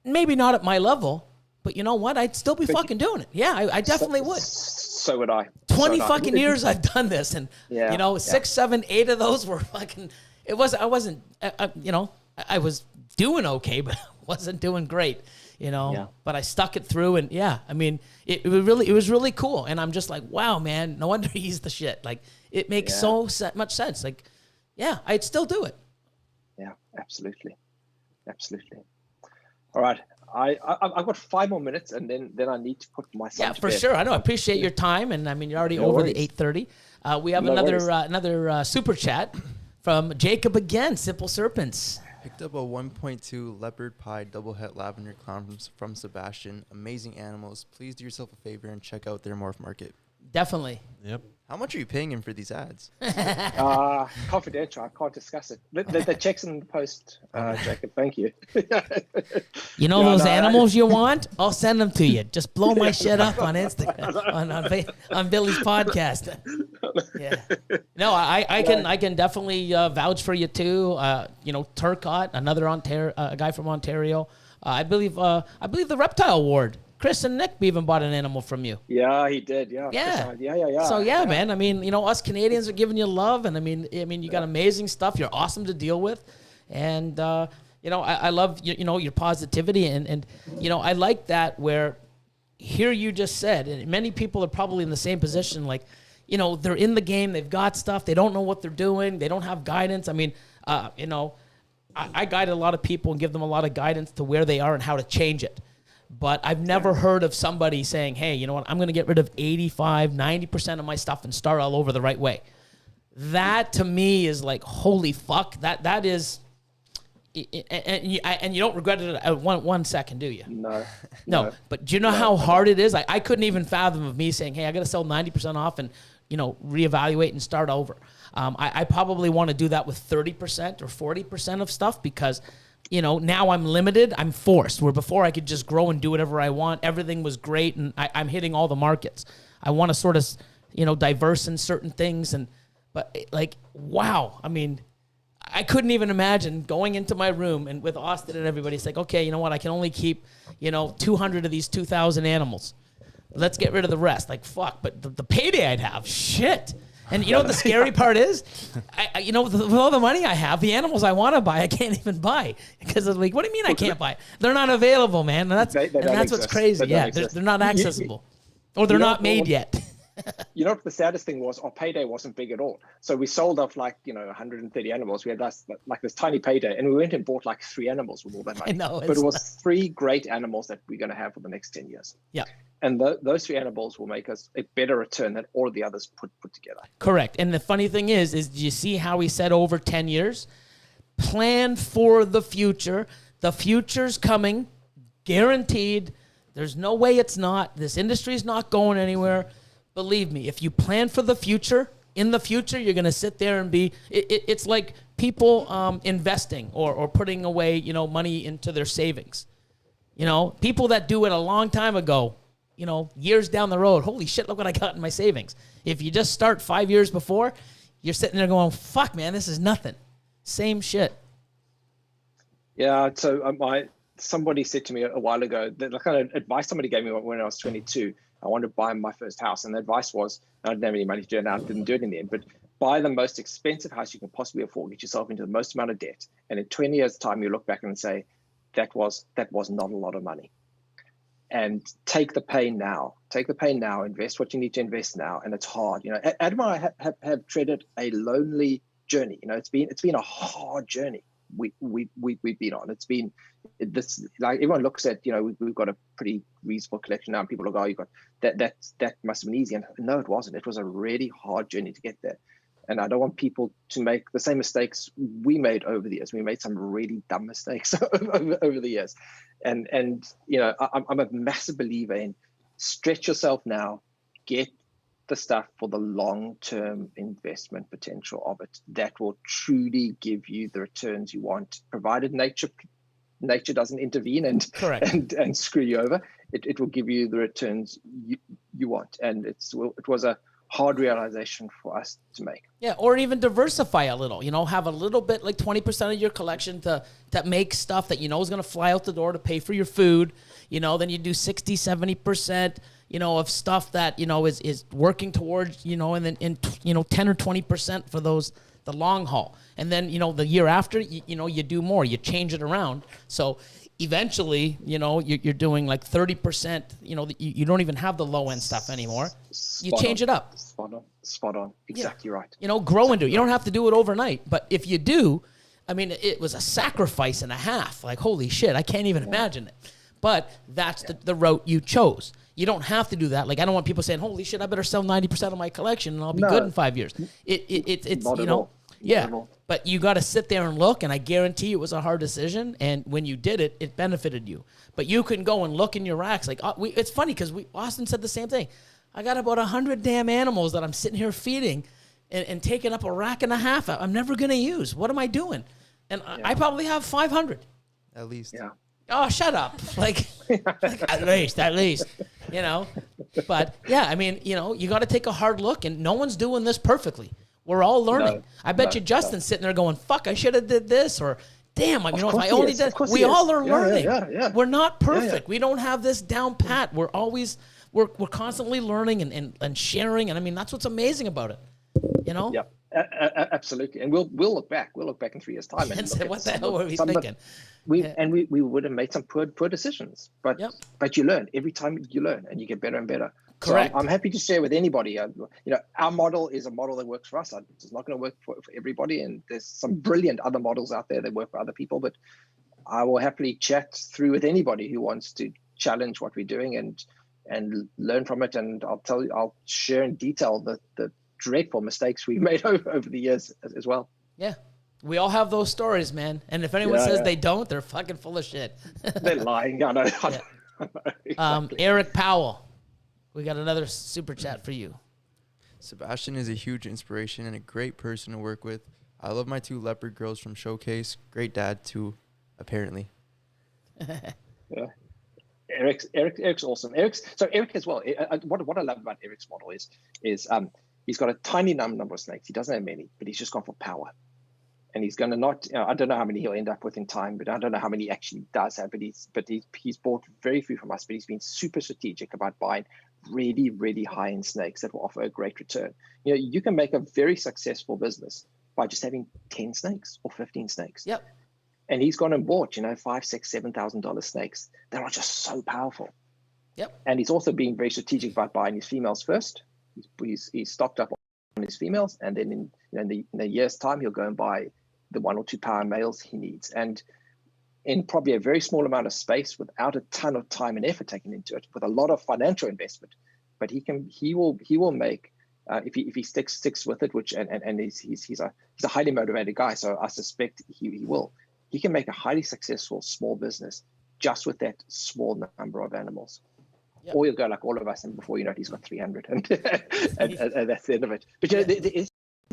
Maybe not at my level, but you know what? I'd still be fucking doing it. Yeah, I definitely would. So would I. 20 fucking years I've done this, and 6, 7, 8 of those were fucking. I was doing okay, but I wasn't doing great, But I stuck it through, and it was really cool. And I'm just like, wow, man, no wonder he's the shit. Like, it makes so much sense. Like, yeah, I'd still do it. Yeah, absolutely. All right, I've got 5 more minutes, and then I need to put my son to for bed. sure. I know. I appreciate your time, and you're already over the 8:30. We have another super chat from Jacob again. Simple Serpents. Picked up a 1.2 leopard pie double het lavender clown from Sebastian. Amazing animals. Please do yourself a favor and check out their morph market. Definitely. Yep. How much are you paying him for these ads? Confidential. I can't discuss it. The checks in the post, Jacob. Thank you. You know those animals you want? I'll send them to you. Just blow my shit up on Instagram, on Billy's podcast. Yeah. No, I can definitely vouch for you too. Turcotte, another a guy from Ontario. I believe the Reptile Ward. Chris and Nick even bought an animal from you. Yeah, he did. Yeah. Yeah. So yeah, man. I mean, us Canadians are giving you love, and I mean, you got amazing stuff. You're awesome to deal with, and I love your positivity, and I like that where here you just said, and many people are probably in the same position, like, they're in the game, they've got stuff, they don't know what they're doing, they don't have guidance. I mean, I guide a lot of people and give them a lot of guidance to where they are and how to change it. But I've never heard of somebody saying, hey, you know what, I'm going to get rid of 85, 90% of my stuff and start all over the right way. That to me is like, holy fuck, that is, and you don't regret it at 1 second, do you? No. But do you know how hard it is? I couldn't even fathom of me saying, hey, I got to sell 90% off and, reevaluate and start over. I probably want to do that with 30% or 40% of stuff because now I'm limited. I'm forced. Where before I could just grow and do whatever I want. Everything was great, and I'm hitting all the markets. I want to sort of, diverse in certain things. But wow. I mean, I couldn't even imagine going into my room and with Austin and everybody, it's like, okay, you know what? I can only keep, 200 of these 2,000 animals. Let's get rid of the rest. Like, fuck. But the payday I'd have, shit. And you know what the scary part is? With all the money I have, the animals I want to buy, I can't even buy. Because I'm like, what do you mean I can't buy? They're not available, man. And that's what's crazy. They're not accessible. Or they're not made yet. What the saddest thing was? Our payday wasn't big at all. So we sold off 130 animals. We had this tiny payday. And we went and bought 3 animals with all that money. I know. But it was 3 great animals that we're going to have for the next 10 years. Yeah. And those 3 animals will make us a better return than all of the others put together. Correct. And the funny thing is do you see how we said over 10 years? Plan for the future. The future's coming. Guaranteed. There's no way it's not. This industry's not going anywhere. Believe me, if you plan for the future, in the future, you're going to sit there and be... It's like people investing or putting away, money into their savings. People that do it a long time ago, years down the road, holy shit, look what I got in my savings. If you just start 5 years before, you're sitting there going, fuck, man, this is nothing. Same shit. Yeah, so somebody said to me a while ago, the kind of advice somebody gave me when I was 22, I wanted to buy my first house. And the advice was, I didn't have any money to do it, and I didn't do it in the end, but buy the most expensive house you can possibly afford, get yourself into the most amount of debt. And in 20 years' time, you look back and say, that was not a lot of money. And take the pain now. Take the pain now. Invest what you need to invest now. And it's hard. Adam and I have treaded a lonely journey. It's been a hard journey we've been on. It's been this, like, everyone looks at, we've got a pretty reasonable collection now, and people look, oh, you got that must have been easy. And no, it wasn't. It was a really hard journey to get there. And I don't want people to make the same mistakes we made over the years. We made some really dumb mistakes over the years. And I'm a massive believer in stretch yourself now, get the stuff for the long-term investment potential of it. That will truly give you the returns you want, provided nature doesn't intervene and screw you over. It will give you the returns you want. And it was a hard realization for us to make. Yeah, or even diversify a little, have a little bit, like 20% of your collection to make stuff that is going to fly out the door to pay for your food. Then you do 60, 70%, of stuff that, is working towards, and then 10 or 20% for the long haul. And then, the year after, you do more, you change it around. So eventually, you're doing like 30%, you don't even have the low end stuff anymore. You change it up. Spot on. Exactly right. Grow into it. You don't have to do it overnight. But if you do, I mean, it was a sacrifice and a half. Like, holy shit, I can't even imagine it. But that's the route you chose. You don't have to do that. Like, I don't want people saying, holy shit, I better sell 90% of my collection and I'll be good in 5 years. It's Yeah, Incredible. but you got to sit there and look, and I guarantee it was a hard decision. And when you did it, it benefited you. But you can go and look in your racks. Like it's funny because Austin said the same thing. I got about 100 damn animals that I'm sitting here feeding, and taking up a rack and a half. I'm never gonna use. What am I doing? And I probably have 500 at least. Yeah. Oh, shut up! Like at least, you know. But yeah, I mean, you know, you got to take a hard look, and no one's doing this perfectly. We're all learning. No, I bet you Justin's sitting there going, "Fuck, I should have did this," or "Damn, you know, if I he only is. did." Of course We he is. all are Yeah, learning. yeah. We're not perfect. Yeah. We don't have this down pat. We're always we're constantly learning and sharing, and I mean that's what's amazing about it. You know. Yep. Absolutely. And we'll look back. We'll look back in 3 years' time and Say, look what at the some hell of- were we some of the- thinking? we would have made some poor decisions, but you learn every time you learn and you get better and better. Correct. So I'm happy to share with anybody. You know, our model is a model that works for us. It's not going to work for everybody, and there's some brilliant other models out there that work for other people. But I will happily chat through with anybody who wants to challenge what we're doing and learn from it. And I'll share in detail the dreadful mistakes we've made over the years as well. Yeah. We all have those stories, man. And if anyone says they don't, they're fucking full of shit. They're lying. I know. Exactly. Eric Powell, we got another super chat for you. Sebastian is a huge inspiration and a great person to work with. I love my 2 leopard girls from Showcase. Great dad too, apparently. Yeah. Eric's awesome. So Eric as well. What I love about Eric's model is he's got a tiny number of snakes. He doesn't have many, but he's just gone for power. And he's going to not, I don't know how many he'll end up with in time, but I don't know how many he actually does have, but he's bought very few from us, but he's been super strategic about buying really, really high-end snakes that will offer a great return. You know, you can make a very successful business by just having 10 snakes or 15 snakes. Yep. And he's gone and bought, $5,000, $6,000, $7,000 snakes that are just so powerful. Yep. And he's also being very strategic about buying his females first. He's stocked up on his females, and then in a year's time, he'll go and buy the 1 or 2 pound males he needs. And in probably a very small amount of space, without a ton of time and effort taken into it, with a lot of financial investment, but he will make if he sticks with it, which and he's a highly motivated guy, so I suspect he will. He can make a highly successful small business just with that small number of animals. Yep. Or you'll go like all of us, and before you know it, he's got 300, and that's the end of it. But there isn't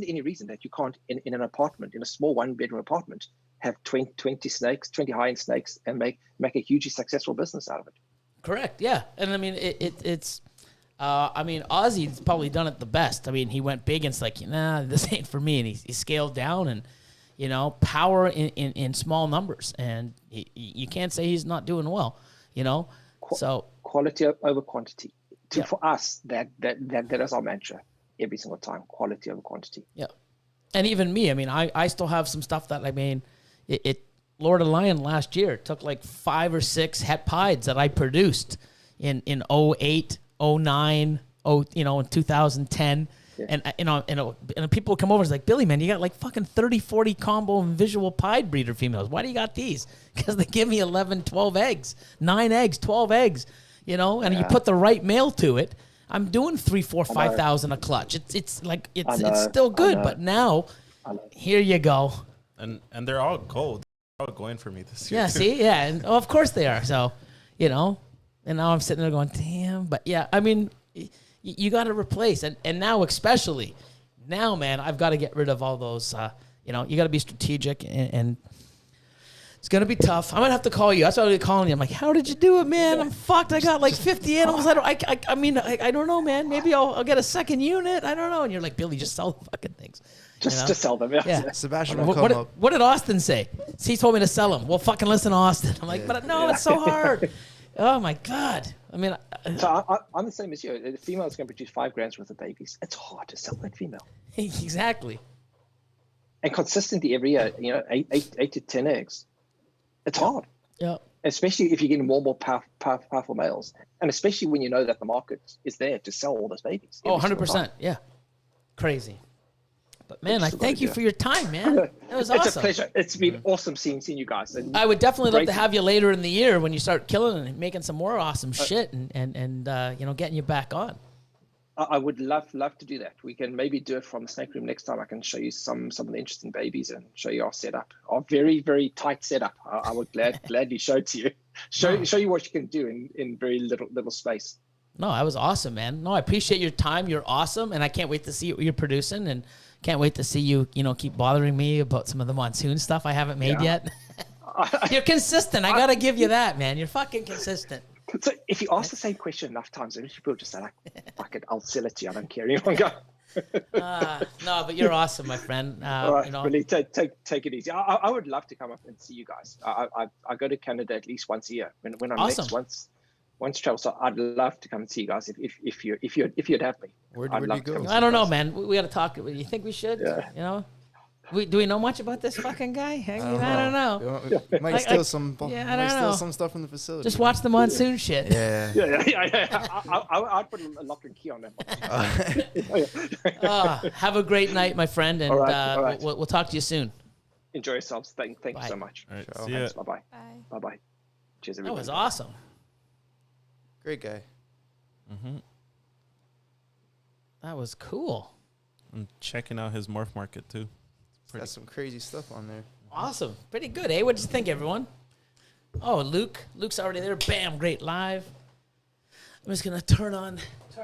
any reason that you can't, in an apartment, in a small 1-bedroom apartment, have 20 snakes, 20 high-end snakes, and make a hugely successful business out of it. Correct. Yeah, and I mean it's. I mean, Ozzy's probably done it the best. I mean, he went big, and it's like, nah, this ain't for me, and he scaled down, and power in small numbers, and you can't say he's not doing well. So quality over quantity. For us, that is our mantra every single time: quality over quantity. Yeah, and even me. I mean, I still have some stuff that, I mean, it Lord of Lion last year took like 5 or 6 het pieds that I produced in 08, 09, in 2010. Yeah. And people would come over and it's like, Billy, man, you got like fucking 30, 40 combo and visual pied breeder females. Why do you got these? Because they give me 11, 12 eggs, 9 eggs, 12 eggs, and you put the right male to it. I'm doing 3, 4, 5,000 a clutch. It's still good, but now here you go. And they're all gold. They're all going for me this year. Yeah, too. see, yeah, and of course they are. So, and now I'm sitting there going, damn. But yeah, I mean, you got to replace, and now especially, man, I've got to get rid of all those. You got to be strategic, and it's gonna be tough. I'm gonna have to call you. That's why I'm calling you. I'm like, how did you do it, man? I'm fucked. I got like 50 animals. I mean, I don't know, man. Maybe I'll get a second unit. I don't know. And you're like, Billy, just sell the fucking things. Just sell them. Yeah. Sebastian will come up. What did Austin say? He told me to sell them. Well, fucking listen to Austin. I'm like, but no, it's so hard. Oh my God. I mean, so I'm the same as you. The female is going to produce 5 grams worth of babies. It's hard to sell that female. Exactly. And consistently every year, 8 to 10 eggs. It's hard. Yeah. Especially if you're getting more and more powerful males, and especially when you know that the market is there to sell all those babies. Oh, 100%. Yeah. Crazy. But man, I thank you for your time, man. That was awesome. It's a pleasure. It's been awesome seeing you guys. And I would definitely love to have you later in the year when you start killing and making some more awesome shit and getting you back on. I would love to do that. We can maybe do it from the snake room next time. I can show you some of the interesting babies and show you our setup, our very, very tight setup. I would gladly show it to you, show you what you can do in very little space. No, that was awesome, man. No, I appreciate your time. You're awesome, and I can't wait to see what you're producing, and can't wait to see you, keep bothering me about some of the monsoon stuff I haven't made yet. You're consistent. I gotta give you that, man. You're fucking consistent. So if you ask the same question enough times, then people just say like, "Fuck it, I'll sell it to you. I don't care." Anyone go. No, but you're awesome, my friend. All right, really, take it easy. I would love to come up and see you guys. I go to Canada at least once a year when I'm awesome. next once travel. So I'd love to come and see you guys if you'd have me. Where do you go? I don't know, man. We got to talk. You think we should? Yeah. Do we know much about this fucking guy? I don't know. We might steal some. Yeah, I don't know. Steal some stuff from the facility. Just watch the monsoon shit. Yeah. I'd put a lock and key on that. Have a great night, my friend, and All right. We'll talk to you soon. Enjoy yourselves. Thank you so much. All right. Ciao. See ya. Thanks. Bye-bye. Bye-bye. Cheers, That everybody. was awesome. Great guy. Mm-hmm. That was cool. I'm checking out his morph market too. Got some crazy stuff on there. Awesome. Pretty good, eh? What'd you think, everyone? Oh, Luke's already there. Bam, great live. I'm just going to turn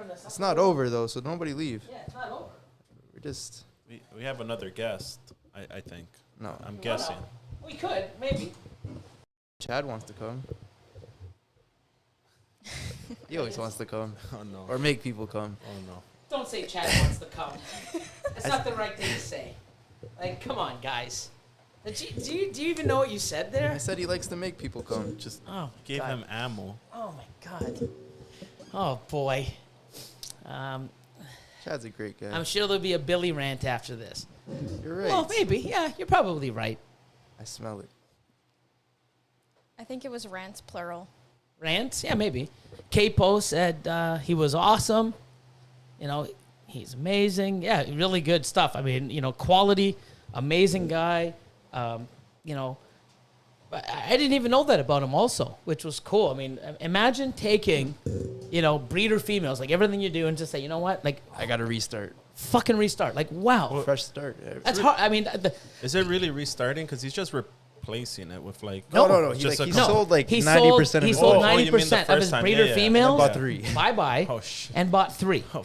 this It's not over though, so nobody leave. Yeah, it's not over. We're just We have another guest. I think. no. I'm guessing. We could, maybe. Chad wants to come. He always wants to come, Oh no. or make people come. Oh no. Don't say Chad wants to come. That's not the right thing to say. Like, come on, guys. Do you even know what you said I there? said he likes to make people come. Just Oh, gave God. him ammo. Oh, my God. Oh, boy. Chad's a great guy. I'm sure there'll be a Billy rant after this. You're right. Well, maybe. Yeah, you're probably right. I smell it. I think it was rants plural. Rants? Yeah, maybe. K-Po said he was awesome. He's amazing. Yeah, really good stuff. I mean, quality, amazing guy. But I didn't even know that about him also, which was cool. I mean, imagine taking, breeder females, like everything you do, and just say, you know what? Like, I got to restart. fucking restart. Like, wow. Fresh start. That's hard. I mean, Is it really restarting? Because he's just replacing it with like. No. Just He a sold like he 90% of he his sold Oh, you mean the 90% of first his time. breeder Yeah. females. Bought 3. Bye-bye. Oh shit. And bought 3. Oh.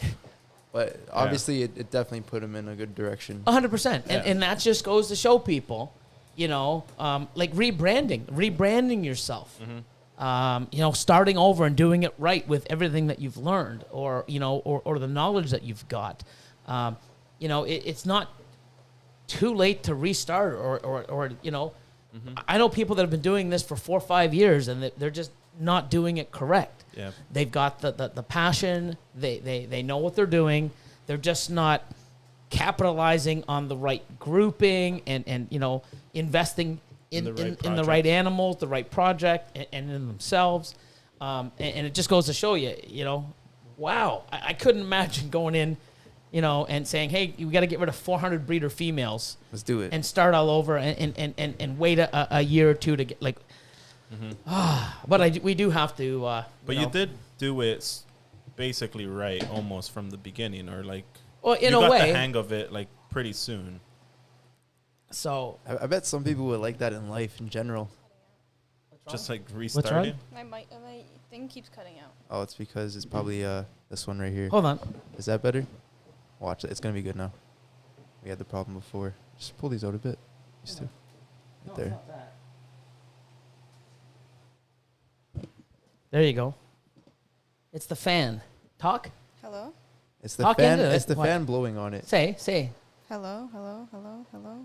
But obviously, it definitely put him in a good direction. 100%. Yeah. And that just goes to show people, like rebranding yourself. Mm-hmm. Starting over and doing it right with everything that you've learned or the knowledge that you've got. It's not too late to restart or I know people that have been doing this for 4 or 5 years and they're just not doing it correct. Yeah. They've got the passion. They know what they're doing. They're just not capitalizing on the right grouping and investing in the right animals, the right project, and in themselves. And it just goes to show you, wow, I couldn't imagine going in, and saying, hey, we got to get rid of 400 breeder females. Let's do it. And start all over and wait a year or two to get like. But we do have to. But you did do it basically right, almost from the beginning, or like. Well, in you a got way. the hang of it like pretty soon. So I bet some people would like that in life in general. Just like wrong? restarting. My thing keeps cutting out. Oh, it's because it's probably this one right here. hold on. Is that better? Watch it. It's going to be good now. We had the problem before. Just pull these out a bit. These two. Right there. There you go. It's the fan. Talk. Hello? It's the Talk fan. into it. It's the What? fan blowing on it. Say. Hello? Hello? Hello? Hello?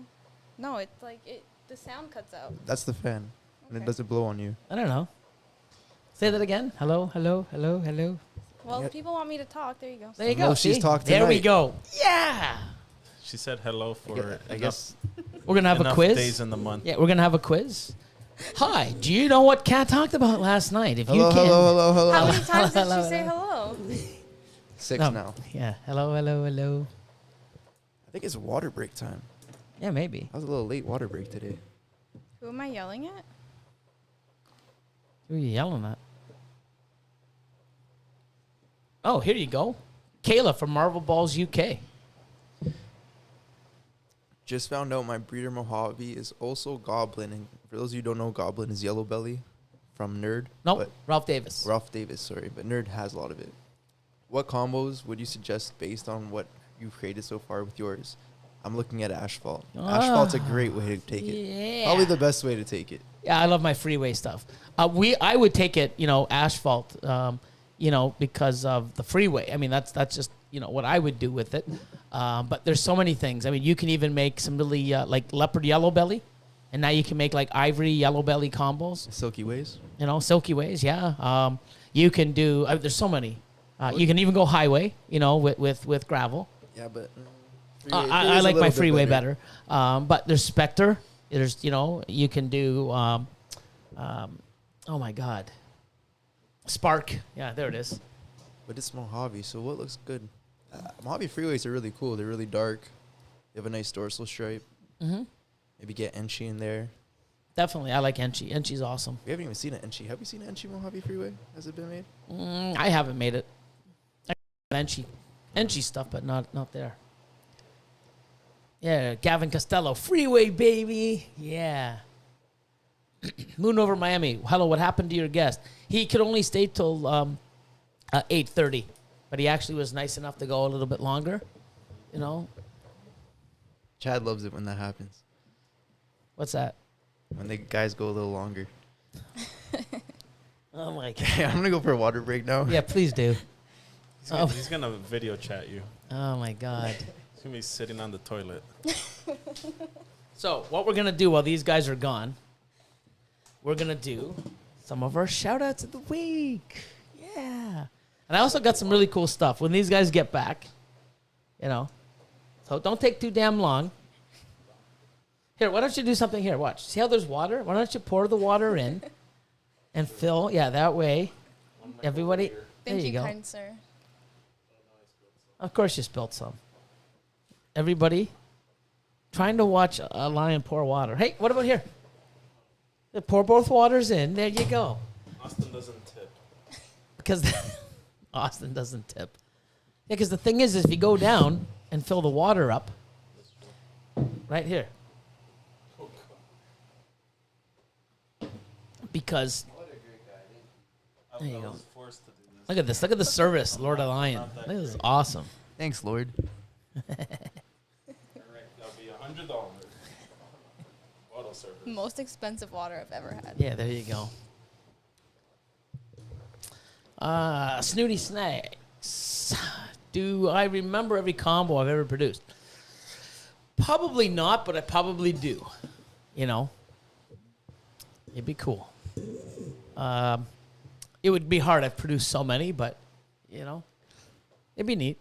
No, it's like the sound cuts out. That's the fan. And it Okay. doesn't blow on you. I don't know. Say that again. Hello. Well, Yeah. people want me to talk. There you go. There you No, go. she's See? talked There we tonight. go. Yeah. She said hello for I guess. We're gonna have a enough quiz. days in the month. Yeah, we're gonna have a quiz. Hi. Do you know what Kat talked about last night? If Hello, you can. hello. How many times did hello, she say hello? 6 No. now. Yeah. Hello. I think it's water break time. Yeah, maybe. I was a little late water break today. Who am I yelling at? Who are you yelling at? Oh, here you go. Kayla from Marvel Balls UK. Just found out my breeder Mojave is also Goblin. And for those of you who don't know, Goblin is Yellow Belly from Nerd. Nope, Ralph Davis. Ralph Davis, sorry. But Nerd has a lot of it. What combos would you suggest based on what you've created so far with yours? I'm looking at Asphalt. Asphalt's a great way to take it. Yeah. Probably the best way to take it. Yeah, I love my freeway stuff. I would take it, Asphalt, because of the freeway. I mean, that's just, what I would do with it. But there's so many things. I mean, you can even make some really, like leopard yellow belly. And now you can make like ivory yellow belly combos. Silky Ways? Silky Ways, yeah. You can do, there's so many. You can even go highway, with gravel. Yeah, but... I like my freeway better. But there's Spectre. There's, you can do, oh my God. Spark. Yeah, there it is. But it's Mojave, so what looks good? Mojave freeways are really cool. They're really dark. They have a nice dorsal stripe. Mm-hmm. Maybe get Enchi in there. Definitely. I like Enchi. Enchi's awesome. We haven't even seen an Enchi. Have you seen an Enchi Mojave freeway? Has it been made? I haven't made it. I have Enchi stuff, but not there. Yeah, Gavin Costello, freeway, baby. Yeah. Moon over Miami. Hello, what happened to your guest? He could only stay till 8:30, but he actually was nice enough to go a little bit longer, Chad loves it when that happens. What's that? When the guys go a little longer. Oh, my God. I'm going to go for a water break now. Yeah, please do. He's gonna video chat you. Oh, my God. He's gonna be sitting on the toilet. So what we're going to do while these guys are gone, we're going to do some of our shout-outs of the week. Yeah. And I also got some really cool stuff. When these guys get back, so don't take too damn long. Here, why don't you do something here? Watch. See how there's water? Why don't you pour the water in and fill? Yeah, that way. Everybody. There Thank you go. kind sir. Of course you spilled some. Everybody trying to watch a lion pour water. Hey, what about here? Pour both waters in. There you go. Austin doesn't tip. Because Austin doesn't tip. Yeah, because the thing is if you go down and fill the water up, right here. Because, there you go. Look at this. Look at the service, Lord of Lion. This is awesome. Thanks, Lord. That'll be $100. Bottle service. Most expensive water I've ever had. Yeah, there you go. Snooty Snacks. Do I remember every combo I've ever produced? Probably not, but I probably do. It'd be cool. It would be hard. I've produced so many, but, it'd be neat.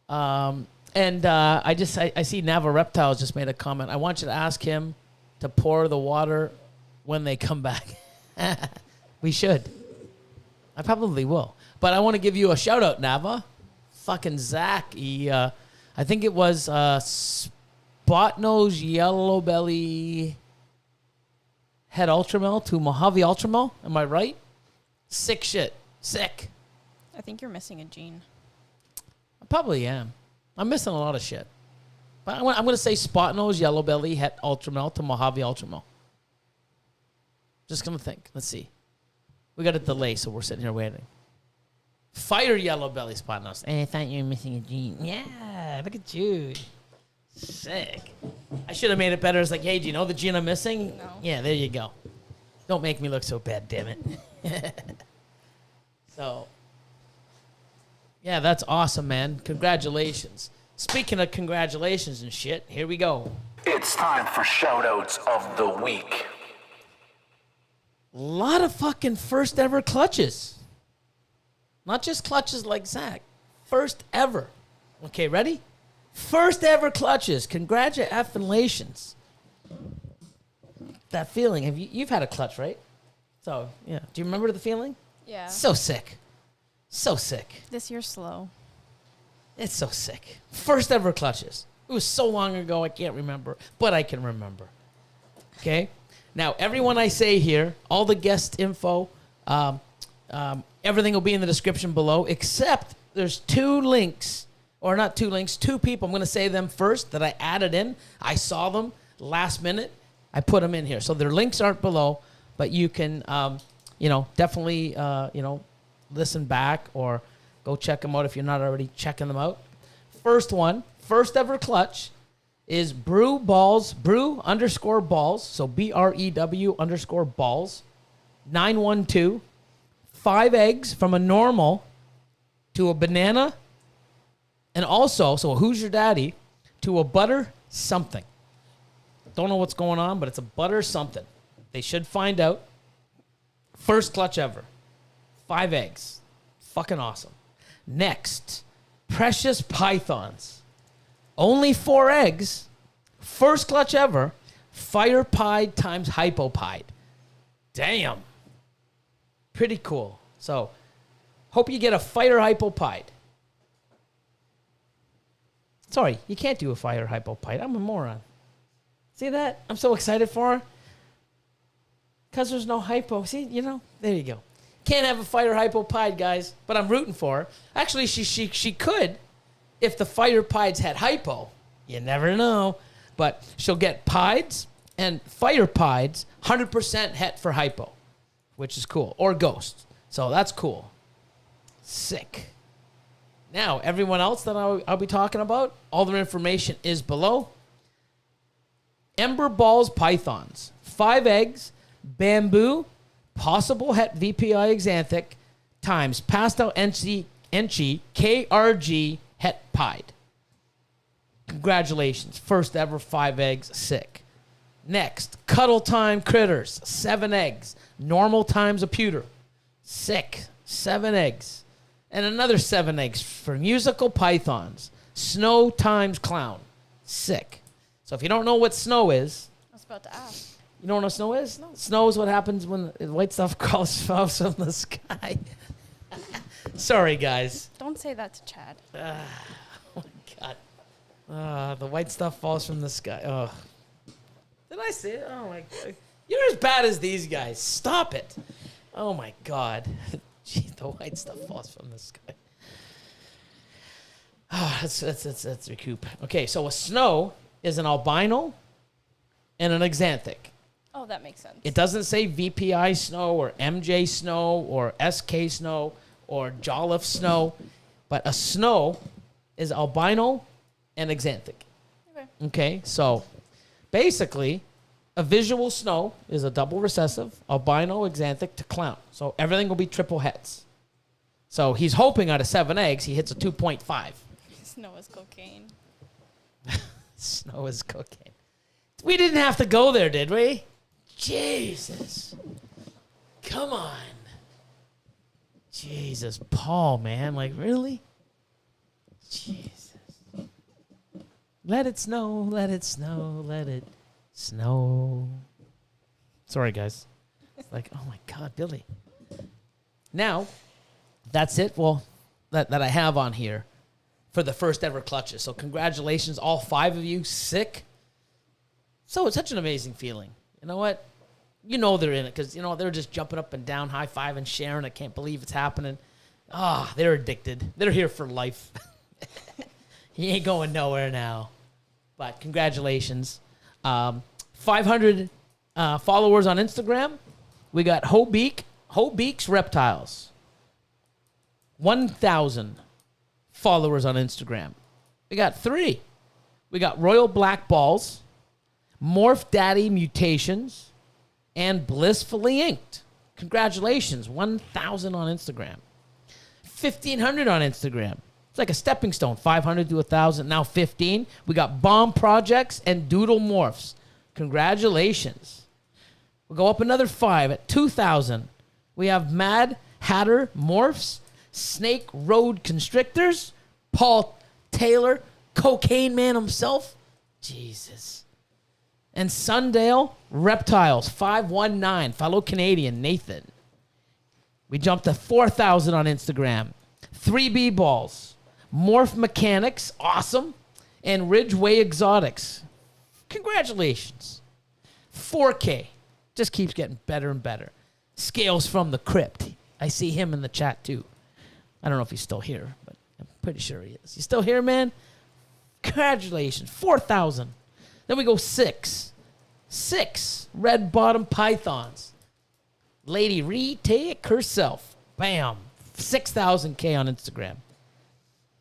I see Nava Reptiles just made a comment. I want you to ask him to pour the water when they come back. We should. I probably will. But I want to give you a shout out, Nava. Fucking Zach. I think it was Spot Nose Yellow Belly Head Ultramel to Mojave Ultramel. Am I right? Sick shit. Sick. I think you're missing a gene. I probably am. I'm missing a lot of shit. But I'm going to say Spot Nose Yellow Belly Head Ultramel to Mojave Ultramel. Just going to think. Let's see. We got a delay, so we're sitting here waiting. Fire Yellow Belly Spot Nose. Hey, I thought you were missing a gene. Yeah, look at you. Sick. I should have made it better. It's like, hey, do you know the gene I'm missing? No. Yeah, there you go. Don't make me look so bad, damn it. So, yeah, that's awesome, man. Congratulations. Speaking of congratulations and shit, here we go. It's time for shoutouts of the week. A lot of fucking first ever clutches. Not just clutches like Zach. First ever. Okay, ready? First ever clutches. Congratulations. That feeling. You've had a clutch, right? So, yeah. Do you remember the feeling? Yeah. So sick. So sick. This year's slow. It's so sick. First ever clutches. It was so long ago I can't remember, but I can remember. Okay? Now, everyone I say here, all the guest info, everything will be in the description below, except there's two links, or not two links, two people. I'm going to say them first that I added in. I saw them last minute. I put them in here. So their links aren't below, but you can, definitely, listen back or go check them out if you're not already checking them out. First one, first ever clutch, is brew_balls, so BREW_balls, 912, 5 eggs from a normal to a banana, and also, so who's your daddy, to a butter something. Don't know what's going on, but it's a butter something. They should find out. First clutch ever. 5 eggs. Fucking awesome. Next, Precious Pythons. Only 4 eggs. First clutch ever. Fire pied times hypopide. Damn. Pretty cool. So, hope you get a fire hypopide. Sorry, you can't do a fire hypopide. I'm a moron. See that? I'm so excited for her. Because there's no hypo. See, there you go. Can't have a fire hypopide, guys, but I'm rooting for her. Actually, she could if the fire pieds had hypo. You never know. But she'll get pieds and fire pieds, 100% het for hypo, which is cool. Or ghost. So that's cool. Sick. Now, everyone else that I'll be talking about, all their information is below. Ember Balls Pythons. 5 eggs, bamboo, possible het VPI exanthic, times passed out Enchi KRG het pied. Congratulations. First ever 5 eggs. Sick. Next, Cuddle Time Critters. 7 eggs. Normal times a pewter. Sick. 7 eggs. And another 7 eggs for musical pythons. Snow times clown. Sick. So if you don't know what snow is. I was about to ask. You don't know what snow is? No. Snow is what happens when the white stuff falls from the sky. Sorry, guys. Don't say that to Chad. Oh, my God. The white stuff falls from the sky. Oh. Did I say it? Oh, my God. You're as bad as these guys. Stop it. Oh, my God. Gee, the white stuff falls from the sky. Oh, let's recoup. Okay, so a snow is an albino and an exanthic. Oh, that makes sense. It doesn't say VPI snow or MJ snow or SK snow or Jolliffe snow, but a snow is albino and exanthic. Okay, so basically, a visual snow is a double recessive, albino, exanthic to clown. So everything will be triple hets. So he's hoping out of 7 eggs, he hits a 2.5. Snow is cocaine. Snow is cocaine. We didn't have to go there, did we? Jesus. Come on. Jesus, Paul, man. Like, really? Jesus. Let it snow, let it snow, let it snow. Sorry, guys. It's like, oh, my God, Billy. Now, that's it. Well, that I have on here for the first ever clutches. So congratulations, all 5 of you. Sick. So it's such an amazing feeling. You know what? You know they're in it because, they're just jumping up and down, high-fiving, sharing. I can't believe it's happening. They're addicted. They're here for life. He ain't going nowhere now. But congratulations. 500 followers on Instagram. We got Hobeek's Reptiles. 1,000 followers on Instagram. We got 3. We got Royal Black Balls, Morph Daddy Mutations, and Blissfully Inked. Congratulations, 1,000 on Instagram. 1,500 on Instagram. It's like a stepping stone, 500 to 1,000, now 15. We got Bomb Projects and Doodle Morphs. Congratulations. We'll go up another 5 at 2,000. We have Mad Hatter Morphs, Snake Road Constrictors, Paul Taylor, Cocaine Man himself. Jesus. And Sundale Reptiles, 519. Fellow Canadian, Nathan. We jumped to 4,000 on Instagram. 3B Balls, Morph Mechanics, awesome. And Ridgeway Exotics. Congratulations. 4K. Just keeps getting better and better. Scales from the Crypt. I see him in the chat too. I don't know if he's still here, but Pretty sure he is. You still here, man? Congratulations. 4,000. Then we go 6. 6 red bottom pythons. Lady retake herself. Bam. 6,000K on Instagram.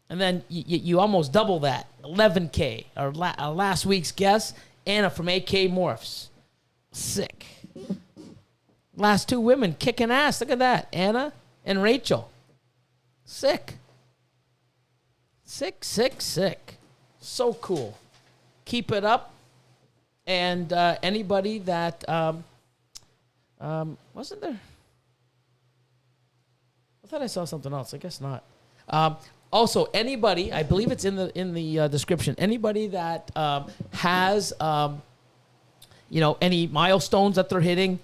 And then you almost double that. 11K. Our last week's guest, Anna from AK Morphs. Sick. Last 2 women kicking ass. Look at that. Anna and Rachel. Sick. Sick. So cool. Keep it up. And anybody that wasn't there? I thought I saw something else. I guess not. Also, anybody, I believe it's in the description. Anybody that has any milestones that they're hitting,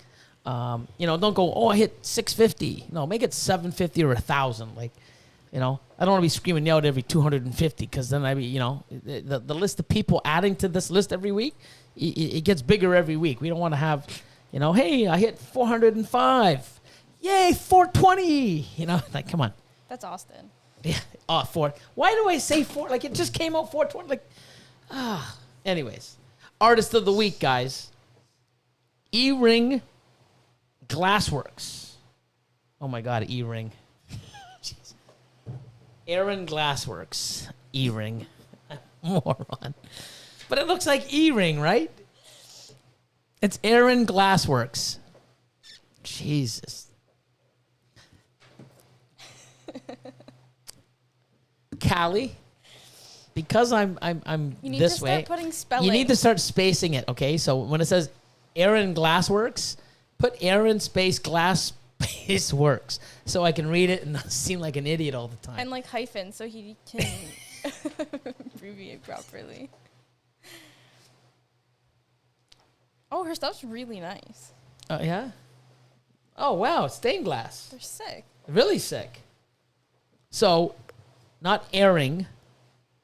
don't go, oh, I hit 650. No, make it 750 or 1,000. Like, I don't want to be screaming out every 250 because then the list of people adding to this list every week, it gets bigger every week. We don't want to have, hey, I hit 405. Yay, 420. Like, come on. That's Austin. Yeah. Oh, 4. Why do I say 4? Like, it just came out 420. Like, Anyways, artist of the week, guys. E-Ring Glassworks. Oh, my God, E-Ring. Jeez. Eringlassworks. E-Ring. Moron. But it looks like E-Ring, right? It's Eringlassworks. Jesus. Callie, because I'm You need this to way. start putting spelling. You need to start spacing it, okay? So when it says Aaron Glassworks, put Aaron space glass space works, so I can read it and not seem like an idiot all the time. And like hyphens, so he can abbreviate properly. Oh, her stuff's really nice. Oh yeah. Oh wow, stained glass. They're sick. Really sick. So, not Aaron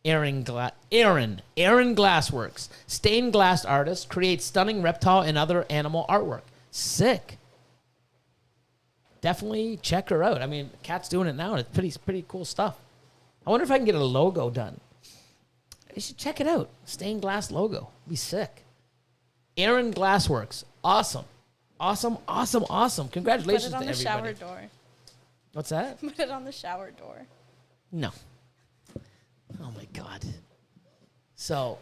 Glassworks. Stained glass artist creates stunning reptile and other animal artwork. Sick. Definitely check her out. I mean, Kat's doing it now, and it's pretty cool stuff. I wonder if I can get a logo done. You should check it out. Stained glass logo. Be sick. Aaron Glassworks. Awesome. Congratulations to everybody. Put it on the shower door. What's that? Put it on the shower door. No. Oh my God. So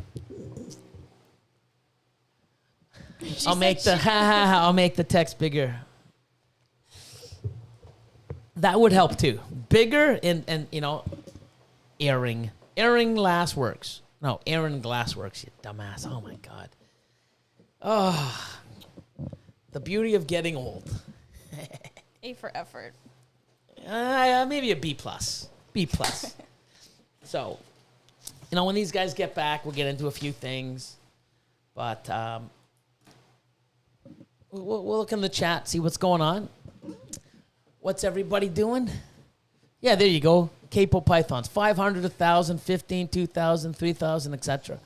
I'll make the text bigger. That would help too. Bigger and Eringlassworks. No, Aaron Glassworks, you dumbass. Oh my God. Oh, the beauty of getting old. A for effort. Maybe a B plus. So, when these guys get back, we'll get into a few things. But we'll look in the chat, see what's going on. What's everybody doing? Yeah, there you go. KPOPythons. 500, 1,000, 15, 2,000, 3,000, etc.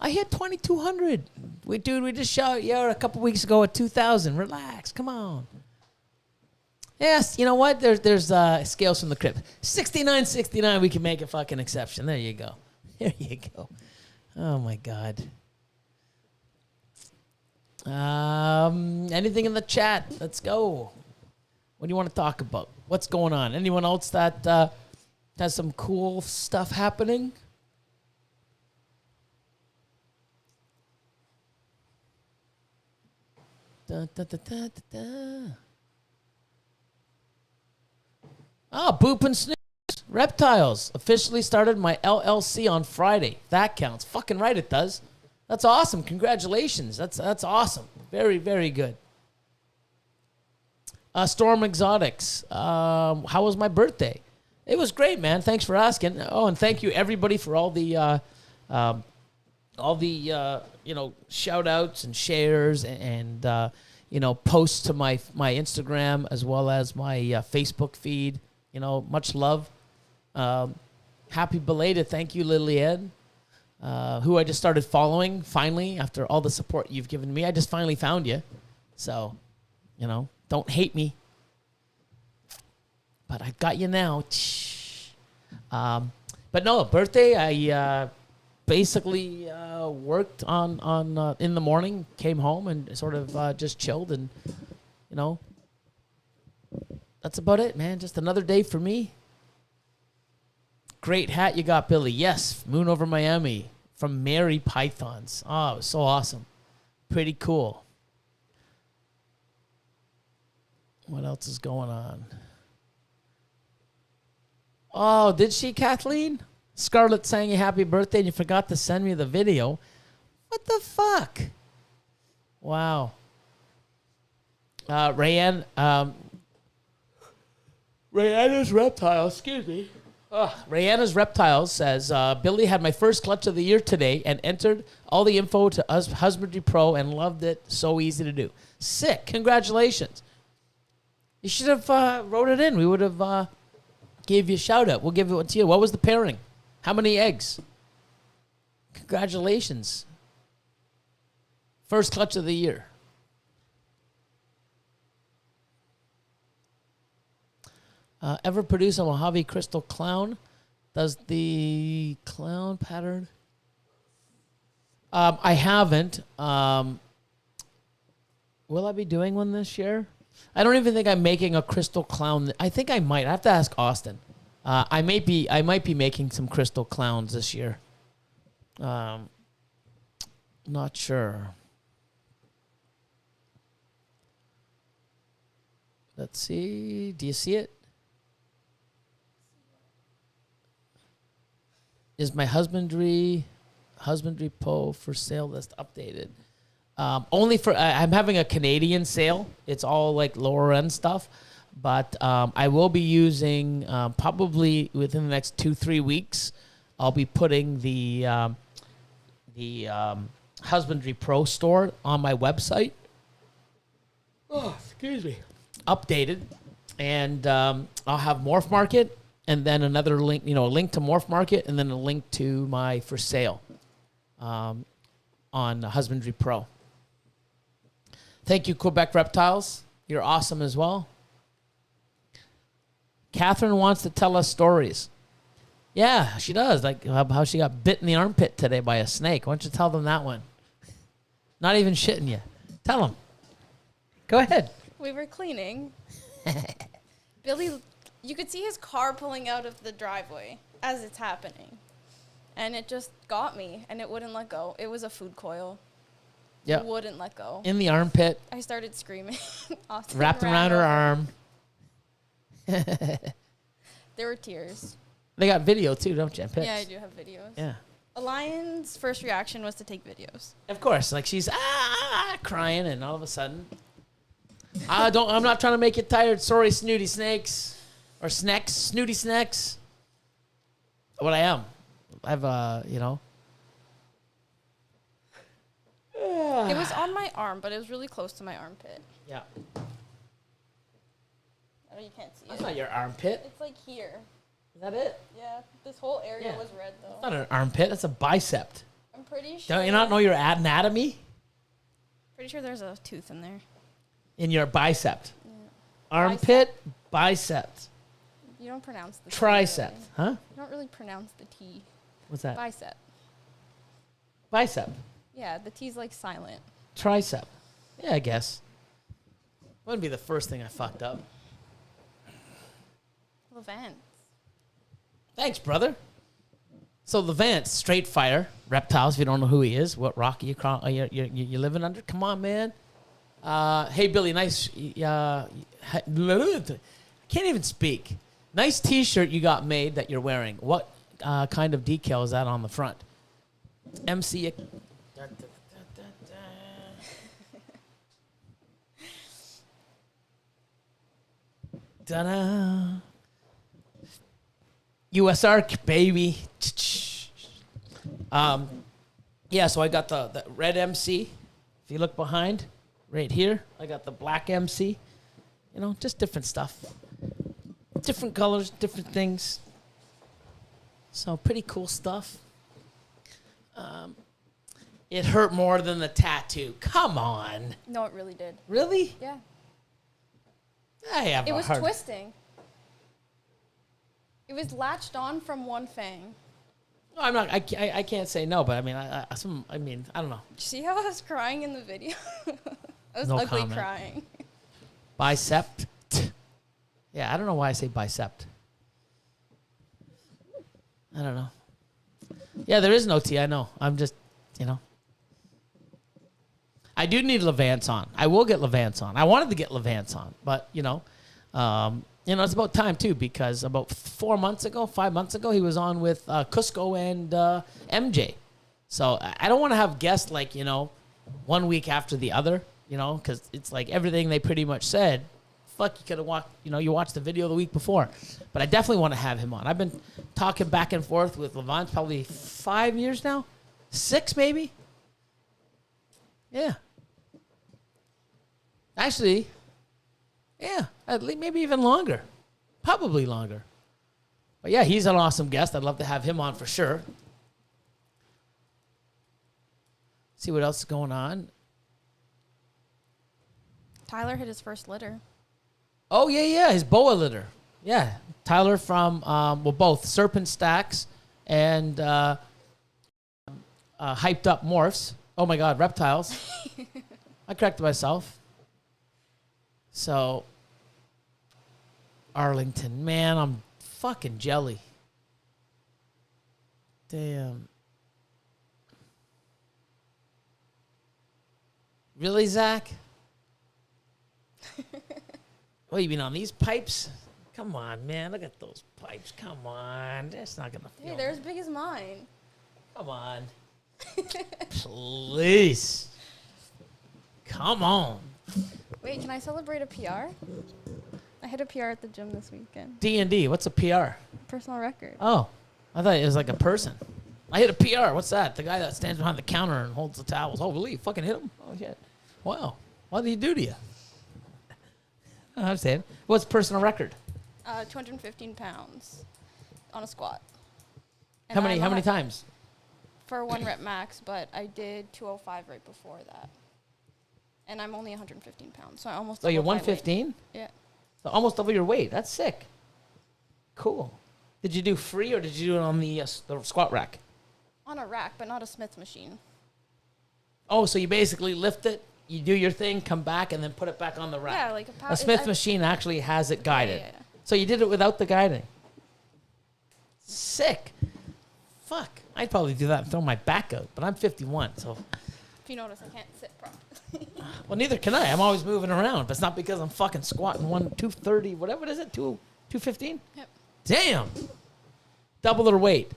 I hit 2,200. We just shot you out a couple weeks ago at 2,000. Relax. Come on. Yes, you know what? There's scales from the crypt. 69.69. We can make a fucking exception. There you go. Oh my God. Anything in the chat? Let's go. What do you want to talk about? What's going on? Anyone else that has some cool stuff happening? Da, da, da, da, da, da. Boop and Snooze. Reptiles. Officially started my LLC on Friday. That counts. Fucking right it does. That's awesome. Congratulations. That's awesome. Very, very good. Storm Exotics. How was my birthday? It was great, man. Thanks for asking. Oh, and thank you everybody for all the shout outs and shares and posts to my Instagram as well as my Facebook feed. Much love. Happy belated. Thank you, Lillian, who I just started following finally after all the support you've given me. I just finally found you. So, don't hate me. But I got you now. But no, birthday, I basically worked on in the morning, came home and sort of just chilled, and that's about it, man. Just another day for me. Great hat you got, Billy. Yes, Moon Over Miami from Mary Pythons. Oh, it was so awesome. Pretty cool. What else is going on? Oh, did she, Kathleen? Scarlett sang you happy birthday and you forgot to send me the video. What the fuck? Wow. Rayanne, Rayanna's Reptile, excuse me. Rayanna's Reptiles says, Billy had my first clutch of the year today and entered all the info to Husbandry Pro and loved it. So easy to do. Sick. Congratulations. You should have wrote it in. We would have gave you a shout out. We'll give it to you. What was the pairing? How many eggs? Congratulations. First clutch of the year. Ever produce a Mojave Crystal Clown? Does the clown pattern? I haven't. Will I be doing one this year? I don't even think I'm making a crystal clown. I think I might. I have to ask Austin. I might be making some crystal clowns this year. Not sure. Let's see. Do you see it? Is my husbandry Pro for sale list updated? Only for I'm having a Canadian sale. It's all like lower end stuff, but I will be using probably within the next 2-3 weeks. I'll be putting the Husbandry Pro store on my website. Oh, excuse me. Updated, and I'll have Morph Market, and then another link. A link to Morph Market, and then a link to my for sale on Husbandry Pro. Thank you, Quebec Reptiles. You're awesome as well. Catherine wants to tell us stories. Yeah, she does. Like how she got bit in the armpit today by a snake. Why don't you tell them that one? Not even shitting you. Tell them. Go ahead. We were cleaning. Billy, you could see his car pulling out of the driveway as it's happening. And it just got me, and it wouldn't let go. It was a food coil. Yeah. It wouldn't let go. In the armpit. I started screaming. Wrapped around her arm. There were tears. They got video too, don't you? Pics. Yeah, I do have videos. Yeah. Elion's first reaction was to take videos. Of course. Like she's crying, and all of a sudden... I'm not trying to make you tired. Sorry, snooty snakes. Or snacks. Snooty snacks. What I am. I've, It was on my arm, but it was really close to my armpit. Yeah. Oh, you can't see That's it. not your armpit. It's like here. Is that it? Yeah. This whole area was red, though. That's not an armpit. That's a bicep. I'm pretty sure. Don't you not know your anatomy? Pretty sure there's a tooth in there. In your bicep. Yeah. Armpit, bicep. You don't pronounce the tricep, T, really. Huh? You don't really pronounce the T. What's that? Bicep. Bicep. Yeah, the T's like silent. Tricep. Yeah, I guess. Wouldn't be the first thing I fucked up. Levant. Thanks, brother. So Levant, straight fire, reptiles. If you don't know who he is, what rock you living under? Come on, man. Hey, Billy, nice. Can't even speak. Nice T-shirt you got made that you're wearing. What kind of decal is that on the front? MC. Da-da. US Arc, baby. Yeah, so I got the red MC. If you look behind, right here, I got the black MC. Just different stuff. Different colors, different things. So pretty cool stuff. It hurt more than the tattoo. Come on. No, it really did. Really? Yeah. I have It was twisting. It was latched on from one fang. No, I'm not. I can't say no, but I mean, I don't know. See how I was crying in the video? I was No ugly comment. crying. Bicep. Yeah, I don't know why I say bicep. I don't know. Yeah, there is no T. I know. I'm just, I do need Levance on. I will get Levance on. I wanted to get Levance on, but it's about time too, because about 5 months ago, he was on with Cusco and MJ. So I don't want to have guests like 1 week after the other, because it's like everything they pretty much said. Fuck, you could have watched, you watched the video the week before. But I definitely want to have him on. I've been talking back and forth with Levance probably 5 years now, 6 maybe. Yeah. Actually, yeah, at least maybe even longer. Probably longer. But yeah, he's an awesome guest. I'd love to have him on for sure. See what else is going on. Tyler hit his first litter. Oh, yeah, his boa litter. Yeah, Tyler from, both Serpent Stacks and Hyped Up Morphs. Oh, my God, reptiles. I corrected myself. So, Arlington, man, I'm fucking jelly. Damn. Really, Zach? What, you mean on these pipes? Come on, man. Look at those pipes. Come on. That's not going to feel. Hey, they're as big as mine. Come on. Please. Come on. Wait, can I celebrate a PR? I hit a PR at the gym this weekend. D&D. What's a PR? Personal record. Oh, I thought it was like a person. I hit a PR. What's that? The guy that stands behind the counter and holds the towels. Oh, really? You fucking hit him? Oh, shit. Wow. What did he do to you? I understand. What's personal record? 215 pounds on a squat. How many times? For 1 rep max, but I did 205 right before that. And I'm only 115 pounds, so I almost. Oh, you're doubled my weight. 115? Yeah. So almost double your weight. That's sick. Cool. Did you do free or did you do it on the squat rack? On a rack, but not a Smith's machine. Oh, so you basically lift it, you do your thing, come back, and then put it back on the rack. Yeah, like a Smith machine actually has it guided. Yeah. So you did it without the guiding. Sick. Fuck. I'd probably do that and throw my back out, but I'm 51, so. If you notice, I can't sit properly. Well, neither can I. I'm always moving around, but it's not because I'm fucking squatting 230, whatever it is, 215? Yep. Damn. Double their weight.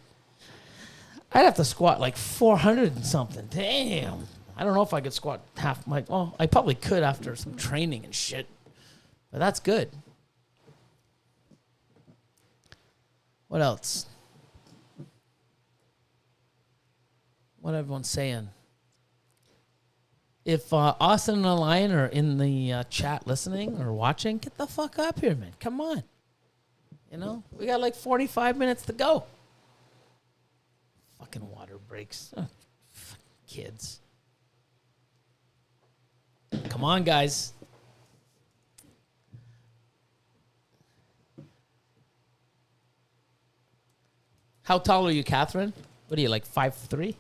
I'd have to squat like 400 and something. Damn. I don't know if I could squat half my. Well, I probably could after some training and shit. But that's good. What else? What everyone's saying. If Austin and Elion are in the chat listening or watching, get the fuck up here, man. Come on. We got like 45 minutes to go. Fucking water breaks. Oh, fucking kids. Come on, guys. How tall are you, Catherine? What are you, like 5'3"?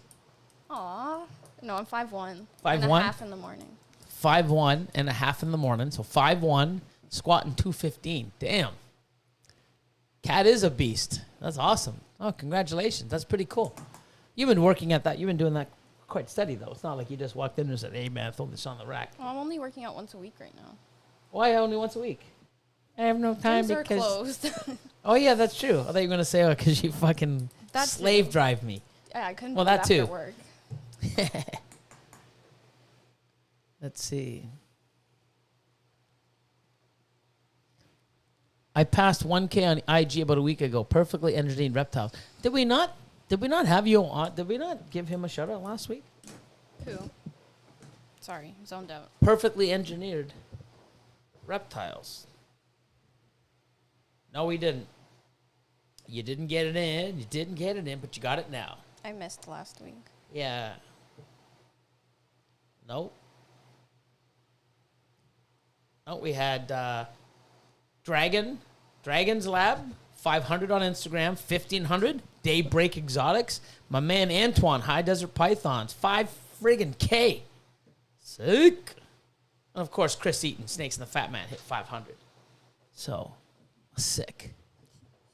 Aw. No, I'm 5'1". 5'1"? And a half in the morning. 5'1" and a half in the morning. So 5'1", squatting 215. Damn. Cat is a beast. That's awesome. Oh, congratulations. That's pretty cool. You've been working at that. You've been doing that quite steady, though. It's not like you just walked in and said, hey, man, throw this on the rack. Well, I'm only working out once a week right now. Why only once a week? I have no time Gyms because... are closed. Oh, yeah, that's true. I thought you were going to say, because you fucking slave drive me. Yeah, I couldn't Well, do it that too. after work. Let's see. I passed 1K on IG about a week ago. Perfectly engineered reptiles. Did we not have you on? Did we not give him a shout out last week? Who? Sorry, zoned out. Perfectly engineered reptiles. No, we didn't. You didn't get it in. You didn't get it in, but you got it now. I missed last week. Yeah. Nope. Oh, we had Dragon's Lab, 500 on Instagram, 1,500, Daybreak Exotics. My man Antoine, High Desert Pythons, 5 friggin' K. Sick. And of course, Chris Eaton, Snakes and the Fat Man, hit 500. So, sick.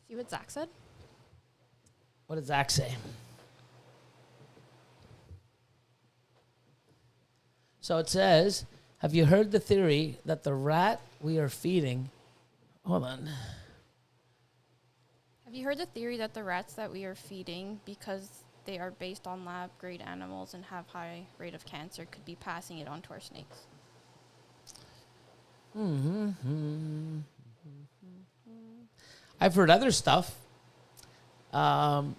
See what Zach said? What did Zach say? So it says, have you heard the theory that the rat we are feeding... Hold on. Have you heard the theory that the rats that we are feeding, because they are based on lab-grade animals and have high rate of cancer, could be passing it on to our snakes? I've heard other stuff. I'm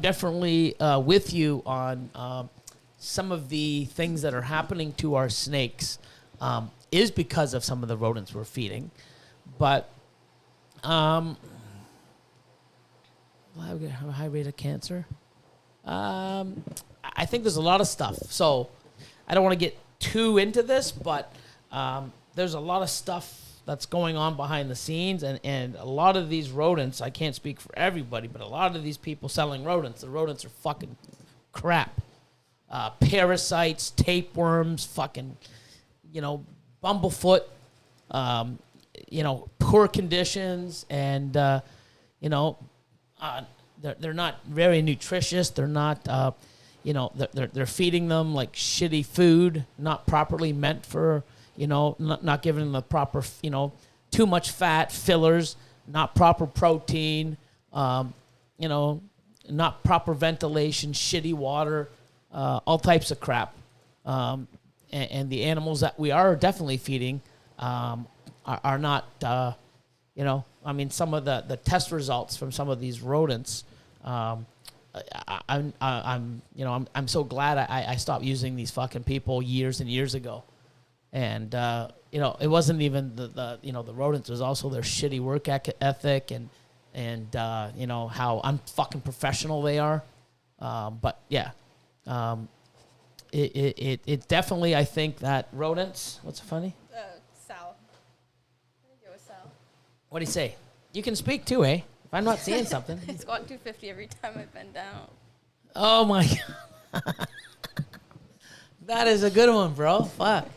definitely with you on some of the things that are happening to our snakes is because of some of the rodents we're feeding. But have a high rate of cancer. I think there's a lot of stuff. So I don't want to get too into this, but there's a lot of stuff that's going on behind the scenes, and a lot of these rodents, I can't speak for everybody, but a lot of these people selling rodents, the rodents are fucking crap. Parasites, tapeworms, fucking, bumblefoot, poor conditions, and, they're not very nutritious. They're not, they're feeding them like shitty food, not properly meant for, not giving them the proper, too much fat, fillers, not proper protein, not proper ventilation, shitty water, all types of crap. And the animals that we are definitely feeding are not, some of the test results from some of these rodents, I'm so glad I stopped using these fucking people years and years ago. And, it wasn't even the rodents. It was also their shitty work ethic and how unfucking professional they are. But, yeah. It definitely, I think that rodents... What's funny? Sal. I think it was Sal. What'd he say? You can speak too, eh? If I'm not seeing something. I squat 250 every time I bend down. Oh, my God. That is a good one, bro. Fuck.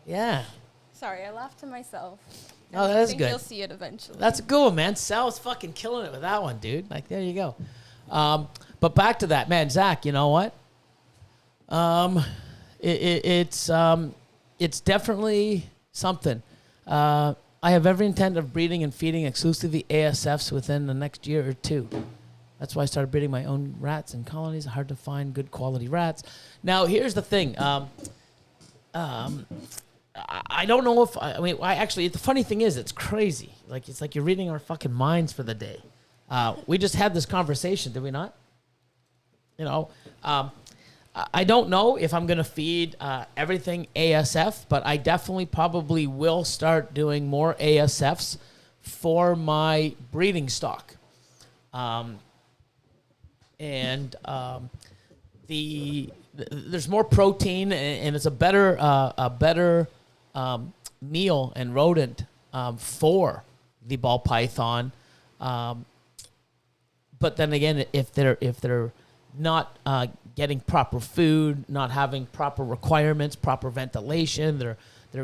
Yeah. Sorry, I laughed to myself. Oh, that is I think good. You'll see it eventually. That's a good one, man. Sal's fucking killing it with that one, dude. Like, there you go. But back to that, man. Zach, you know what? It's definitely something. I have every intent of breeding and feeding exclusively ASFs within the next year or two. That's why I started breeding my own rats in colonies. Hard to find good quality rats. Now, here's the thing. I don't know if the funny thing is, it's crazy. Like, it's like you're reading our fucking minds for the day. We just had this conversation, did we not? I don't know if I'm going to feed everything ASF, but I definitely probably will start doing more ASFs for my breeding stock. There's more protein, and it's a better meal and rodent for the ball python. But then again, if they're not getting proper food, not having proper requirements, proper ventilation, they're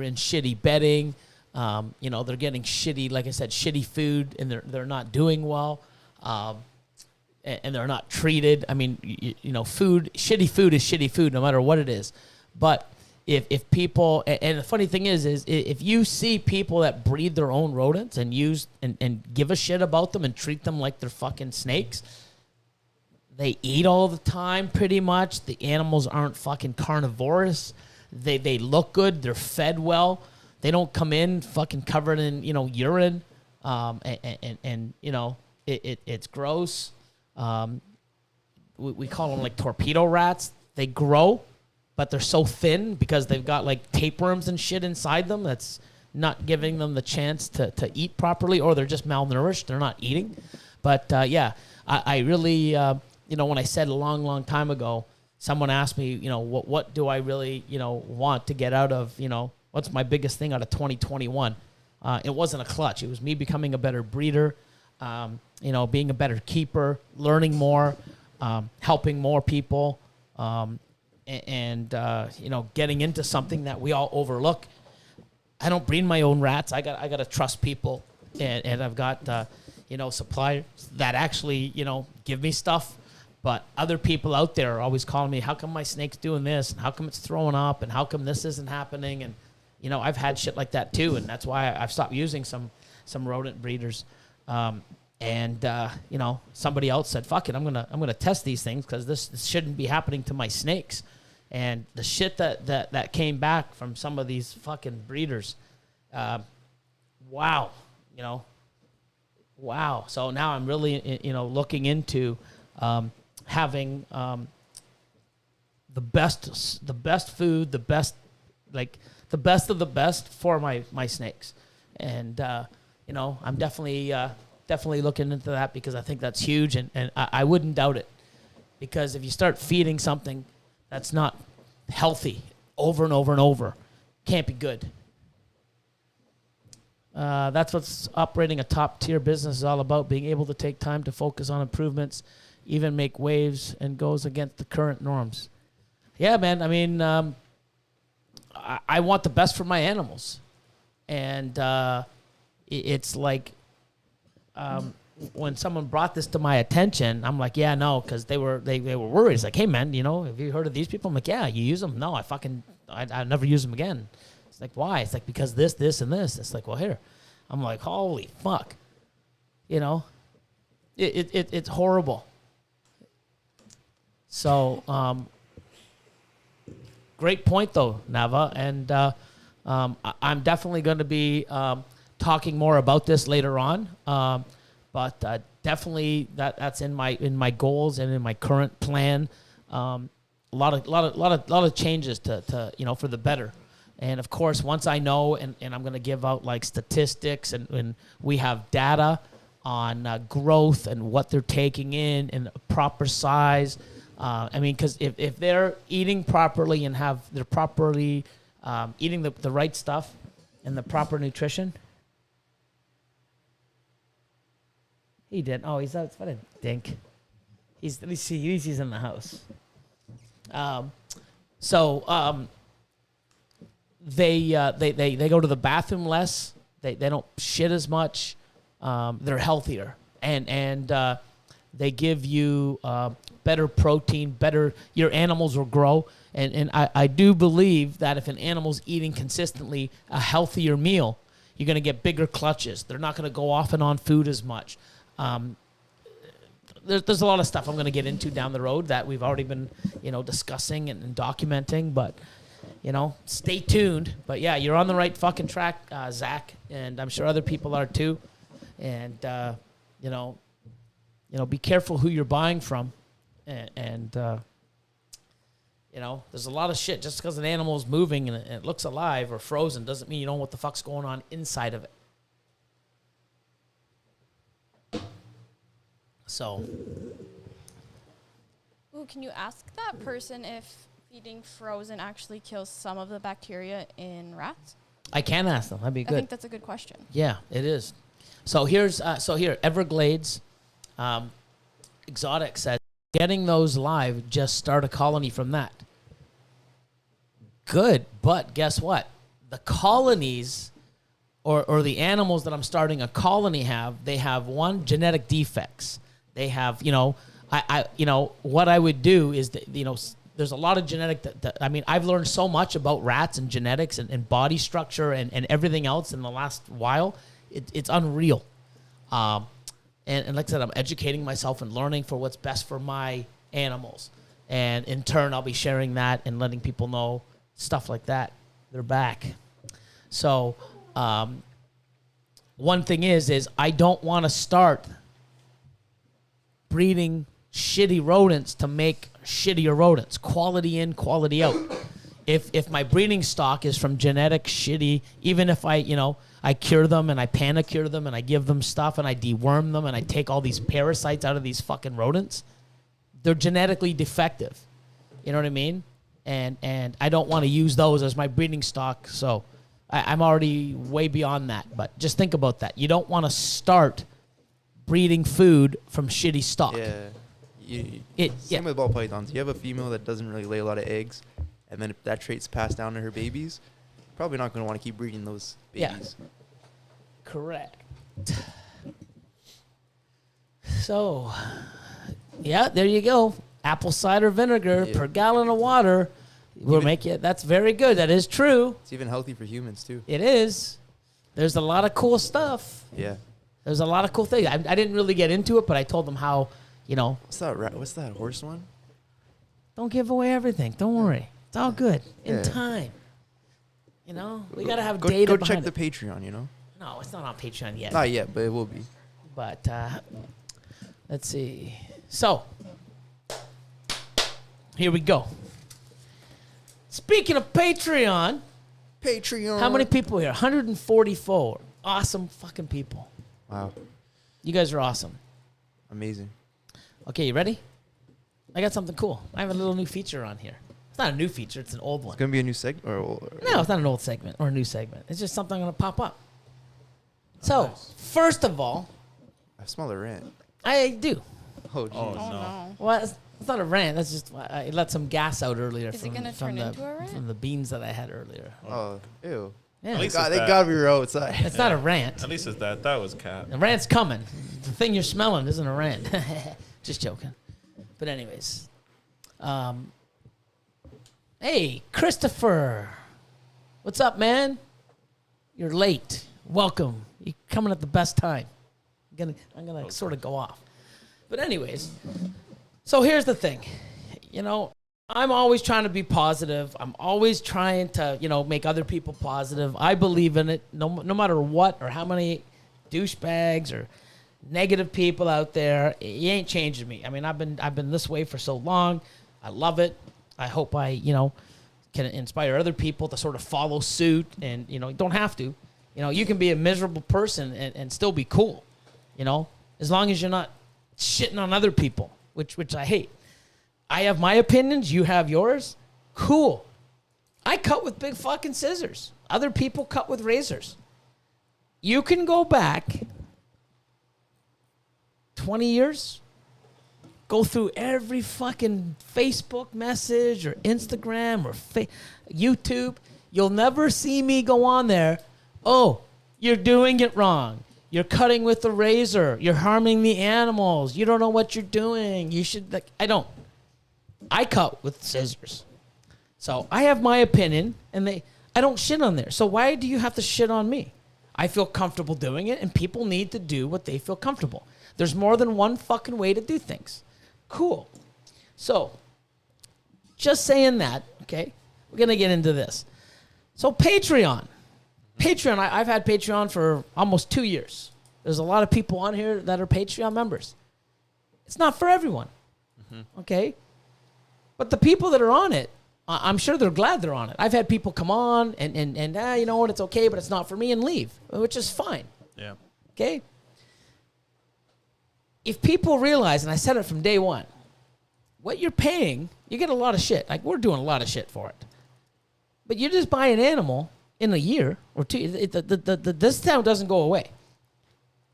in shitty bedding, they're getting shitty, like I said, shitty food, and they're not doing well, and they're not treated. I mean, shitty food is shitty food, no matter what it is. But if people, and the funny thing is if you see people that breed their own rodents and use and give a shit about them and treat them like they're fucking snakes, they eat all the time pretty much. The animals aren't fucking carnivorous. They look good. They're fed well. They don't come in fucking covered in, urine. It's gross. We call them like torpedo rats. They grow, but they're so thin because they've got like tapeworms and shit inside them that's not giving them the chance to eat properly, or they're just malnourished. They're not eating. But I really, when I said a long, long time ago, someone asked me, what do I really, want to get out of, what's my biggest thing out of 2021? It wasn't a clutch. It was me becoming a better breeder, being a better keeper, learning more, helping more people, and getting into something that we all overlook. I don't breed my own rats. I got to trust people, and I've got suppliers that actually give me stuff. But other people out there are always calling me, how come my snake's doing this? And how come it's throwing up? And how come this isn't happening? And, I've had shit like that too. And that's why I've stopped using some rodent breeders. Somebody else said, fuck it, I'm gonna test these things because this shouldn't be happening to my snakes. And the shit that came back from some of these fucking breeders, wow. So now I'm really, looking into having the best food, the best of the best for my snakes. And, I'm definitely looking into that because I think that's huge. And I wouldn't doubt it, because if you start feeding something that's not healthy over and over and over, can't be good. That's what's operating a top-tier business is all about, being able to take time to focus on improvements, even make waves, and goes against the current norms. Yeah, man, I mean, I want the best for my animals. And it's like when someone brought this to my attention, I'm like, yeah, no, because they were worried. It's like, hey, man, have you heard of these people? I'm like, yeah, you use them? No, I never use them again. It's like, why? It's like, because this, and this. It's like, well, here. I'm like, holy fuck. It's horrible. So, great point, though, Nava. And I'm definitely going to be talking more about this later on. But definitely that's in my goals and in my current plan. A lot of changes to for the better. And of course, once I know, and I'm going to give out like statistics, and we have data on growth and what they're taking in and proper size. Because if they're eating properly and they're properly eating the right stuff and the proper nutrition. He did. Oh, he's out. What a dink. He's in the house. They go to the bathroom less. They don't shit as much. They're healthier, and they give you better protein. Your animals will grow, and I do believe that if an animal's eating consistently a healthier meal, you're going to get bigger clutches. They're not going to go off and on food as much. There's a lot of stuff I'm going to get into down the road that we've already been discussing and documenting, but. Stay tuned. But yeah, you're on the right fucking track, Zach, and I'm sure other people are too. And be careful who you're buying from. And there's a lot of shit. Just because an animal is moving and it looks alive or frozen doesn't mean you know what the fuck's going on inside of it. So. Ooh, can you ask that person if feeding frozen actually kills some of the bacteria in rats? I can ask them. That'd be good. I think that's a good question. Yeah, it is. So here's Everglades Exotic says, getting those live, just start a colony from that. Good, but guess what? The colonies or the animals that I'm starting a colony they have one, genetic defects. They have, what I would do is that, there's a lot of genetic I've learned so much about rats and genetics and body structure and everything else in the last while. It's unreal. And like I said, I'm educating myself and learning for what's best for my animals. And in turn, I'll be sharing that and letting people know stuff like that. They're back. So one thing is I don't want to start breeding shitty rodents to make shittier rodents. Quality in, quality out. If my breeding stock is from genetic shitty, even if I cure them and I panicure them and I give them stuff and I deworm them and I take all these parasites out of these fucking rodents, they're genetically defective. You know what I mean? And I don't want to use those as my breeding stock. So I'm already way beyond that. But just think about that. You don't want to start breeding food from shitty stock. Yeah. Same with ball pythons. You have a female that doesn't really lay a lot of eggs, and then if that trait's passed down to her babies, you're probably not going to want to keep breeding those babies. Yeah. Correct. So, yeah, there you go. Apple cider vinegar per gallon of water will make you. That's very good. That is true. It's even healthy for humans too. It is. There's a lot of cool stuff. Yeah. There's a lot of cool things. I didn't really get into it, but I told them how, What's that horse one? Don't give away everything. Don't worry. It's all good. In time. We got to have data Go check behind the it. Patreon, No, it's not on Patreon yet. Not yet, but it will be. But let's see. So, here we go. Speaking of Patreon, how many people here? 144. Awesome fucking people. Wow. You guys are awesome. Amazing. Okay, you ready? I got something cool. I have a little new feature on here. It's not a new feature. It's an old one. It's going to be a new segment? No, it's not an old segment or a new segment. It's just something going to pop up. So, first of all, I smell a rant. I do. Oh, geez. Oh, no. Well, it's not a rant. That's just I let some gas out earlier Is it gonna turn into a rant? from the beans that I had earlier. Oh, ew. Yeah, At least God, it's thank that. God we were outside. it's not a rant. At least it's that. That was cat. The rant's coming. The thing you're smelling isn't a rant. Just joking. But anyways, hey, Christopher, what's up, man? You're late. Welcome. You're coming at the best time. I'm gonna sort of go off. But anyways, so here's the thing. I'm always trying to be positive. I'm always trying to, make other people positive. I believe in it, no matter what or how many douchebags or negative people out there. You ain't changing me. I mean, I've been this way for so long. I love it. I hope I, can inspire other people to sort of follow suit. And you don't have to. You can be a miserable person and still be cool. As long as you're not shitting on other people, which I hate. I have my opinions. You have yours. Cool. I cut with big fucking scissors. Other people cut with razors. You can go back 20 years, go through every fucking Facebook message or Instagram or YouTube. You'll never see me go on there. Oh, you're doing it wrong. You're cutting with the razor. You're harming the animals. You don't know what you're doing. You should. I don't. I cut with scissors. So I have my opinion, and I don't shit on there. So why do you have to shit on me? I feel comfortable doing it, and people need to do what they feel comfortable. There's more than one fucking way to do things. Cool. So, just saying that, okay, we're going to get into this. So Patreon. I've had Patreon for almost 2 years. There's a lot of people on here that are Patreon members. It's not for everyone, okay? But the people that are on it, I'm sure they're glad they're on it. I've had people come on and you know what, it's okay, but it's not for me, and leave, which is fine. Yeah. Okay? If people realize, and I said it from day one, what you're paying, you get a lot of shit. Like, we're doing a lot of shit for it. But you just buy an animal in a year or two. The discount doesn't go away.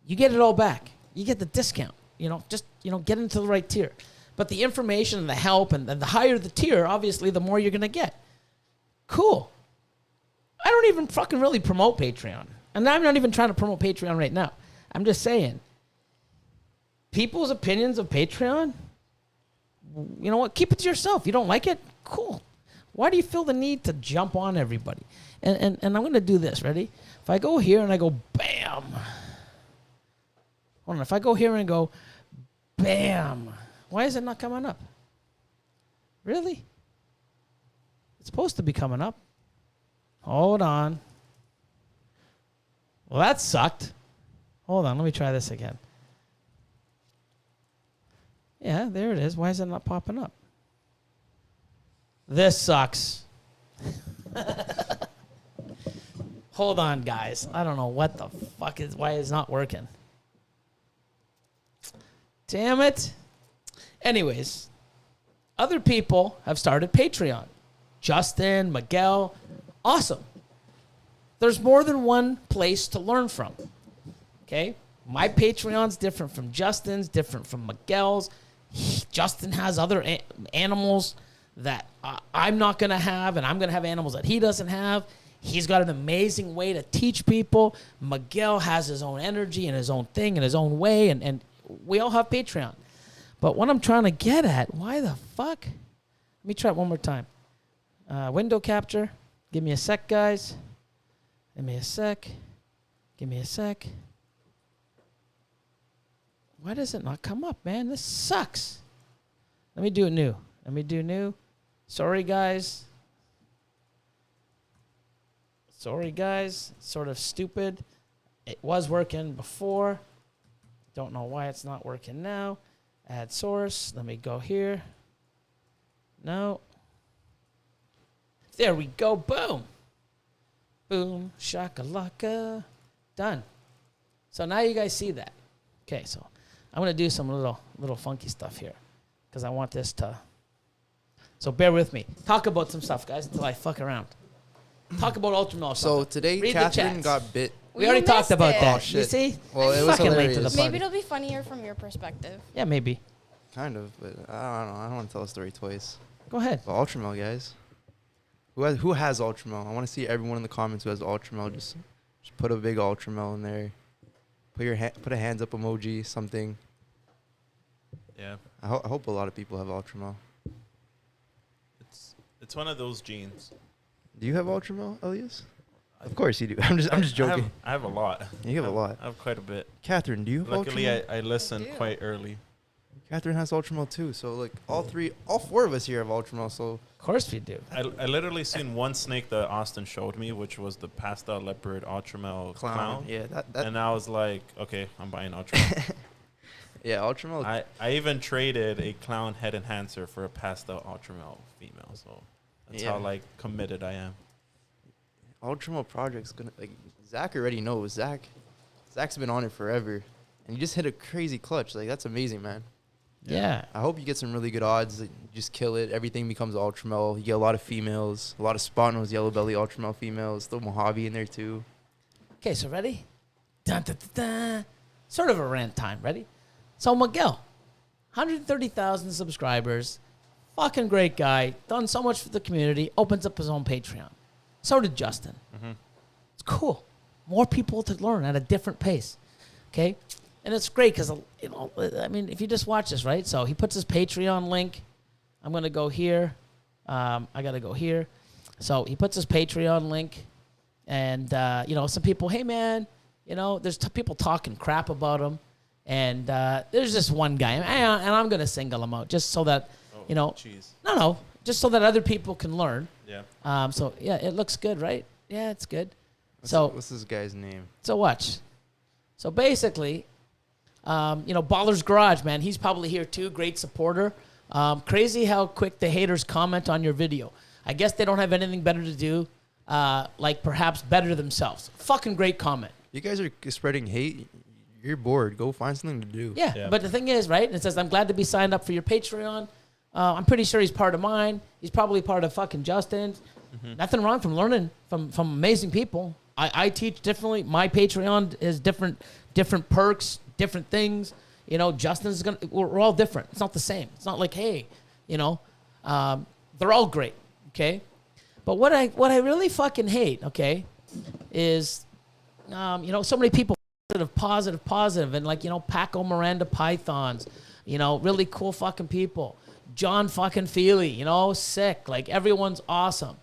You get it all back. You get the discount. Just get into the right tier. But the information and the help and the higher the tier, obviously, the more you're going to get. Cool. I don't even fucking really promote Patreon. And I'm not even trying to promote Patreon right now. I'm just saying, people's opinions of Patreon, you know what? Keep it to yourself. You don't like it? Cool. Why do you feel the need to jump on everybody? And I'm going to do this. Ready? If I go here and I go, bam. Hold on. If I go here and go, bam. Why is it not coming up? Really? It's supposed to be coming up. Hold on. Well, that sucked. Hold on. Let me try this again. Yeah, there it is. Why is it not popping up? This sucks. Hold on, guys. I don't know what the fuck why it's not working. Damn it. Anyways, other people have started Patreon. Justin, Miguel, awesome. there's more than one place to learn from. Okay? My Patreon's different from Justin's, different from Miguel's. Justin has other animals that I'm not going to have, and I'm going to have animals that he doesn't have. He's got an amazing way to teach people. Miguel has his own energy and his own thing and his own way, and we all have Patreon. But what I'm trying to get at, why the fuck? Let me try it one more time. Window capture. Give me a sec, guys. Give me a sec. Give me a sec. Why does it not come up, man? This sucks. Let me do it new. Let me do new. Sorry, guys. Sorry, guys. Sort of stupid. It was working before. Don't know why it's not working now. Add source. Let me go here. No. There we go. Boom. Boom. Shakalaka. Done. So now you guys see that. Okay, so I'm going to do some little funky stuff here because I want this to... So bear with me. Talk about some stuff, guys, until I fuck around. Talk about Ultramel. So today, Read Catherine got bit. We already talked about it. that. Oh, shit. You see? Well, I'm it was fucking late to the hilarious. party. Maybe it'll be funnier from your perspective. Yeah, maybe. Kind of, but I don't know. I don't want to tell the story twice. Go ahead. But Ultramel, guys. Who has Ultramel? I want to see everyone in the comments who has Ultramel. Just put a big Ultramel in there. Put a hands up emoji, something. Yeah. I hope a lot of people have Ultramel. It's one of those genes. Do you have Ultramel, Elias? Of course you do. I'm just joking. I have a lot. You have a lot. I have quite a bit. Catherine, do you have Luckily, Ultramel? I listened quite early. Catherine has Ultramel too. So like all four of us here have Ultramel. So Of course we do. I literally seen one snake that Austin showed me, which was the pastel leopard Ultramel clown. Yeah, that. And I was like, okay, I'm buying Ultramel. Yeah, Ultramel. I even traded a clown head enhancer for a pastel Ultramel female. So that's how like committed I am. Ultramel project's gonna Zach already knows. Zach's been on it forever, and you just hit a crazy clutch. Like that's amazing, man. Yeah. I hope you get some really good odds. That you just kill it. Everything becomes Ultramel. You get a lot of females, a lot of spot nose yellow belly Ultramel females. Throw Mojave in there too. Okay, so ready? Dun, dun, dun, dun. Sort of a rant time. Ready? So Miguel, 130,000 subscribers, fucking great guy, done so much for the community, opens up his own Patreon. So did Justin. Mm-hmm. It's cool. More people to learn at a different pace. Okay? And it's great because, I mean, if you just watch this, right? So he puts his Patreon link. I'm going to go here. I got to go here. So he puts his Patreon link. And, some people, hey, man, there's people talking crap about him. And there's this one guy. And I'm going to single him out just so that, Jeez. No, just so that other people can learn. Yeah. So, yeah, it looks good, right? Yeah, it's good. What's this guy's name? So watch. So basically, Baller's Garage, man, he's probably here too. Great supporter. Crazy how quick the haters comment on your video. I guess they don't have anything better to do, like perhaps better themselves. Fucking great comment. You guys are spreading hate. You're bored. Go find something to do. Yeah, but the thing is, right? It says, I'm glad to be signed up for your Patreon. I'm pretty sure he's part of mine. He's probably part of fucking Justin's. Mm-hmm. Nothing wrong from learning from amazing people. I teach differently. My Patreon is different perks, different things. Justin's we're all different. It's not the same. It's not like, hey, they're all great, okay? But what I really fucking hate, okay, is, so many people positive, and Paco Miranda Pythons, really cool fucking people. John fucking Feely, sick. Like everyone's awesome.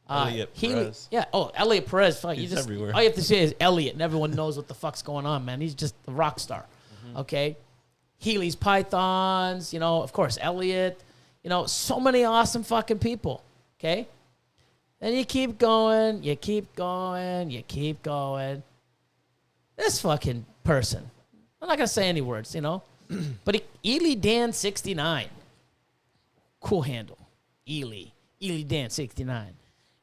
Elliot Perez. Yeah. Oh, Elliot Perez. Fuck, He's everywhere. All you have to say is Elliot, and everyone knows what the fuck's going on, man. He's just a rock star. Mm-hmm. Okay. Healy's Pythons, of course, Elliot. So many awesome fucking people. Okay. And you keep going, you keep going, you keep going. This fucking person. I'm not gonna say any words, but Ely Dan 69. Cool handle. Ely Dan 69.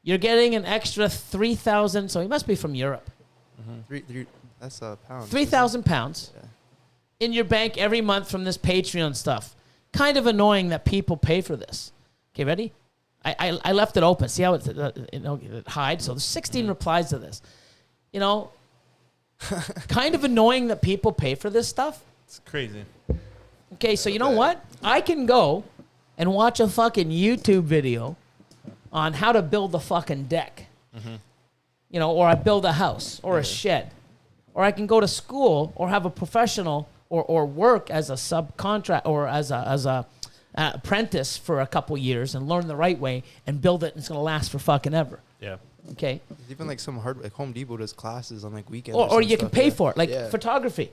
You're getting an extra 3,000, so he must be from Europe. Mm-hmm. That's pounds. 3,000 pounds in your bank every month from this Patreon stuff. Kind of annoying that people pay for this. Okay, ready? I left it open. See how it hides? So there's 16 replies to this. you know, kind of annoying that people pay for this stuff. It's crazy. Okay, so you know what? I can go and watch a fucking YouTube video on how to build a fucking deck. You know, or I build a house or a shed. Or I can go to school or have a professional or work as a subcontract or as a apprentice for a couple years and learn the right way and build it, and it's going to last for fucking ever. Yeah. Okay. There's even like some like Home Depot does classes on like weekends. Or you can pay for it, like photography.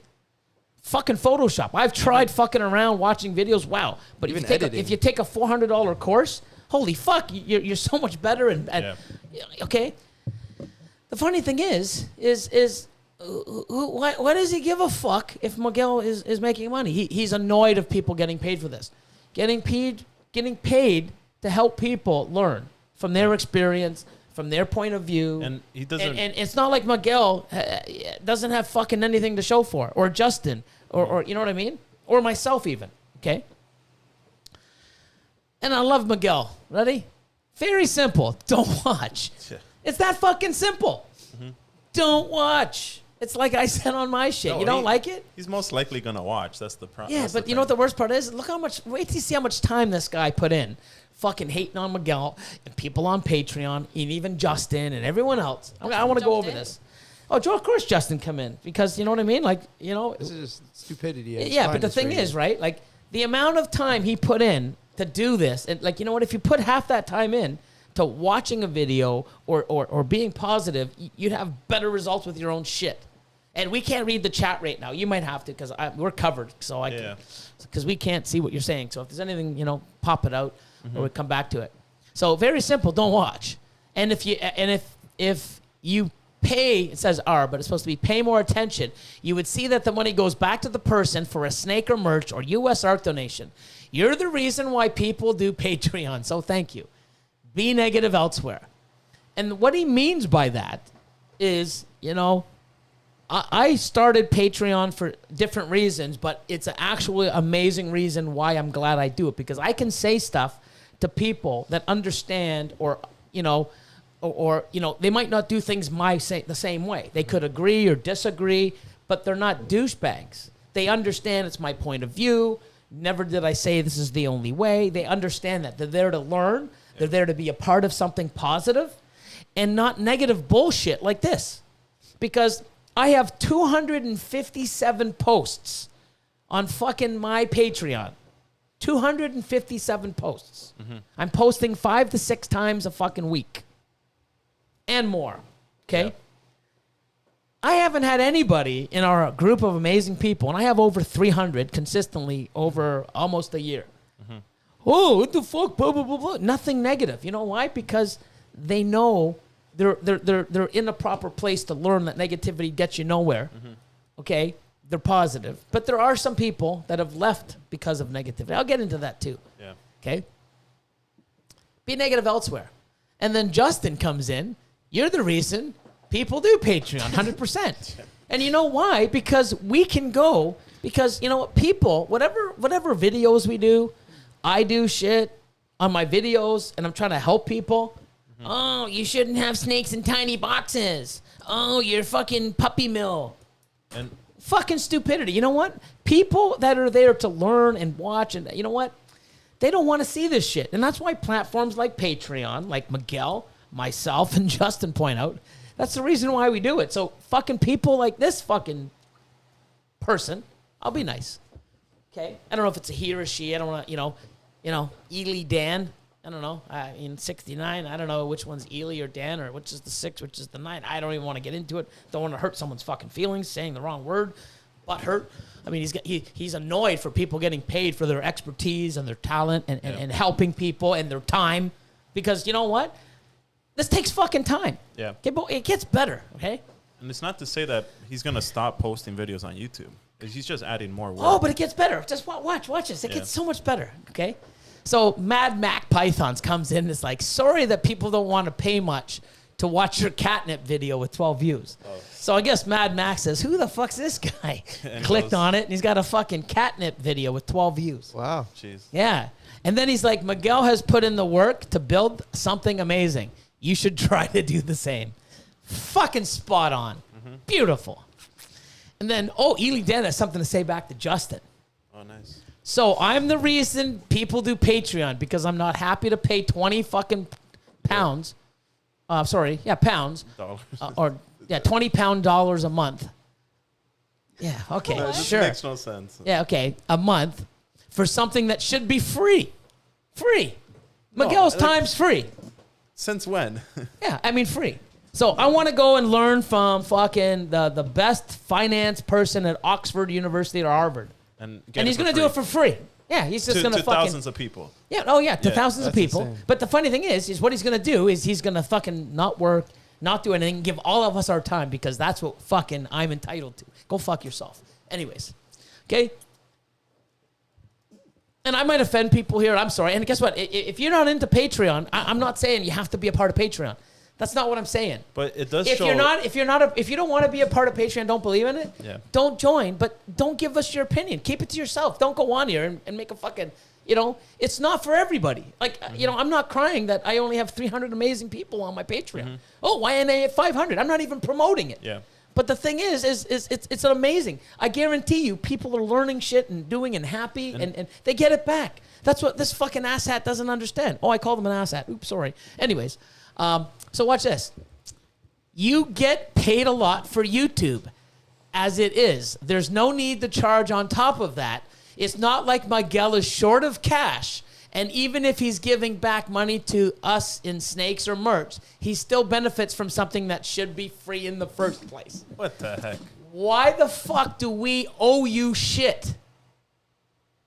Fucking Photoshop. I've tried fucking around watching videos. Wow. But Even if you take a $400 course, holy fuck, you're so much better. Okay. The funny thing is why does he give a fuck if Miguel is making money? He's annoyed of people getting paid for this. Getting paid to help people learn from their experience, from their point of view. And he doesn't. And it's not like Miguel doesn't have fucking anything to show for, or Justin, or you know what I mean, or myself even. Okay. And I love Miguel. Ready? Very simple. Don't watch. It's that fucking simple. Don't watch. It's like I said on my shit. You don't like it? He's most likely going to watch. That's the problem. Yeah, but you know what the worst part is? Look how much, wait till you see how much time this guy put in. Fucking hating on Miguel and people on Patreon and even Justin and everyone else. I want to go over this. Oh, Joe, of course Justin come in because, you know what I mean? Like, you know. This is just stupidity. Yeah, but the thing is, right? Like, the amount of time he put in to do this, and like, you know what? If you put half that time in to watching a video or being positive, you'd have better results with your own shit. And we can't read the chat right now. You might have to because we're covered. So because we can't see what you're saying. So if there's anything, you know, pop it out or we come back to it. So very simple. Don't watch. And if you pay, it says R, but it's supposed to be pay more attention, you would see that the money goes back to the person for a snake or merch or U.S. art donation. You're the reason why people do Patreon. So thank you. Be negative elsewhere. And what he means by that is, you know, I started Patreon for different reasons, but it's an actually amazing reason why I'm glad I do it, because I can say stuff to people that understand or they might not do things the same way. They could agree or disagree, but they're not douchebags. They understand it's my point of view. Never did I say this is the only way. They understand that. They're there to learn. They're there to be a part of something positive and not negative bullshit like this. Because I have 257 posts on fucking my Patreon. 257 posts. I'm posting 5 to 6 times a fucking week. And more. Okay? Yeah. I haven't had anybody in our group of amazing people, and I have over 300 consistently over almost a year. Oh, what the fuck? Blah, blah, blah, blah. Nothing negative. You know why? Because they know they're in the proper place to learn that negativity gets you nowhere. Okay? They're positive. But there are some people that have left because of negativity. I'll get into that too. Yeah. Okay? Be negative elsewhere. And then Justin comes in. You're the reason people do Patreon, 100%. And you know why? Because we can go, because, you know, people, whatever videos we do, I do shit on my videos, and I'm trying to help people. Oh, you shouldn't have snakes in tiny boxes. Oh, you're fucking puppy mill. And fucking stupidity. You know what? People that are there to learn and watch, and you know what? They don't want to see this shit. And that's why platforms like Patreon, like Miguel, myself, and Justin point out, that's the reason why we do it. So fucking people like this fucking person, I'll be nice. Okay? I don't know if it's a he or a she. I don't want to, you know, Ely Dan. I don't know. In 69, I don't know which one's Ely or Dan, or which is the 6, which is the 9. I don't even want to get into it. Don't want to hurt someone's fucking feelings, saying the wrong word. Butt hurt. I mean, he's annoyed for people getting paid for their expertise and their talent and helping people and their time. Because you know what? This takes fucking time. Yeah. Okay, but it gets better, okay? And it's not to say that he's going to stop posting videos on YouTube. He's just adding more work. Oh, but it gets better. Just watch this. It gets so much better, okay? So Mad Mac Pythons comes in and is like, sorry that people don't want to pay much to watch your catnip video with 12 views. Oh. So I guess Mad Max says, who the fuck's this guy? Clicked on it, and he's got a fucking catnip video with 12 views. Wow. Jeez. Yeah. And then he's like, Miguel has put in the work to build something amazing. You should try to do the same. Fucking spot on. Beautiful. And then, Ely Dan has something to say back to Justin. Oh, nice. So I'm the reason people do Patreon, because I'm not happy to pay 20 fucking pounds. Pounds. Dollars. $20 a month. Yeah, okay, No, this sure. makes no sense. Yeah, okay, a month for something that should be free. Free. Miguel's time's free. Since when? Yeah, I mean free. So I want to go and learn from fucking the best finance person at Oxford University or Harvard. And he's going to do it for free. Yeah, he's just going to fucking... thousands of people. Yeah, to thousands of people. insane. But the funny thing is what he's going to do is he's going to fucking not work, not do anything, give all of us our time, because that's what fucking I'm entitled to. Go fuck yourself. Anyways, okay? And I might offend people here. I'm sorry. And guess what? If you're not into Patreon, I'm not saying you have to be a part of Patreon. That's not what I'm saying. But it does If show. if you don't want to be a part of Patreon, don't believe in it. Yeah. Don't join. But don't give us your opinion. Keep it to yourself. Don't go on here and make a fucking. It's not for everybody. Like I'm not crying that I only have 300 amazing people on my Patreon. Why ain't I at 500? I'm not even promoting it. Yeah. But the thing is it's amazing. I guarantee you, people are learning shit and doing and happy, and they get it back. That's what this fucking asshat doesn't understand. I called him an asshat. Oops, sorry. Anyways, so watch this. You get paid a lot for YouTube, as it is. There's no need to charge on top of that. It's not like Miguel is short of cash. And even if he's giving back money to us in snakes or merch, he still benefits from something that should be free in the first place. What the heck? Why the fuck do we owe you shit?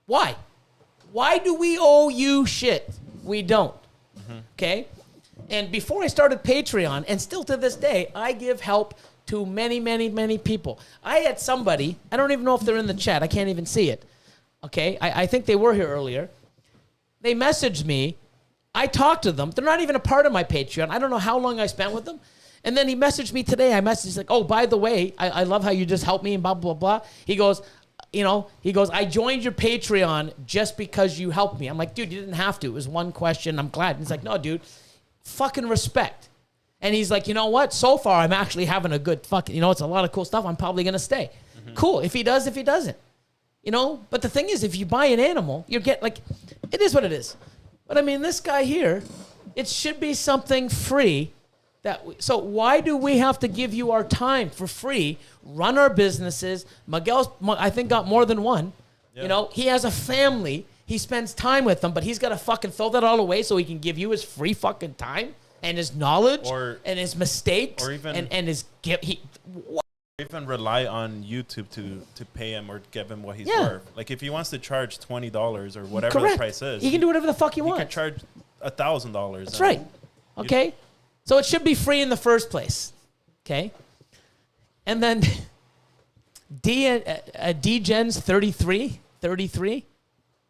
Why? Why do we owe you shit? We don't. Okay? And before I started Patreon, and still to this day, I give help to many, many, many people. I had somebody, I don't even know if they're in the chat. I can't even see it. Okay? I think they were here earlier. They messaged me. I talked to them. They're not even a part of my Patreon. I don't know how long I spent with them. And then he messaged me today. I messaged like, by the way, I love how you just helped me and blah, blah, blah. He goes, I joined your Patreon just because you helped me. I'm like, dude, you didn't have to. It was one question. I'm glad. And he's like, no, dude, fucking respect. And he's like, you know what? So far, I'm actually having a good fucking, it's a lot of cool stuff. I'm probably going to stay. Cool. If he does, if he doesn't. But the thing is, if you buy an animal, you get it is what it is. But I mean, this guy here, it should be something free. So why do we have to give you our time for free, run our businesses? Miguel's, I think, got more than one. Yeah. He has a family. He spends time with them, but he's got to fucking throw that all away so he can give you his free fucking time and his knowledge and his mistakes or even, and his gift. Even rely on YouTube to pay him or give him what he's worth. Like if he wants to charge $20 or whatever the price is, he can do whatever the fuck he wants. He can charge $1,000. That's right. Okay, so it should be free in the first place. Okay, and then DGens 33.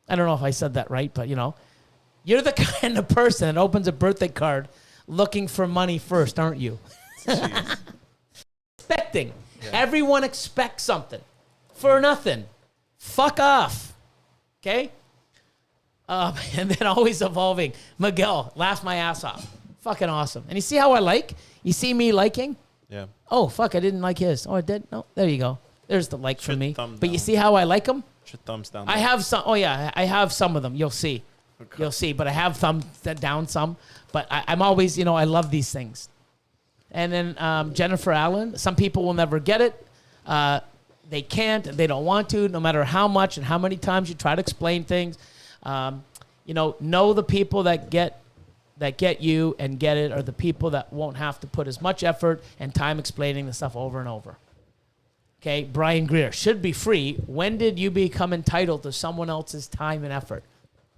I don't know if I said that right, but you're the kind of person that opens a birthday card looking for money first, aren't you? Expecting. Yeah. Everyone expects something for nothing. Fuck off. Okay? And then always evolving. Miguel, laugh my ass off. Fucking awesome. And you see how I like? You see me liking? Yeah. Oh, fuck, I didn't like his. Oh, I did? No, there you go. There's the like for me. But you see how I like them? Thumbs down. I have some. Oh, yeah, I have some of them. You'll see. Okay. You'll see. But I have thumbs down some. But I'm always, I love these things. And then Jennifer Allen, some people will never get it. They can't. They don't want to, no matter how much and how many times you try to explain things. Know the people that get you and get it are the people that won't have to put as much effort and time explaining the stuff over and over. Okay, Brian Greer, should be free. When did you become entitled to someone else's time and effort?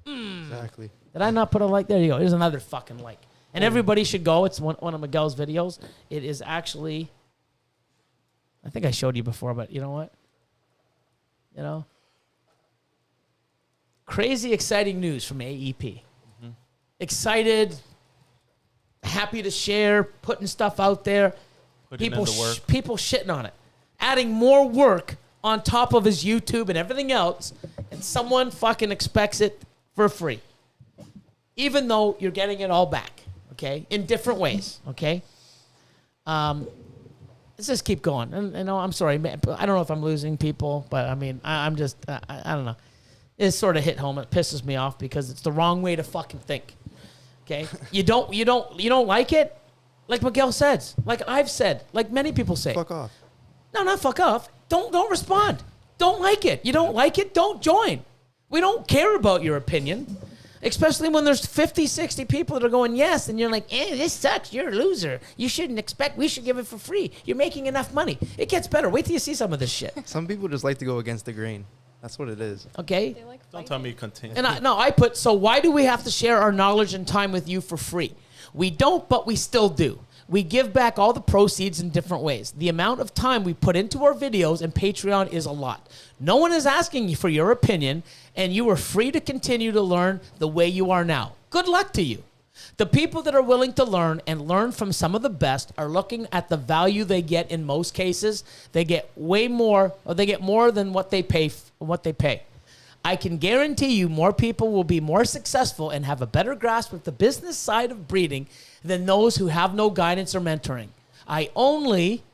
Exactly. Did I not put a like? There you go. Here's another fucking like. And everybody should go. It's one of Miguel's videos. It is actually, I think I showed you before, but you know what? Crazy exciting news from AEP. Mm-hmm. Excited, happy to share, putting stuff out there. People shitting on it. Adding more work on top of his YouTube and everything else, and someone fucking expects it for free. Even though you're getting it all back. Okay, in different ways. Okay, let's just keep going. And I'm sorry, man, I don't know if I'm losing people, but I mean, I'm just, I don't know. It sort of hit home. It pisses me off because it's the wrong way to fucking think. Okay, you don't like it, like Miguel says, like I've said, like many people say. Fuck off. No, not fuck off. Don't respond. Don't like it. You don't like it. Don't join. We don't care about your opinion. Especially when there's 50, 60 people that are going yes, and you're like, this sucks. You're a loser. You shouldn't expect. We should give it for free. You're making enough money. It gets better. Wait till you see some of this shit. Some people just like to go against the grain. That's what it is. Okay? They like Don't fighting. tell me continue. And I put, so why do we have to share our knowledge and time with you for free? We don't, but we still do. We give back all the proceeds in different ways. The amount of time we put into our videos and Patreon is a lot. No one is asking you for your opinion, and you are free to continue to learn the way you are now. Good luck to you. The people that are willing to learn and learn from some of the best are looking at the value they get in most cases. They get way more, or they get more than what they pay. I can guarantee you more people will be more successful and have a better grasp of the business side of breeding than those who have no guidance or mentoring. I only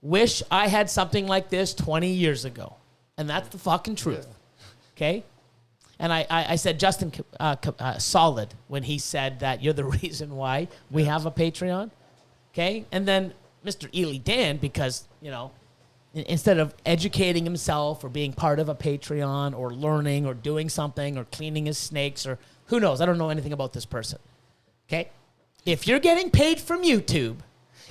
wish I had something like this 20 years ago. And that's the fucking truth. Okay? And I said Justin solid when he said that you're the reason why we have a Patreon. Okay? And then Mr. Ely Dan, because, you know, instead of educating himself or being part of a Patreon or learning or doing something or cleaning his snakes or who knows, I don't know anything about this person. Okay? If you're getting paid from YouTube,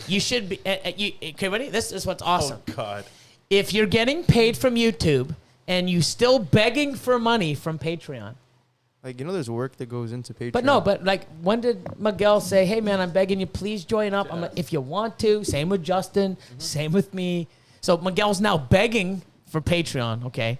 you should be, okay, ready? This is what's awesome. Oh, God. If you're getting paid from YouTube and you still begging for money from Patreon. Like, you know, there's work that goes into Patreon. But no, but like, when did Miguel say, hey, man, I'm begging you, please join up? I'm like, if you want to. Same with Justin. Same with me. So Miguel's now begging for Patreon, okay?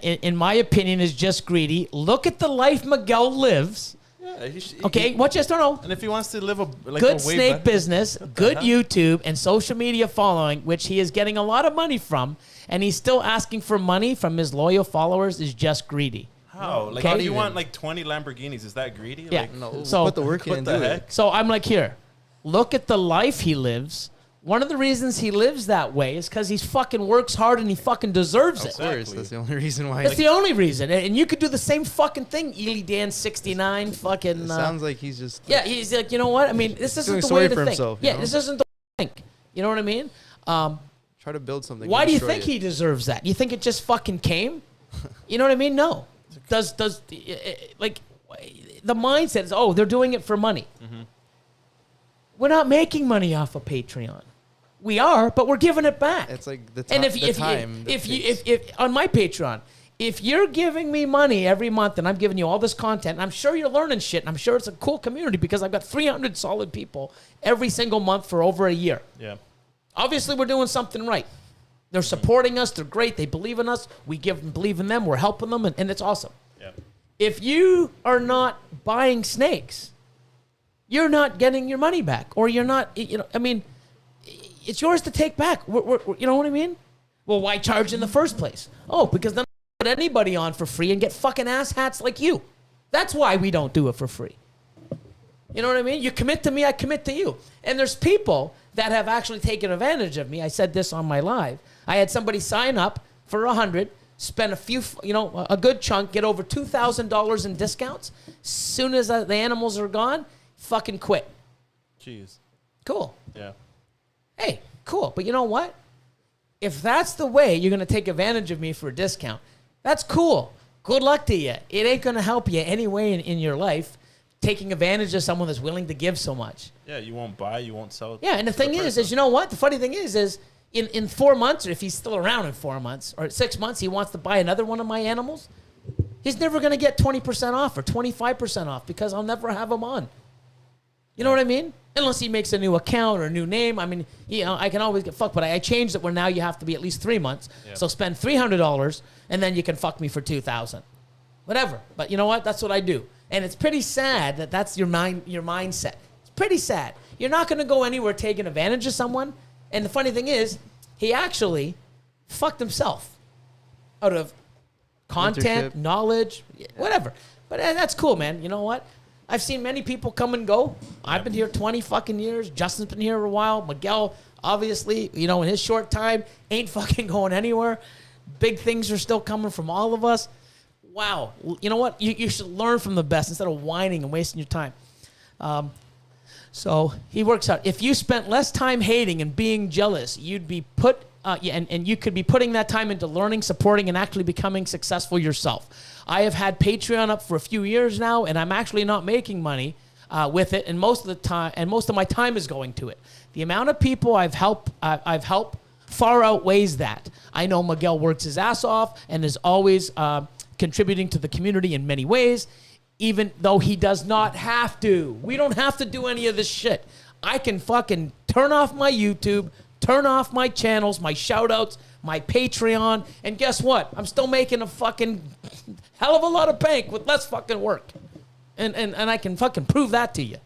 In my opinion, is just greedy. Look at the life Miguel lives. Yeah, Okay, what just don't know? And if he wants to live a Good a way snake better- business, good YouTube, and social media following, which he is getting a lot of money from, and he's still asking for money from his loyal followers, is just greedy. How? Like, Okay. if you want like 20 Lamborghinis, is that greedy? Yeah. Like, No, So- put the work in what and the do heck? it. So I'm like, here, look at the life he lives. One of the reasons he lives that way is because he fucking works hard and he fucking deserves Of it. course, Exactly. that's the only reason why. That's the only reason. And you could do the same fucking thing, Ely Dan 69 fucking. It sounds like he's just. Yeah, he's like, you know what? I mean, this isn't Feeling the sorry way to for think. himself, you Yeah, know? this isn't the way to think. You know what I mean? Try to build something. Why do you destroy think it. he deserves that? You think it just fucking came? You know what I mean? No. Does like the mindset is, oh, they're doing it for money. We're not making money off of Patreon. We are, but we're giving it back. It's like the, And if time. that takes. if on my Patreon, if you're giving me money every month and I'm giving you all this content, and I'm sure you're learning shit, and I'm sure it's a cool community because I've got 300 solid people every single month for over a year. Yeah. Obviously, we're doing something right. They're supporting us. They're great. They believe in us. We believe in them. We're helping them, and it's awesome. Yeah. If you are not buying snakes, you're not getting your money back, or you're not. You know, I mean, it's yours to take back. You know what I mean? Well, why charge in the first place? Oh, because then I put anybody on for free and get fucking ass hats like you. That's why we don't do it for free. You know what I mean? You commit to me, I commit to you. And there's people that have actually taken advantage of me. I said this on my live. I had somebody sign up for 100, spend a few, a good chunk, get over $2,000 in discounts. Soon as the animals are gone, fucking quit. Jeez. Cool. Yeah. Hey, cool. But you know what? If that's the way you're going to take advantage of me for a discount, that's cool. Good luck to you. It ain't going to help you any way in your life, taking advantage of someone that's willing to give so much. Yeah, you won't buy, you won't sell. Yeah, and the to thing person. is you know what? The funny thing is in 4 months, or if he's still around in 4 months, or 6 months, he wants to buy another one of my animals, he's never going to get 20% off or 25% off because I'll never have him on. You know what I mean? Unless he makes a new account or a new name. I mean, I can always get fucked, but I changed it where now you have to be at least 3 months. Yeah. So spend $300 and then you can fuck me for $2,000. Whatever. But you know what? That's what I do. And it's pretty sad that that's your mindset. It's pretty sad. You're not going to go anywhere taking advantage of someone. And the funny thing is, he actually fucked himself out of content, Mentorship. knowledge, whatever. But that's cool, man. You know what? I've seen many people come and go. I've been here 20 fucking years. Justin's been here a while. Miguel, obviously, you know, in his short time, ain't fucking going anywhere. Big things are still coming from all of us. Wow. You know what? You should learn from the best instead of whining and wasting your time. So he works out. If you spent less time hating and being jealous, you'd be and you could be putting that time into learning, supporting, and actually becoming successful yourself. I have had Patreon up for a few years now, and I'm actually not making money with it, and most of my time is going to it. The amount of people I've helped far outweighs that. I know Miguel works his ass off and is always contributing to the community in many ways, even though he does not have to. We don't have to do any of this shit. I can fucking turn off my YouTube, turn off my channels, my shoutouts, my Patreon, and guess what? I'm still making a fucking hell of a lot of bank with less fucking work. And I can fucking prove that to you.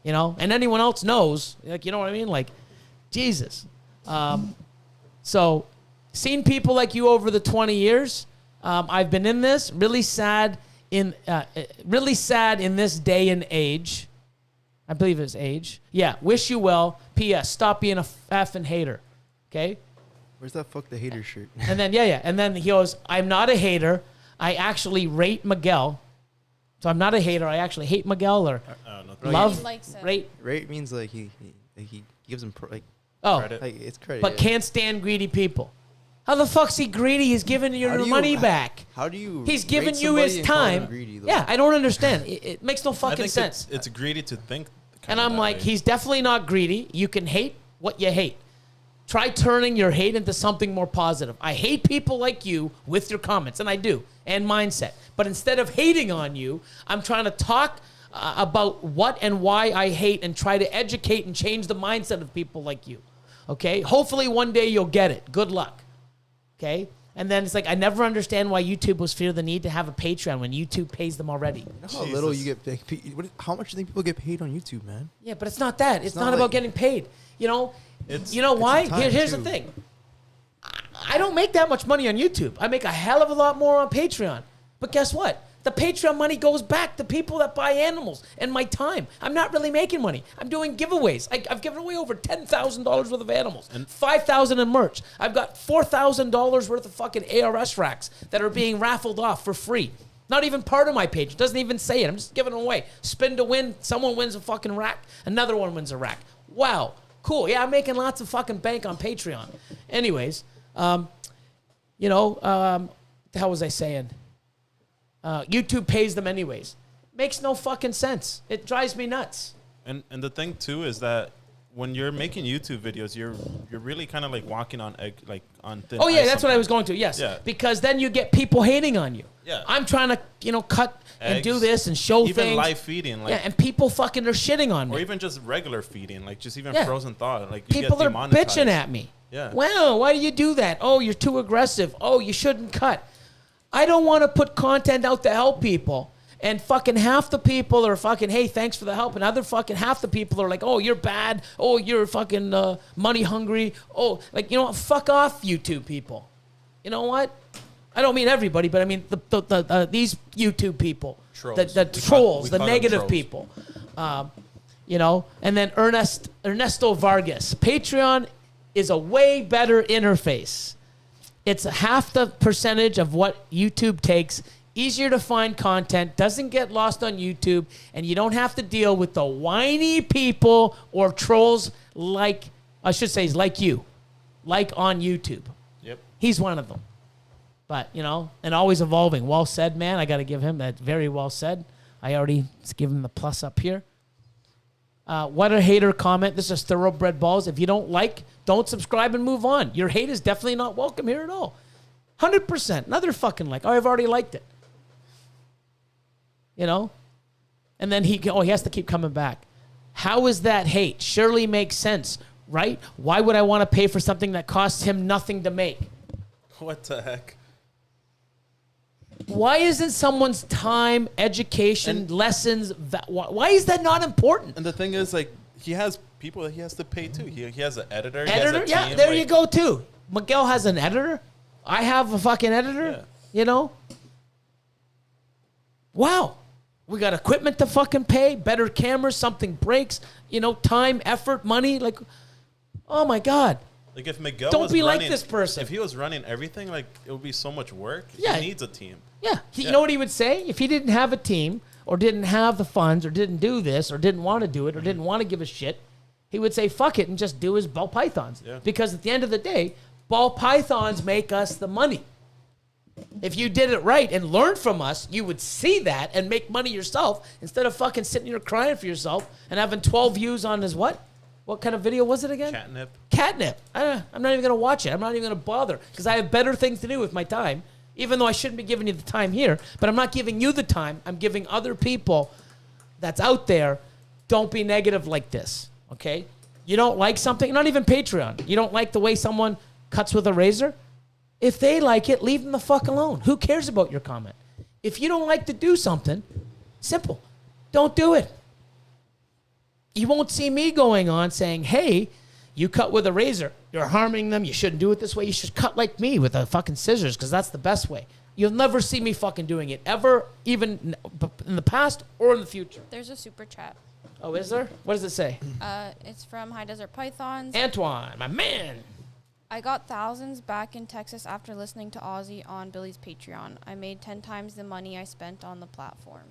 You know? And anyone else knows. Like, you know what I mean? Like, Jesus. So, seen people like you over the 20 years. I've been in this. Really sad in this day and age. I believe it's age. Yeah. Wish you well. P.S. Stop being a effing hater. Okay? Where's that fuck the hater shirt? And then, yeah. And then he goes, I'm not a hater. I actually rate Miguel. So I'm not a hater. I actually hate Miguel or love. He likes it. Rate means like he gives him credit. Like it's credit. But can't stand greedy people. How the fuck's he greedy? He's giving you your money back. How do you? He's giving you his time. Greedy, yeah, I don't understand. It makes no fucking sense. It's greedy to think. And I'm like, he's definitely not greedy. You can hate what you hate. Try turning your hate into something more positive. I hate people like you with your comments, and I do, and mindset. But instead of hating on you, I'm trying to talk about what and why I hate and try to educate and change the mindset of people like you. Okay? Hopefully one day you'll get it. Good luck. Okay? And then it's like, I never understand why YouTube was feel the need to have a Patreon when YouTube pays them already. You know how little you get paid? How much do you think people get paid on YouTube, man? Yeah, but it's not that. It's not about getting paid. You know? You know why? Here's the thing. I don't make that much money on YouTube. I make a hell of a lot more on Patreon. But guess what? The Patreon money goes back to people that buy animals and my time. I'm not really making money. I'm doing giveaways. I've given away over $10,000 worth of animals, and $5,000 in merch. I've got $4,000 worth of fucking ARS racks that are being raffled off for free. Not even part of my page. It doesn't even say it. I'm just giving them away. Spin to win. Someone wins a fucking rack. Another one wins a rack. Wow. Cool. Yeah, I'm making lots of fucking bank on Patreon. Anyways, what the hell was I saying? YouTube pays them anyways. Makes no fucking sense. It drives me nuts. And the thing too is that when you're making YouTube videos, you're really kind of like walking on on thin ice. Oh yeah, that's what I was going to. Yes. Yeah. Because then you get people hating on you. Yeah. I'm trying to, cut and do this and show even things. Even live feeding, and people fucking are shitting on me. Or even just regular feeding, like just even frozen thought, like you people get are demonetized. bitching at me. Yeah. Wow, why do you do that? Oh, you're too aggressive. Oh, you shouldn't cut. I don't want to put content out to help people. And fucking half the people are fucking, hey, thanks for the help. And other fucking half the people are like, oh, you're bad. Oh, you're fucking money hungry. Oh, fuck off, YouTube people. You know what? I don't mean everybody, but I mean these YouTube people. Trolls. The trolls, the call negative trolls. people. And then Ernesto Vargas. Patreon is a way better interface. It's half the percentage of what YouTube takes. Easier to find content, doesn't get lost on YouTube, and you don't have to deal with the whiny people or trolls like you, like on YouTube. Yep. He's one of them. But, and always evolving. Well said, man. I got to give him that. Very well said. I already give him the plus up here. What a hater comment. This is Thoroughbred Balls. If you don't don't subscribe and move on. Your hate is definitely not welcome here at all. 100%. Another fucking like. Oh, I've already liked it. And then he has to keep coming back. How is that hate? Surely makes sense, right? Why would I want to pay for something that costs him nothing to make? What the heck? Why isn't someone's time, education, lessons, why is that not important? And the thing is, like, he has people that he has to pay too. He has an editor. Editor? He has a team, there you go too. Miguel has an editor. I have a fucking editor. Yeah. Wow. We got equipment to fucking pay, better cameras, something breaks, time, effort, money. Like, oh my God. Like if Miguel Don't was be running, like this person. If he was running everything, like it would be so much work. Yeah. He needs a team. Yeah. You know what he would say? If he didn't have a team or didn't have the funds or didn't do this or didn't want to do it or didn't want to give a shit, he would say fuck it and just do his ball pythons. Yeah. Because at the end of the day, ball pythons make us the money. If you did it right and learned from us, you would see that and make money yourself instead of fucking sitting here crying for yourself and having 12 views on his what? What kind of video was it again? Catnip. I'm not even going to watch it. I'm not even going to bother because I have better things to do with my time, even though I shouldn't be giving you the time here. But I'm not giving you the time. I'm giving other people that's out there, don't be negative like this, okay? You don't like something, not even Patreon. You don't like the way someone cuts with a razor? If they like it, leave them the fuck alone. Who cares about your comment? If you don't like to do something, simple, don't do it. You won't see me going on saying, hey, you cut with a razor. You're harming them. You shouldn't do it this way. You should cut like me with a fucking scissors because that's the best way. You'll never see me fucking doing it ever, even in the past or in the future. There's a super chat. Oh, is there? What does it say? It's from High Desert Pythons. Antoine, my man. I got thousands back in Texas after listening to Ozzy on Billy's Patreon. I made 10 times the money I spent on the platform.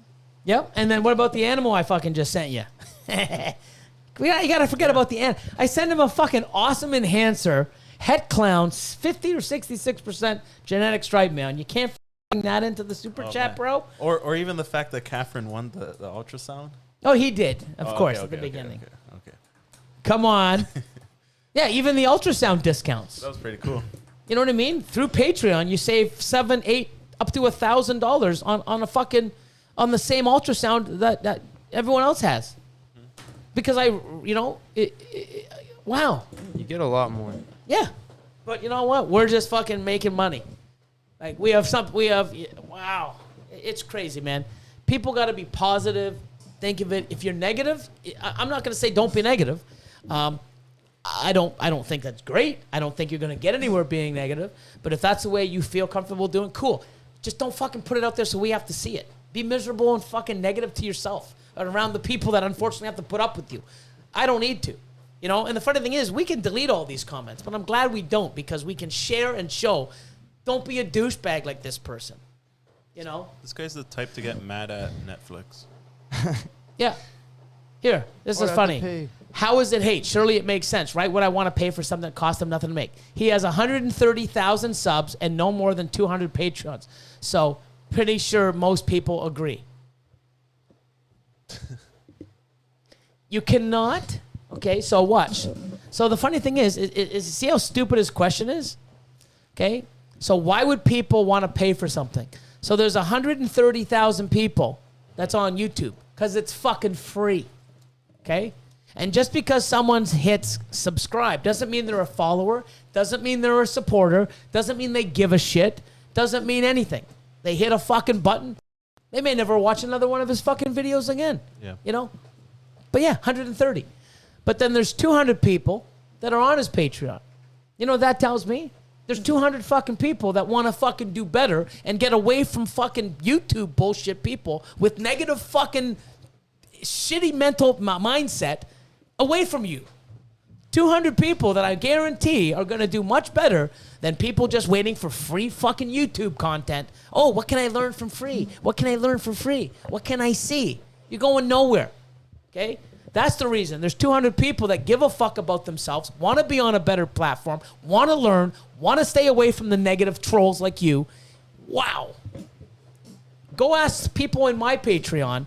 Yep. And then what about the animal I fucking just sent you? You gotta forget about the animal. I sent him a fucking awesome enhancer, het clown, 50 or 66% genetic stripe male. And you can't bring that into the super chat, man. bro. Or even the fact that Catherine won the ultrasound. Oh, he did, of course, at the beginning. Okay. Come on. Yeah, even the ultrasound discounts. That was pretty cool. You know what I mean? Through Patreon, you save $7, $8, up to $1,000 on a fucking on the same ultrasound that everyone else has. Because wow. You get a lot more. Yeah, but you know what? We're just fucking making money. Like wow, it's crazy, man. People got to be positive. Think of it. If you're negative, I'm not gonna say don't be negative. I don't think that's great. I don't think you're going to get anywhere being negative. But if that's the way you feel comfortable doing, cool. Just don't fucking put it out there so we have to see it. Be miserable and fucking negative to yourself and around the people that unfortunately have to put up with you. I don't need to. And the funny thing is, we can delete all these comments, but I'm glad we don't because we can share and show. Don't be a douchebag like this person. This guy's the type to get mad at Netflix. Yeah. Here, this is funny. How is it hate? Surely it makes sense, right? Would I want to pay for something that costs them nothing to make? He has 130,000 subs and no more than 200 patrons. So pretty sure most people agree. You cannot. Okay, so watch. So the funny thing is see how stupid his question is? Okay, so why would people want to pay for something? So there's 130,000 people that's on YouTube because it's fucking free. Okay? And just because someone hits subscribe doesn't mean they're a follower, doesn't mean they're a supporter, doesn't mean they give a shit, doesn't mean anything. They hit a fucking button. They may never watch another one of his fucking videos again. Yeah. But yeah, 130. But then there's 200 people that are on his Patreon. You know what that tells me? There's 200 fucking people that want to fucking do better and get away from fucking YouTube bullshit people with negative fucking shitty mental mindset away from you. 200 people that I guarantee are going to do much better than people just waiting for free fucking YouTube content. Oh, what can I learn from free? What can I learn for free? What can I see? You're going nowhere. Okay? That's the reason. There's 200 people that give a fuck about themselves, want to be on a better platform, want to learn, want to stay away from the negative trolls like you. Wow. Go ask people in my Patreon,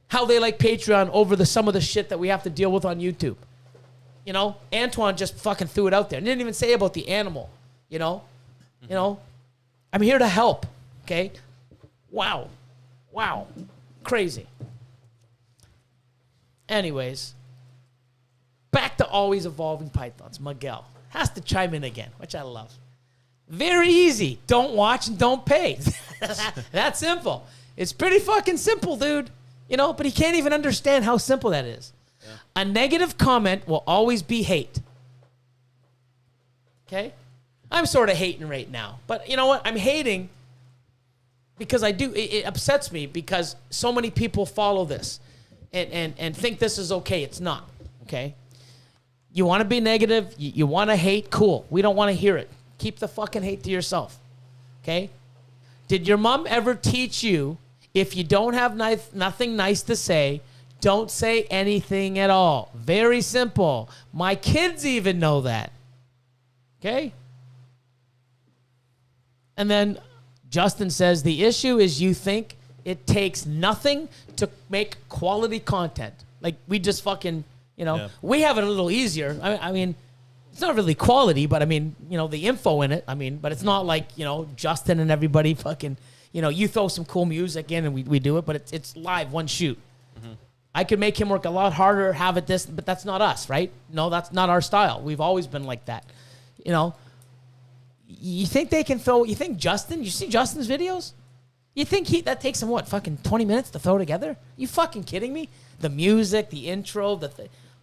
how they like Patreon over some of the shit that we have to deal with on YouTube. Antoine just fucking threw it out there. Didn't even say about the animal, I'm here to help, okay? Wow. Crazy. Anyways, back to always evolving pythons. Miguel has to chime in again, which I love. Very easy. Don't watch and don't pay. That's simple. It's pretty fucking simple, dude. But he can't even understand how simple that is. Yeah. A negative comment will always be hate. Okay? I'm sort of hating right now. But you know what? I'm hating because I do. It upsets me because so many people follow this and think this is okay. It's not, okay? You want to be negative. You want to hate. Cool. We don't want to hear it. Keep the fucking hate to yourself, okay? Did your mom ever teach you if you don't have nothing nice to say, don't say anything at all? Very simple. My kids even know that, okay? And then Justin says, the issue is you think it takes nothing to make quality content. Like, we just fucking, we have it a little easier. I mean, it's not really quality, but I mean, the info in it, but it's not like, Justin and everybody fucking, you throw some cool music in and we do it, but it's live, one shoot. Mm-hmm. I could make him work a lot harder, have it this, but that's not us, right? No, that's not our style. We've always been like that, You think they can throw? You think Justin? You see Justin's videos? You think that takes him what? Fucking 20 minutes to throw together? You fucking kidding me? The music, the intro,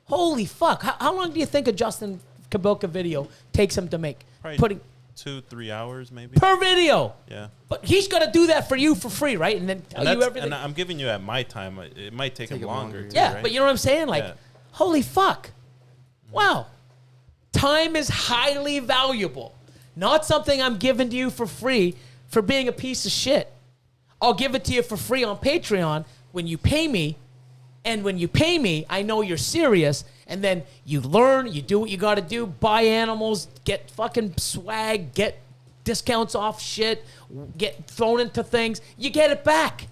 holy fuck! How long do you think a Justin Kabilka video takes him to make? Probably 2-3 hours, maybe per video. Yeah. But he's gonna do that for you for free, right? And then tell you everything. And I'm giving you at my time. It might take him longer. Too, yeah, right? but you know what I'm saying? Like, holy fuck! Wow, time is highly valuable. Not something I'm giving to you for free for being a piece of shit. I'll give it to you for free on Patreon when you pay me. And when you pay me, I know you're serious. And then you learn, you do what you got to do, buy animals, get fucking swag, get discounts off shit, get thrown into things. You get it back.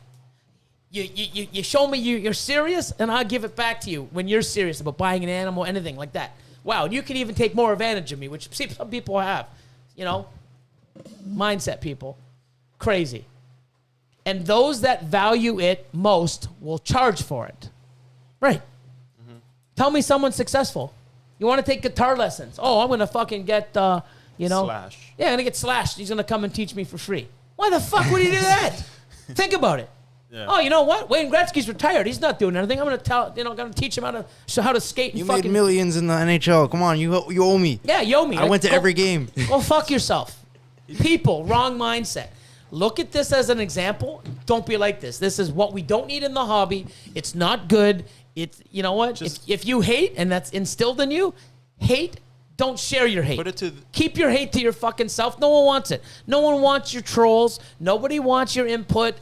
You show me you're serious, and I'll give it back to you when you're serious about buying an animal, anything like that. Wow, and you can even take more advantage of me, which some people have. Mindset people. Crazy. And those that value it most will charge for it. Right. Mm-hmm. Tell me someone's successful. You want to take guitar lessons. Oh, I'm going to fucking get, Slash. Yeah, I'm going to get Slash. He's going to come and teach me for free. Why the fuck would he do that? Think about it. Yeah. Oh, you know what? Wayne Gretzky's retired. He's not doing anything. I'm going to teach him how to skate. And you made millions in the NHL. Come on, you owe me. Yeah, you owe me. I went to every game. Go fuck yourself. People, wrong mindset. Look at this as an example. Don't be like this. This is what we don't need in the hobby. It's not good. It's, you know what? If you hate and that's instilled in you, hate. Don't share your hate. Keep your hate to your fucking self. No one wants it. No one wants your trolls. Nobody wants your input.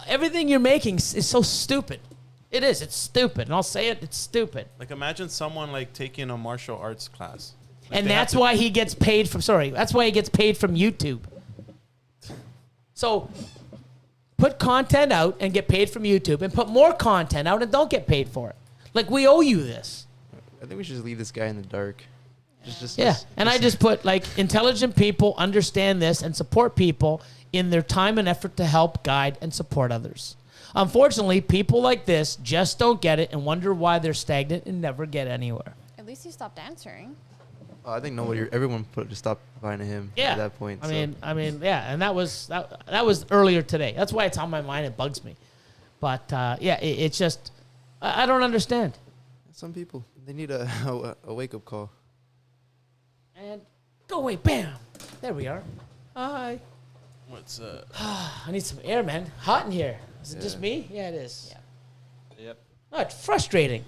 Everything you're making is so stupid. It is. It's stupid. And I'll say it. It's stupid. Like, imagine someone like taking a martial arts class. Like, and that's why he gets paid from, that's why he gets paid from YouTube. So put content out and get paid from YouTube, and put more content out and don't get paid for it. Like, we owe you this. I think we should just leave this guy in the dark. I just put, like, intelligent people understand this and support people in their time and effort to help, guide, and support others. Unfortunately, people like this just don't get it and wonder why they're stagnant and never get anywhere. At least he stopped answering. I think everyone just stopped buying him at that point. I mean, and that was earlier today. That's why it's on my mind. It bugs me. But it's just I don't understand. Some people, they need a wake up call. And go away, bam. There we are. Hi. What's up? I need some air, man. Hot in here. Is it just me? Yeah, it is. Yeah. Yep. Oh, it's frustrating.